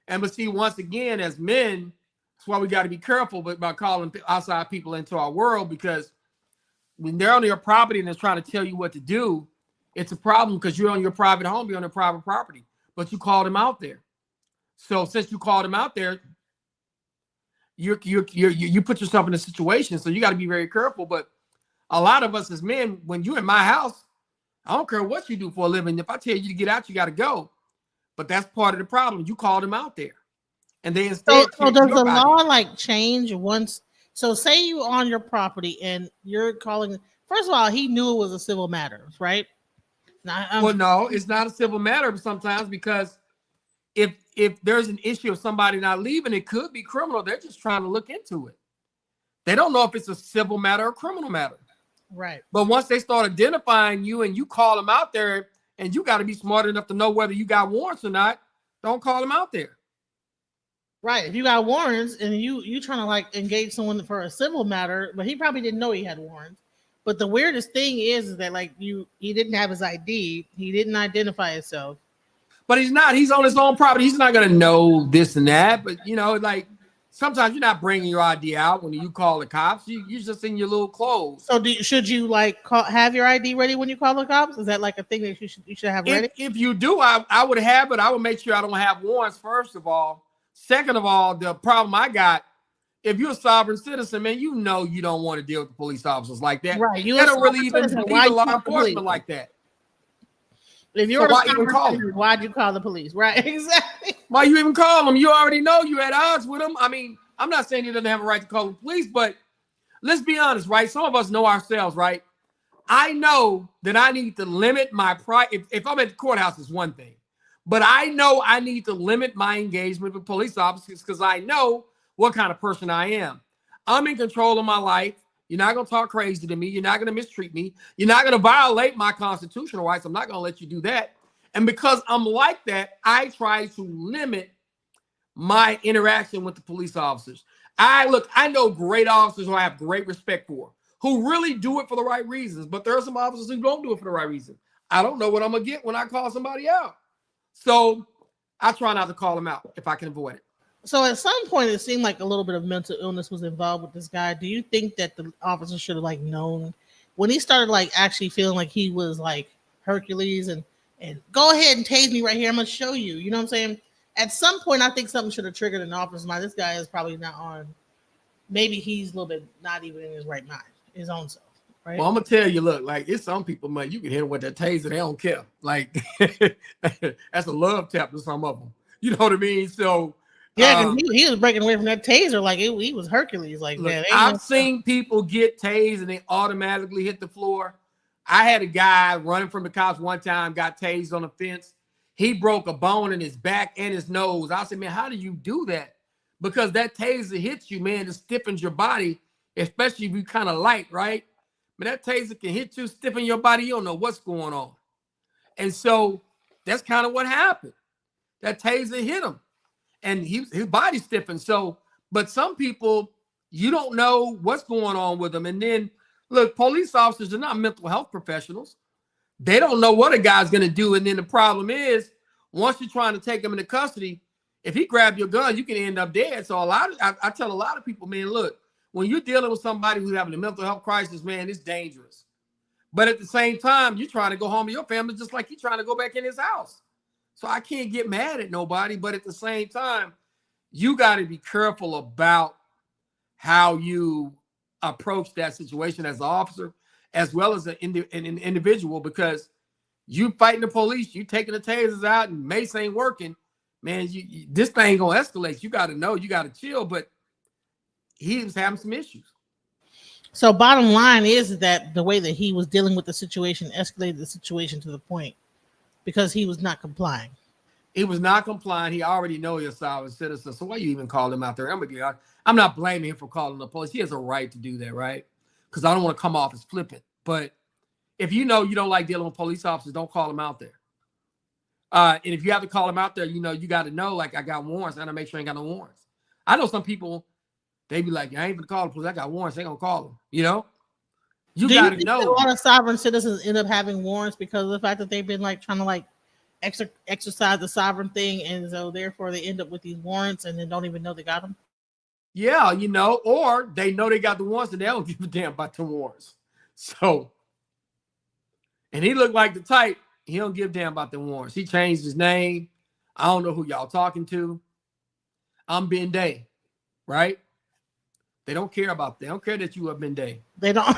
S3: but see, once again, as men, that's why we got to be careful about calling outside people into our world, because when they're on your property and they're trying to tell you what to do, it's a problem because you're on your private home, you're on your private property, but you called him out there. So since you called him out there, you put yourself in a situation. So you got to be very careful. But a lot of us as men, when you're in my house, I don't care what you do for a living. If I tell you to get out, you got to go. But that's part of the problem. You called him out there, and they instead.
S2: So does the law like change once? So say you on your property and you're calling. First of all, he knew it was a civil matter, right? Now,
S3: well, no, it's not a civil matter sometimes, because if there's an issue of somebody not leaving, it could be criminal. They're just trying to look into it. They don't know if it's a civil matter or criminal matter.
S2: right.
S3: But once they start identifying you and you call them out there, and you got to be smart enough to know whether you got warrants or not, don't call them out there.
S2: Right. If you got warrants and you trying to like engage someone for a civil matter, but he probably didn't know he had warrants. But the weirdest thing is that like he didn't have his ID. He didn't identify himself.
S3: But he's on his own property. He's not going to know this and that. But, like, sometimes you're not bringing your ID out when you call the cops. You're just in your little clothes.
S2: So should you like have your ID ready when you call the cops? Is that like a thing that you should have ready?
S3: If you do, I would have it. I would make sure I don't have warrants, first of all. Second of all, the problem I got, if you're a sovereign citizen, man, you don't want to deal with the police officers like that.
S2: Right.
S3: They don't really even law enforcement like that.
S2: If you're a sovereign citizen, why'd you call the police? Right, exactly.
S3: Why you even call them? You already know you at odds with them. I mean, I'm not saying he doesn't have a right to call the police, but let's be honest, right? Some of us know ourselves, right? I know that I need to limit my pride. If I'm at the courthouse, it's one thing. But I know I need to limit my engagement with police officers because I know what kind of person I am. I'm in control of my life. You're not going to talk crazy to me. You're not going to mistreat me. You're not going to violate my constitutional rights. I'm not going to let you do that. And because I'm like that, I try to limit my interaction with the police officers. I know great officers who I have great respect for, who really do it for the right reasons. But there are some officers who don't do it for the right reason. I don't know what I'm going to get when I call somebody out. So I try not to call them out if I can avoid it.
S2: So at some point, it seemed like a little bit of mental illness was involved with this guy. Do you think that the officer should have like known when he started like actually feeling like he was like Hercules and go ahead and tase me right here. I'm going to show you. You know what I'm saying? At some point, I think something should have triggered an officer's mind. This guy is probably not on. Maybe he's a little bit not even in his right mind, his own self. Right?
S3: Well, I'm gonna tell you, look, like it's some people, man, you can hit them with that taser, they don't care. Like that's a love tap to some of them. You know what I mean? So
S2: yeah, he was breaking away from that taser like he was Hercules. Like,
S3: look,
S2: man,
S3: I've seen people get tased and they automatically hit the floor. I had a guy running from the cops one time, got tased on the fence. He broke a bone in his back and his nose. I said, man, how do you do that? Because that taser hits you, man, it stiffens your body, especially if you kind of light, right? But that taser can hit you, stiffen your body. You don't know what's going on. And so that's kind of what happened. That taser hit him and his body stiffened. So, but some people, you don't know what's going on with them. And then, look, police officers are not mental health professionals. They don't know what a guy's going to do. And then the problem is, once you're trying to take him into custody, if he grabs your gun, you can end up dead. So I tell a lot of people, man, look, when you're dealing with somebody who's having a mental health crisis, man, it's dangerous. But at the same time, you're trying to go home to your family just like you're trying to go back in his house. So I can't get mad at nobody. But at the same time, you got to be careful about how you approach that situation as an officer, as well as an individual, because you fighting the police, you taking the tasers out, and mace ain't working, man. This thing gonna escalate. You got to know, you got to chill. But he was having some issues.
S2: So bottom line is that the way that he was dealing with the situation escalated the situation to the point because he was not complying.
S3: He was not complying. He already know he's a sovereign citizen. So why you even call him out there? I'm not blaming him for calling the police. He has a right to do that, right? Because I don't want to come off as flippant. But if you know you don't like dealing with police officers, don't call them out there. And if you have to call them out there, you got to know, like, I got warrants. I got to make sure I ain't got no warrants. I know some people, they be like, I ain't even call the police. I got warrants. They gonna call them. You got to know.
S2: A lot of sovereign citizens end up having warrants because of the fact that they've been like trying to like exercise the sovereign thing, and so therefore they end up with these warrants and then don't even know they got them.
S3: Yeah, or they know they got the warrants and they don't give a damn about the warrants. So, and he looked like the type, he don't give a damn about the warrants. He changed his name. I don't know who y'all talking to. I'm Ben Day, right? They don't care about that. They don't care that you have Ben Day.
S2: They don't.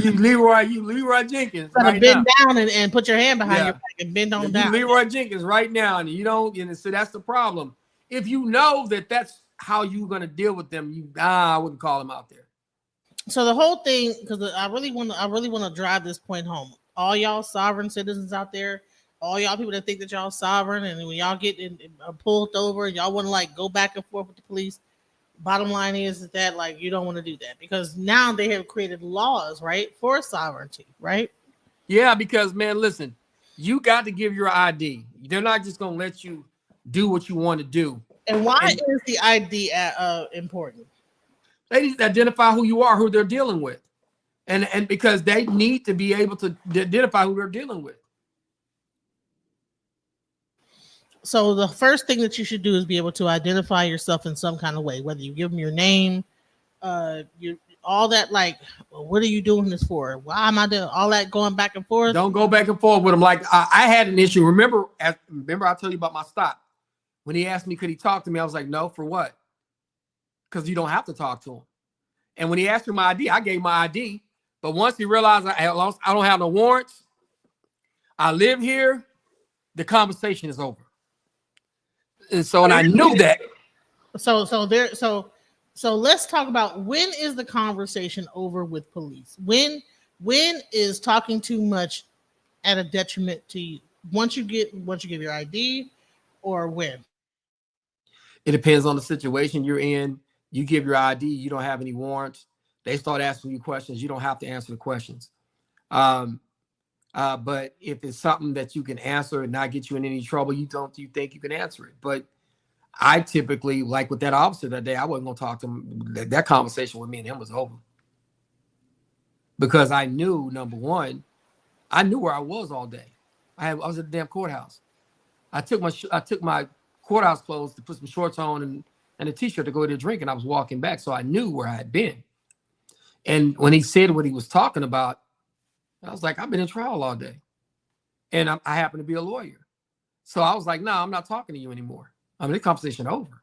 S3: you Leroy Jenkins.
S2: Right, bend down and put your hand behind your back and bend on down.
S3: Leroy Jenkins right now, and you don't. And so that's the problem. If you know that that's how you're going to deal with them, I wouldn't call them out there.
S2: So the whole thing, because I really want to drive this point home. All y'all sovereign citizens out there, all y'all people that think that y'all sovereign, and when y'all get pulled over, y'all want to like go back and forth with the police. Bottom line is that like you don't want to do that because now they have created laws, right, for sovereignty, right?
S3: Yeah, because man, listen, you got to give your ID. They're not just gonna let you do what you want to do.
S2: And why is the ID important?
S3: They need to identify who you are, who they're dealing with, and because they need to be able to identify who they're dealing with.
S2: So the first thing that you should do is be able to identify yourself in some kind of way, whether you give them your name, all that, like, what are you doing this for? Why am I doing all that going back and forth?
S3: Don't go back and forth with them. Like I had an issue. Remember I told you about my stop. When he asked me, could he talk to me? I was like, no, for what? Because you don't have to talk to him. And when he asked for my ID, I gave my ID. But once he realized I don't have no warrants, I live here, the conversation is over. And so, and I knew that.
S2: So let's talk about, when is the conversation over with police? When is talking too much at a detriment to you? Once you give your ID, or when?
S3: It depends on the situation you're in. You give your ID, you don't have any warrants. They start asking you questions. You don't have to answer the questions. But if it's something that you can answer and not get you in any trouble, you think you can answer it. But I typically, like with that officer that day, I wasn't going to talk to him. That conversation with me and him was over. Because I knew, number one, I knew where I was all day. I was at the damn courthouse. I took my courthouse clothes to put some shorts on and a t-shirt to go to drink, and I was walking back. So I knew where I had been. And when he said what he was talking about, I was like, I've been in trial all day. And I happen to be a lawyer. So I was like, no, I'm not talking to you anymore. I mean, this conversation over.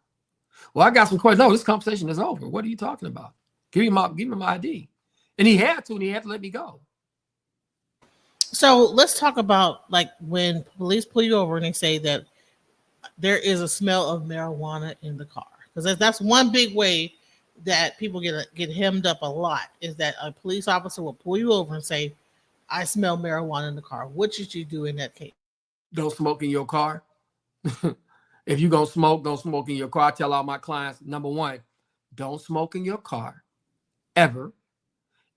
S3: Well, I got some questions. No, this conversation is over. What are you talking about? Give me my ID. And he had to let me go.
S2: So let's talk about, like, when police pull you over and they say that there is a smell of marijuana in the car. Because that's one big way that people get hemmed up a lot, is that a police officer will pull you over and say, I smell marijuana in the car. What should you do in that case?
S3: Don't smoke in your car. If you're going to smoke, don't smoke in your car. I tell all my clients, number one, don't smoke in your car ever.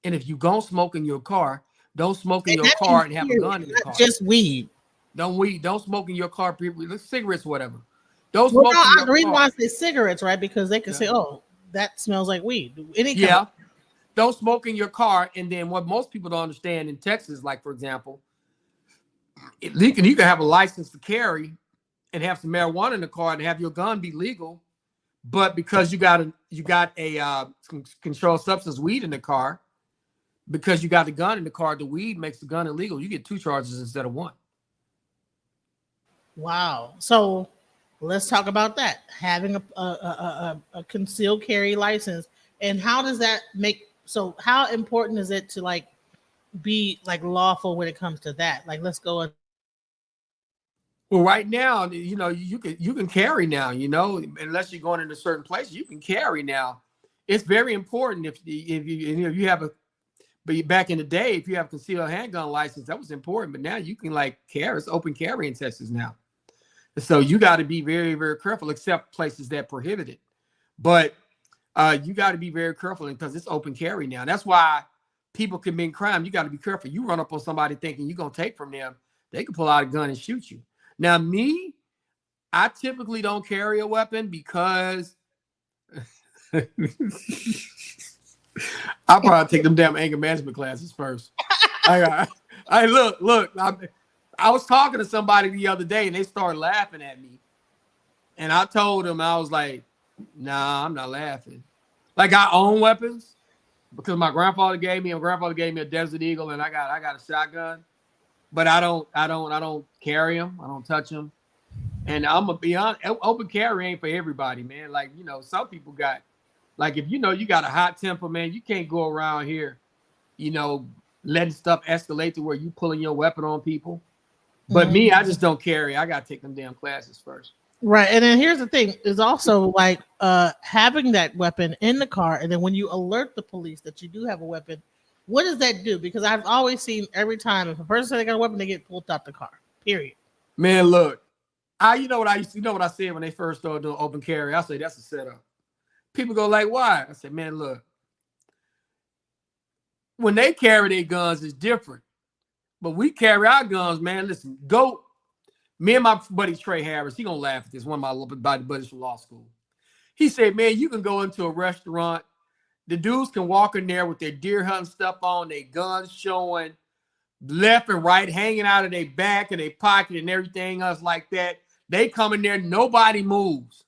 S3: And if you're going to smoke in your car, don't smoke in
S2: And
S3: your
S2: that
S3: car
S2: means
S3: and have a
S2: period,
S3: gun in the
S2: not
S3: car.
S2: just weed.
S3: Don't smoke in your car, cigarettes, whatever. Don't
S2: Well,
S3: smoke
S2: no,
S3: in your
S2: the reason
S3: car.
S2: why I say cigarettes, right? Because they can
S3: Yeah.
S2: say, "Oh, that smells like weed." Any kind
S3: Yeah.
S2: of-
S3: Don't smoke in your car. And then what most people don't understand in Texas, like for example, you can have a license to carry and have some marijuana in the car and have your gun be legal, but because you got a controlled substance weed in the car, because you got the gun in the car, the weed makes the gun illegal. You get 2 charges instead of 1.
S2: Wow. So let's talk about that. Having a concealed carry license, and how does that make? So how important is it to like be like lawful when it comes to that? Like, let's go.
S3: Well, right now, you can carry now. Unless you're going into certain places, you can carry now. It's very important if you have a. But back in the day, if you have a concealed handgun license, that was important. But now you can like carry. It's open carry in Texas now. So you got to be very, very careful, except places that prohibit it. But you got to be very careful because it's open carry now. That's why people commit crime. You got to be careful. You run up on somebody thinking you're going to take from them, they can pull out a gun and shoot you. Now, me, I typically don't carry a weapon because I'll probably take them damn anger management classes first. I look. I was talking to somebody the other day and they started laughing at me. And I told them, I was like, nah, I'm not laughing. Like I own weapons because my grandfather gave me a Desert Eagle and I got a shotgun. But I don't carry them. I don't touch them. And I'm gonna be honest, open carry ain't for everybody, man. Like, some people got, like, if you got a hot temper, man, you can't go around here, letting stuff escalate to where you pulling your weapon on people. But me, I just don't carry. I gotta take them damn classes first.
S2: Right. And then here's the thing is also like having that weapon in the car. And then when you alert the police that you do have a weapon, what does that do? Because I've always seen every time if a person said they got a weapon, they get pulled out the car. Period.
S3: Man, look, you know what I said when they first started doing open carry? I say that's a setup. People go like, why? I said, man, look, when they carry their guns, it's different. But we carry our guns, man. Listen, me and my buddy Trey Harris, he gonna laugh at this, one of my buddies from law school. He said, man, you can go into a restaurant. The dudes can walk in there with their deer hunting stuff on, their guns showing left and right, hanging out of their back and their pocket and everything else like that. They come in there, nobody moves.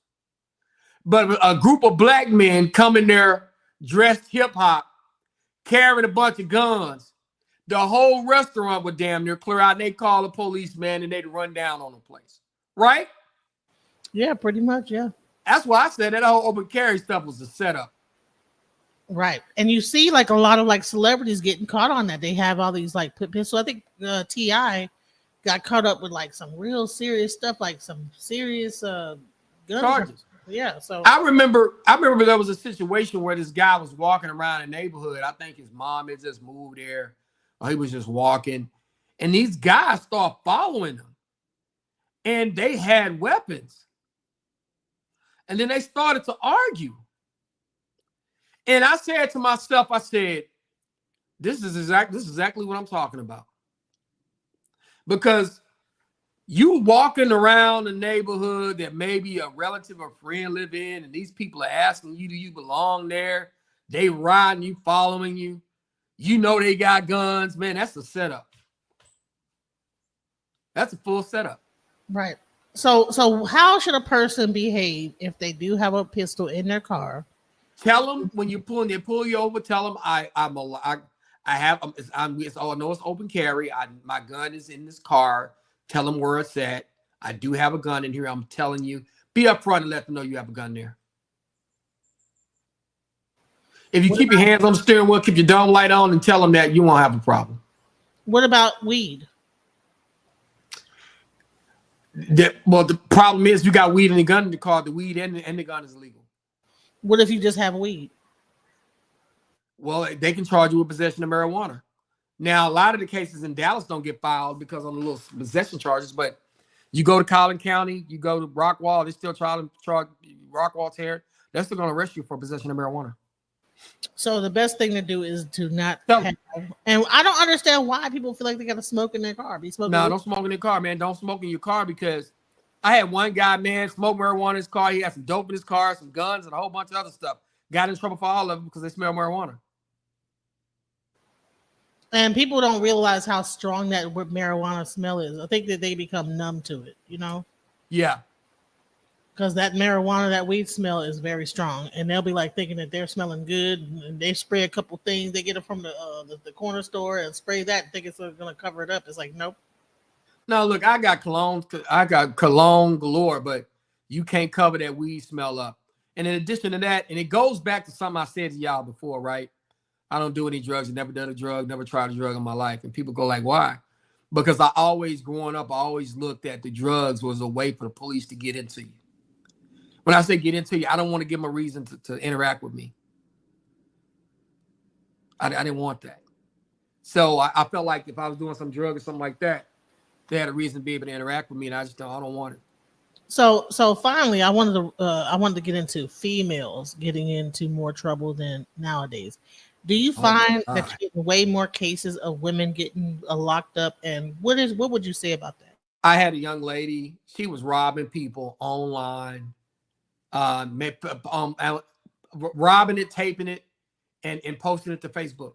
S3: But a group of black men come in there dressed hip hop, carrying a bunch of guns. The whole restaurant would damn near clear out and they call the policeman and they'd run down on the place. Right?
S2: Yeah, pretty much. Yeah.
S3: That's why I said that whole open carry stuff was a setup.
S2: Right. And you see like a lot of like celebrities getting caught on that. They have all these like pistols. I think T.I. got caught up with like some real serious stuff, like some serious gun
S3: Charges.
S2: Yeah. So
S3: I remember there was a situation where this guy was walking around a neighborhood. I think his mom had just moved there, or he was just walking, and these guys start following him, and they had weapons, and then they started to argue. And I said to myself, this is exactly what I'm talking about. Because you walking around the neighborhood that maybe a relative or friend live in, and these people are asking you, do you belong there? They riding you, following you. You know they got guns. Man, that's a setup. That's a full setup.
S2: right. So how should a person behave if they do have a pistol in their car?
S3: Tell them when you're pulling, they pull you over. Tell them I know it's open carry. My gun is in this car. Tell them where it's at. I do have a gun in here. I'm telling you. Be upfront and let them know you have a gun there. If you keep your hands on the steering wheel, keep your dome light on, and tell them that, you won't have a problem.
S2: What about weed?
S3: The problem is you got weed and a gun in the car. The weed and the gun is illegal.
S2: What if you just have weed?
S3: Well, they can charge you with possession of marijuana. Now, a lot of the cases in Dallas don't get filed because of the little possession charges, but you go to Collin County, you go to Rockwall, they still try to charge Rockwall tear. They're still going to arrest you for possession of marijuana.
S2: So the best thing to do is to not
S3: So,
S2: have, and I don't understand why people feel like they got to smoke in their car. Be smoking.
S3: no, don't smoke in your car, man. Don't smoke in your car because I had one guy, man, smoke marijuana in his car. He had some dope in his car, some guns, and a whole bunch of other stuff. Got in trouble for all of them because they smell marijuana.
S2: And people don't realize how strong that marijuana smell is. I think that they become numb to it, you know,
S3: Yeah.
S2: because that marijuana, that weed smell is very strong, and they'll be like thinking that they're smelling good, and they spray a couple things. They get it from the corner store and spray that, and think it's going to cover it up. It's like, nope.
S3: No, look, I got cologne galore, but you can't cover that weed smell up. And in addition to that, and it goes back to something I said to y'all before, right? I don't do any drugs. I've never done a drug, never tried a drug in my life. And people go like, why? Because I always, growing up, I always looked at the drugs was a way for the police to get into you. When I say get into you, I don't want to give them a reason to interact with me. I didn't want that. So I felt like if I was doing some drug or something like that, they had a reason to be able to interact with me, and I don't want it.
S2: So finally, I wanted to get into females getting into more trouble than nowadays. Do you find that you're getting way more cases of women getting locked up? And what would you say about that?
S3: I had a young lady. She was robbing people online, robbing it, taping it, and posting it to Facebook.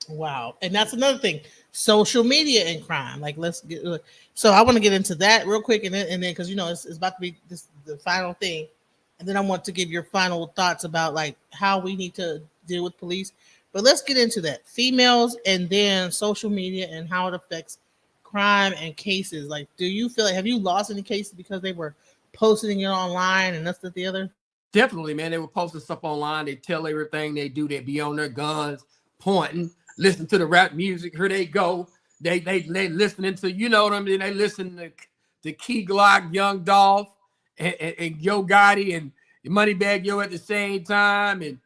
S2: Wow. And that's another thing, social media and crime. Like, so I want to get into that real quick, and then because you know it's about to be the final thing, and then I want to give your final thoughts about like how we need to deal with police. But let's get into that, females, and then social media and how it affects crime and cases. Like, do you feel like, have you lost any cases because they were posting it online and that's the other?
S3: Definitely, man. They were posting stuff online. They tell everything they do. They be on their guns, pointing, listen to the rap music. Here they go. They listening to, you know what I mean? They listen to Key Glock, Young Dolph, and Yo Gotti and Moneybagg Yo at the same time, and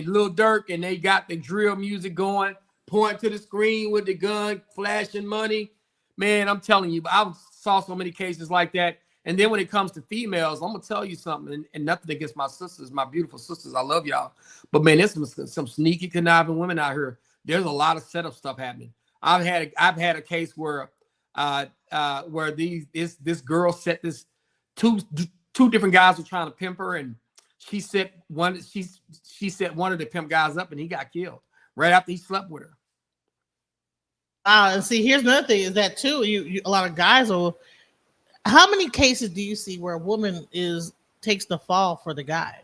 S3: Lil Durk, and they got the drill music going, pointing to the screen with the gun, flashing money. Man, I'm telling you, I saw so many cases like that. And then when it comes to females, I'm gonna tell you something, and nothing against my sisters, my beautiful sisters. I love y'all, but man, there's some sneaky, conniving women out here. There's a lot of setup stuff happening. I've had a case where this girl set this two different guys were trying to pimp her, and she set one of the pimp guys up, and he got killed right after he slept with her.
S2: And see, here's another thing is that too. You a lot of guys will. How many cases do you see where a woman takes the fall for the guy?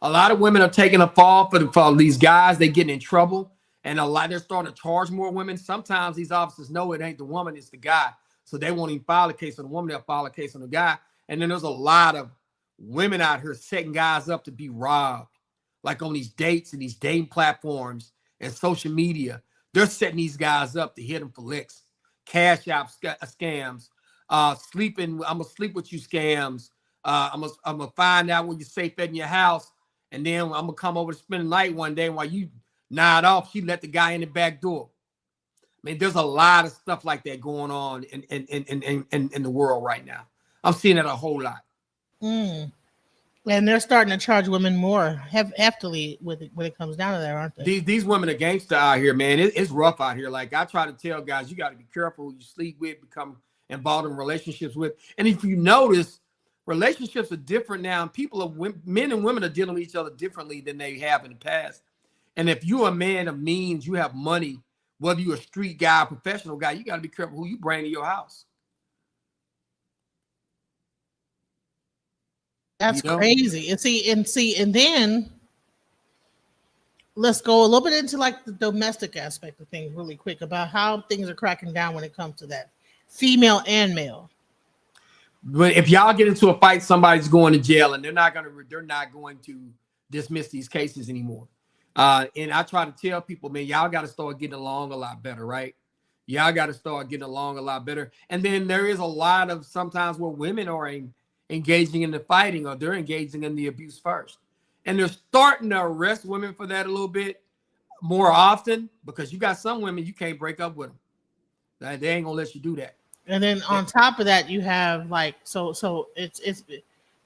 S3: A lot of women are taking a fall for these guys. They getting in trouble, and they're starting to charge more women. Sometimes these officers know it ain't the woman, it's the guy, so they won't even file a case on the woman. They'll file a case on the guy. And then there's a lot of women out here setting guys up to be robbed, like on these dates and these dating platforms and social media. They're setting these guys up to hit them for licks, cash out scams. I'm gonna sleep with you scams. I'm gonna find out where you're safe at in your house, and then I'm gonna come over to spend the night one day. And while you nod off, she let the guy in the back door. I mean, there's a lot of stuff like that going on in the world right now. I'm seeing that a whole lot.
S2: And they're starting to charge women more heftily when it comes down to that, aren't they?
S3: These women are gangster out here, man. It's rough out here. Like I try to tell guys, you got to be careful who you sleep with, become involved in relationships with. And if you notice, relationships are different now. Men and women are dealing with each other differently than they have in the past. And if you're a man of means, you have money, whether you're a street guy, a professional guy, you got to be careful who you bring to your house.
S2: That's crazy. And then let's go a little bit into like the domestic aspect of things really quick about how things are cracking down when it comes to that, female and male.
S3: But if y'all get into a fight, somebody's going to jail, and they're not going to dismiss these cases anymore. And I try to tell people, man, y'all got to start getting along a lot better, right? Y'all got to start getting along a lot better. And then there is a lot of sometimes where women are engaging in the fighting, or they're engaging in the abuse first. And they're starting to arrest women for that a little bit. more often because you got some women you can't break up with them. They ain't gonna let you do that.
S2: And then on top of that, you have like so it's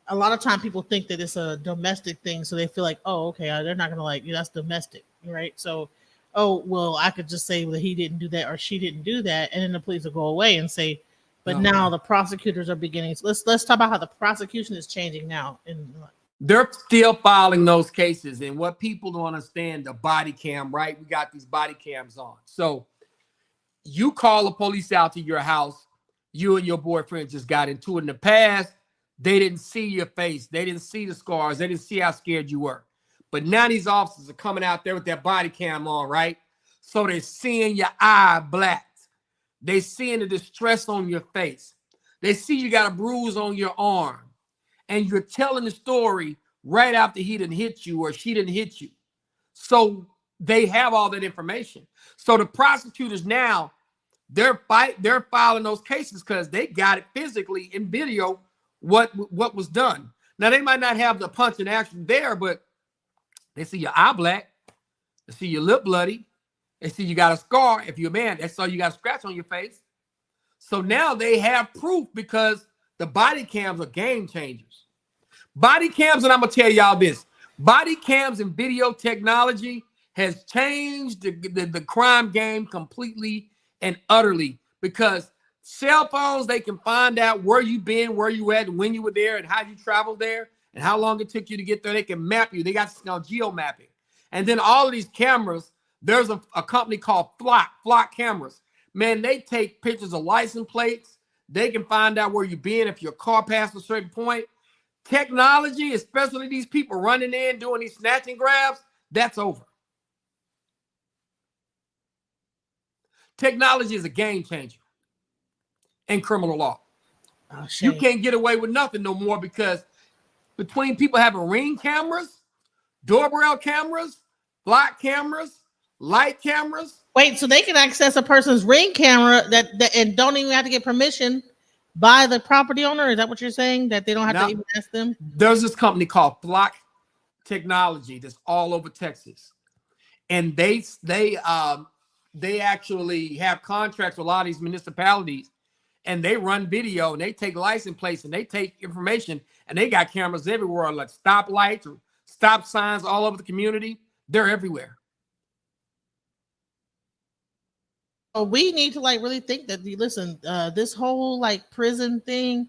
S2: a lot of time people think that it's a domestic thing, so they feel like, oh, okay, they're not gonna like, that's domestic, right? So, oh well, I could just say that he didn't do that or she didn't do that, and then the police will go away and say, but now the prosecutors are beginning. So let's talk about how the prosecution is changing now. And
S3: they're still filing those cases, and what people don't understand, the body cam, right? We got these body cams on, so you call the police out to your house. You and your boyfriend just got into it in the past. They didn't see your face. They didn't see the scars. They didn't see how scared you were. But now these officers are coming out there with their body cam on, right? So they're seeing your eye black. They seeing the distress on your face. They see you got a bruise on your arm. And you're telling the story right after he didn't hit you or she didn't hit you. So they have all that information. So the prosecutors now, they're filing those cases because they got it physically in video what was done. Now they might not have the punch and action there, but they see your eye black, they see your lip bloody, they see you got a scar. If you're a man, they saw you got a scratch on your face. So now they have proof because the body cams are game changers. Body cams, and I'm gonna tell y'all this: body cams and video technology has changed the crime game completely and utterly, because cell phones, they can find out where you been, where you at, when you were there, and how you traveled there, and how long it took you to get there. They can map you. They got geo mapping. And then all of these cameras, there's a company called Flock cameras. Man, they take pictures of license plates. They can find out where you've been if your car passed a certain point. Technology, especially these people running in, doing these snatching grabs, that's over. Technology is a game changer in criminal law.
S2: oh,
S3: You can't get away with nothing no more, because between people having Ring cameras, doorbell cameras, block cameras, light cameras.
S2: wait, so they can access a person's Ring camera that and don't even have to get permission by the property owner? Is that what you're saying? That they don't have to even ask them?
S3: There's this company called Flock Technology that's all over Texas, and they actually have contracts with a lot of these municipalities, and they run video, and they take license plates, and they take information, and they got cameras everywhere, like stoplights or stop signs all over the community. They're everywhere.
S2: So we need to like really think that, listen, this whole like prison thing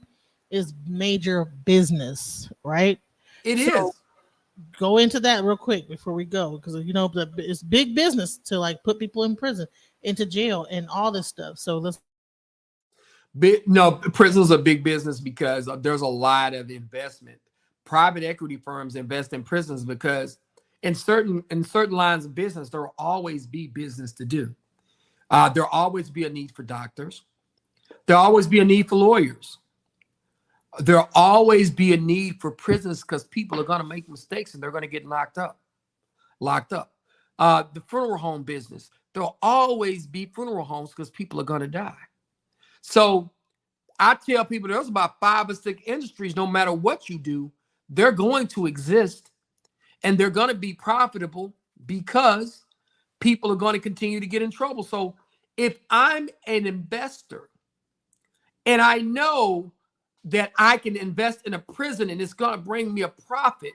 S2: is major business, right?
S3: It is.
S2: Go into that real quick before we go, because it's big business to like put people in prison, into jail, and all this stuff. So let's.
S3: No, prisons are big business because there's a lot of investment. Private equity firms invest in prisons because in certain lines of business, there will always be business to do. There'll always be a need for doctors. There'll always be a need for lawyers. There'll always be a need for prisons because people are going to make mistakes and they're going to get locked up. The funeral home business, there'll always be funeral homes because people are going to die. So I tell people there's about 5 or 6 industries, no matter what you do, they're going to exist and they're going to be profitable because people are going to continue to get in trouble. So if I'm an investor and I know that I can invest in a prison and it's going to bring me a profit,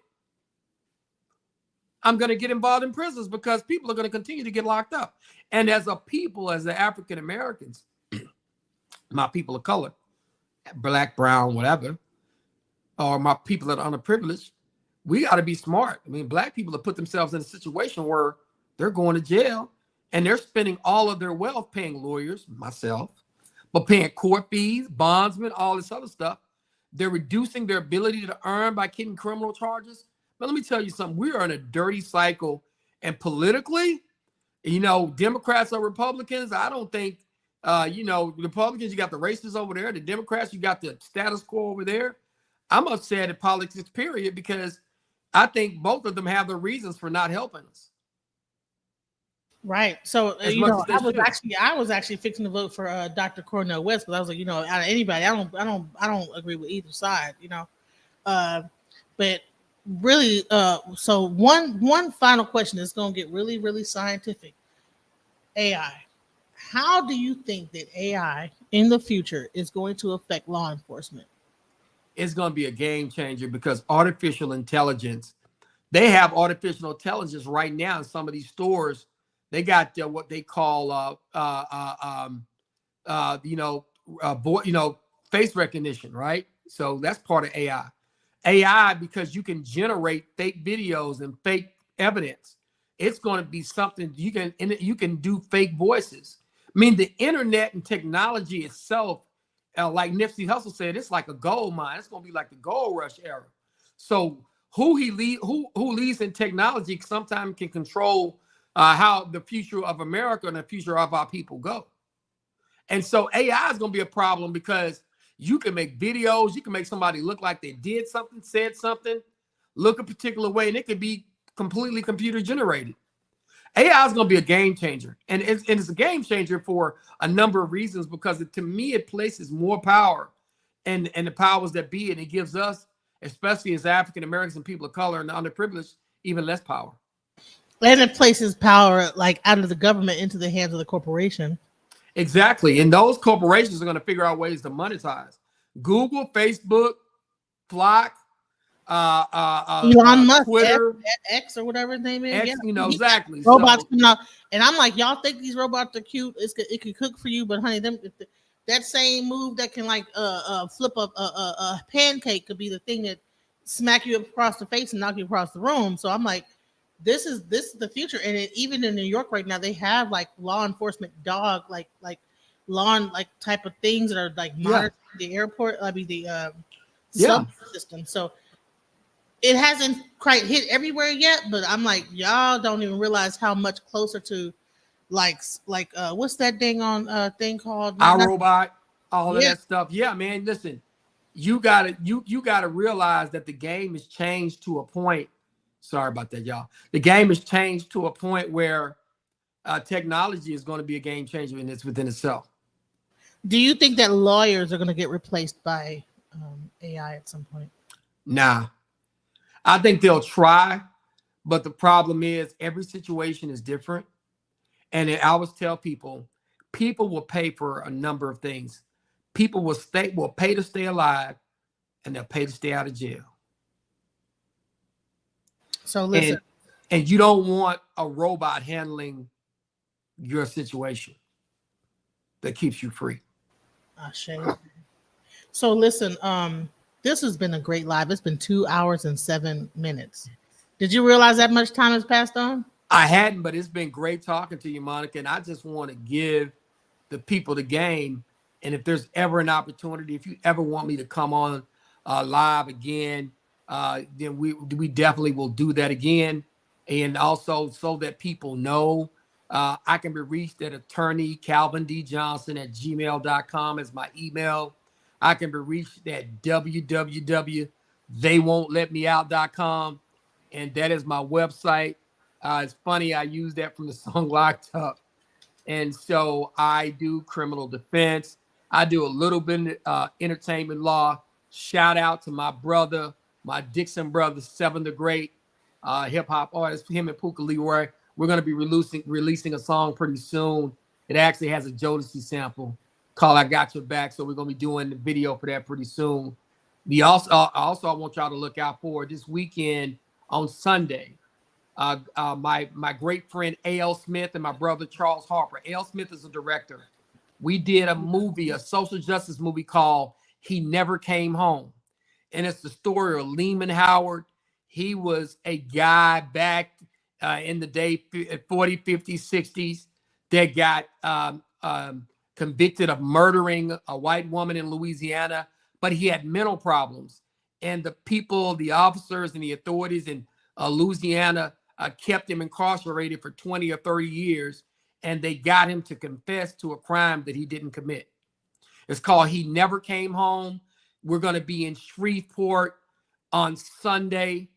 S3: I'm going to get involved in prisons because people are going to continue to get locked up. And as a people, as the African Americans, my people of color, black, brown, whatever, or my people that are underprivileged, we got to be smart. I mean, black people have put themselves in a situation where they're going to jail and they're spending all of their wealth paying lawyers, myself, but paying court fees, bondsmen, all this other stuff. They're reducing their ability to earn by getting criminal charges. But let me tell you something. We are in a dirty cycle. And politically, Democrats or Republicans, I don't think, Republicans, you got the racists over there. The Democrats, you got the status quo over there. I'm upset at politics, period, because I think both of them have their reasons for not helping us.
S2: Right. So I was actually fixing to vote for Dr. Cornel West, because I was like, out of anybody, I don't agree with either side, but really, so one final question is going to get really, really scientific. AI. How do you think that AI in the future is going to affect law enforcement?
S3: It's going to be a game changer because artificial intelligence, they have artificial intelligence right now in some of these stores. They got what they call, face recognition, right? So that's part of AI. AI, because you can generate fake videos and fake evidence. It's going to be something you can do fake voices. I mean, the internet and technology itself, like Nipsey Hussle said, it's like a gold mine. It's going to be like the gold rush era. So who leads in technology sometimes can control how the future of America and the future of our people go. And so AI is going to be a problem because you can make videos, you can make somebody look like they did something, said something, look a particular way, and it could be completely computer generated. AI is going to be a game changer. And it's a game changer for a number of reasons because to me, it places more power and the powers that be, and it gives us, especially as African Americans and people of color and the underprivileged, even less power.
S2: And it places power like out of the government into the hands of the corporation.
S3: Exactly. And those corporations are going to figure out ways to monetize. Google, Facebook, Flock,
S2: Elon Musk,
S3: Twitter,
S2: X or whatever his name is.
S3: X, exactly.
S2: Robots coming out, and I'm like, y'all think these robots are cute? It can cook for you, but honey, that same move that can like flip up a pancake could be the thing that smack you across the face and knock you across the room. So I'm like, this is the future. And even in New York right now, they have like law enforcement dog like lawn like type of things that are like monitoring the airport. I mean the sub system. So it hasn't quite hit everywhere yet, but I'm like, y'all don't even realize how much closer to like what's that thing on thing called
S3: iRobot, all of that stuff. Yeah, man. Listen, you gotta realize that the game has changed to a point. Sorry about that, y'all. The game has changed to a point where technology is going to be a game changer and it's within itself.
S2: Do you think that lawyers are going to get replaced by AI at some point?
S3: Nah, I think they'll try, but the problem is every situation is different. And I always tell people will pay for a number of things. People will pay to stay alive, and they'll pay to stay out of jail.
S2: So listen,
S3: and you don't want a robot handling your situation that keeps you free.
S2: So listen, this has been a great live. It's been 2 hours and 7 minutes. Did you realize that much time has passed on?
S3: I hadn't, but it's been great talking to you, Monica. And I just want to give the people the game. And if there's ever an opportunity, if you ever want me to come on live again, then we definitely will do that again. And also so that people know, I can be reached at attorney Calvin D. Johnson at gmail.com as my email. I can be reached at www.theywon'tletmeout.com. And that is my website. It's funny, I use that from the song Locked Up. And so I do criminal defense. I do a little bit of entertainment law. Shout out to my brother, my Dixon brother, Seven the Great, hip hop artist, him and Puka Leroy. We're going to be releasing a song pretty soon. It actually has a Jodeci sample called I Got Your Back. So we're going to be doing the video for that pretty soon. I want y'all to look out for this weekend on Sunday. My great friend A.L. Smith and my brother Charles Harper. A.L. Smith is a director. We did a social justice movie called He Never Came Home. And it's the story of Lehman Howard. He was a guy back in the day, 40, 50, 60s, that got convicted of murdering a white woman in Louisiana, but he had mental problems. And the officers and the authorities in Louisiana kept him incarcerated for 20 or 30 years, and they got him to confess to a crime that he didn't commit. It's called He Never Came Home. We're going to be in Shreveport on Sunday.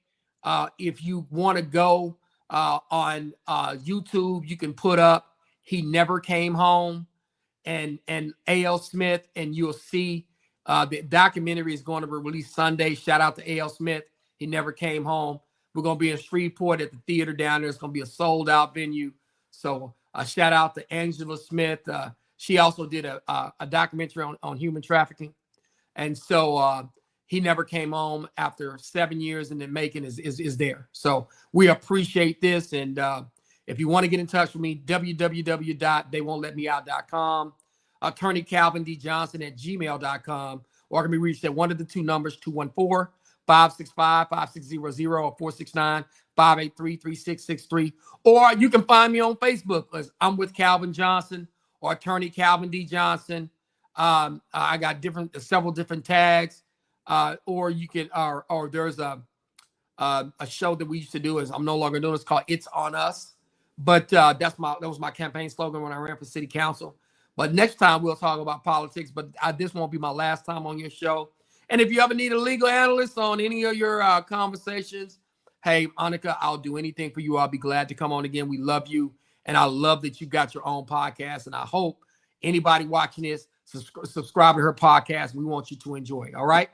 S3: If you want to go on YouTube, you can put up He Never Came Home and A.L. Smith, and you'll see the documentary is going to be released Sunday. Shout out to A.L. Smith. He never came home. We're going to be in Shreveport at the theater down there. It's going to be a sold out venue. So shout out to Angela Smith. She also did a documentary on human trafficking. And so he never came home after 7 years, and then Macon is there. So we appreciate this. And if you want to get in touch with me, www.theywon'tletmeout.com, attorney Calvin D. Johnson at gmail.com, or can be reached at one of the two numbers, 214-565-5600 or 469-583-3663. Or you can find me on Facebook as I'm with Calvin Johnson or attorney Calvin D. Johnson. I got several different tags. Or you can, or there's a show that we used to do, is I'm no longer doing. It's called It's On Us. But that was my campaign slogan when I ran for city council. But next time we'll talk about politics. But this won't be my last time on your show. And if you ever need a legal analyst on any of your conversations, hey, Monica, I'll do anything for you. I'll be glad to come on again. We love you. And I love that you got your own podcast. And I hope anybody watching this, subscribe to her podcast. We want you to enjoy it. All right.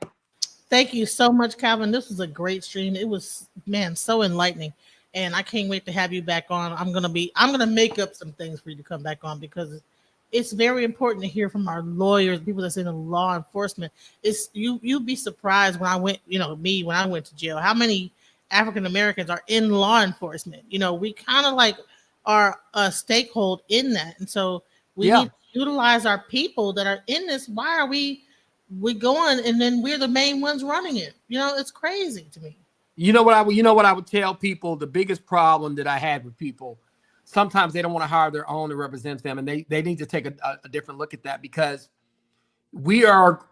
S2: Thank you so much, Calvin. This was a great stream. It was, man, so enlightening. And I can't wait to have you back on. I'm gonna make up some things for you to come back on, because it's very important to hear from our lawyers, people that's in the law enforcement. It's you'd be surprised when I went, when I went to jail, how many African Americans are in law enforcement. We kind of like are a stakeholder in that. And so we need to utilize our people that are in this. Why are we going and then we're the main ones running it? It's crazy to me.
S3: You know what I would tell people, the biggest problem that I had with people, sometimes they don't want to hire their own to represent them, and they need to take a different look at that, because we are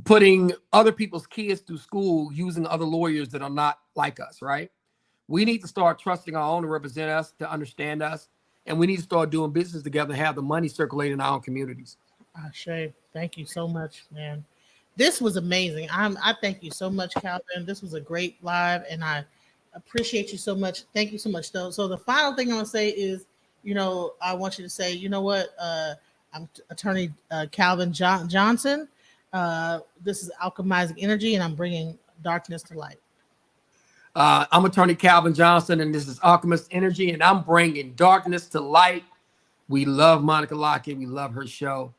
S3: putting other people's kids through school using other lawyers that are not like us, right? We need to start trusting our own to represent us, to understand us, and we need to start doing business together and have the money circulate in our own communities.
S2: Shay, thank you so much, man. This was amazing. I thank you so much, Calvin. This was a great live, and I appreciate you so much. Thank you so much, though. So the final thing I want to say is, I want you to say, you know what? I'm attorney Calvin Johnson. This is Alchemizing Energy, and I'm bringing darkness to light.
S3: I'm attorney Calvin Johnson, and this is Alchemist Energy, and I'm bringing darkness to light. We love Monica Lockett. We love her show.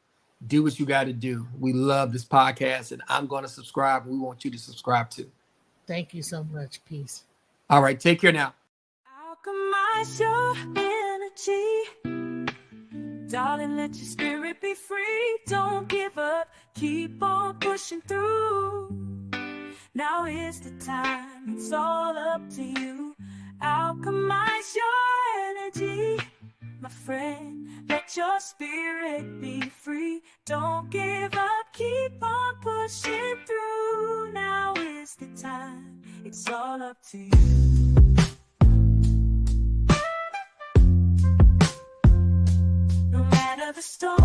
S3: Do what you got to do. We love this podcast, and I'm going to subscribe. We want you to subscribe too.
S2: Thank you so much. Peace.
S3: All right. Take care now.
S1: Alchemize your energy. Darling, let your spirit be free. Don't give up. Keep on pushing through. Now is the time. It's all up to you. Alchemize your energy. My friend, let your spirit be free. Don't give up, keep on pushing through. Now is the time, it's all up to you. No matter the storm,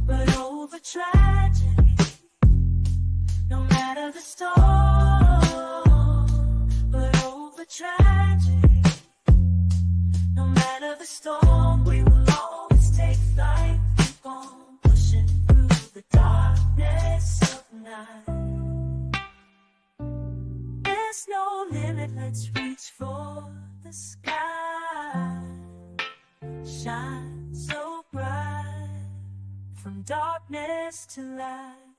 S1: but over tragedy. No matter the storm, but over tragedy. No matter the storm, we will always take flight. Keep on pushing through the darkness of night. There's no limit, let's reach for the sky. Shine so bright, from darkness to light.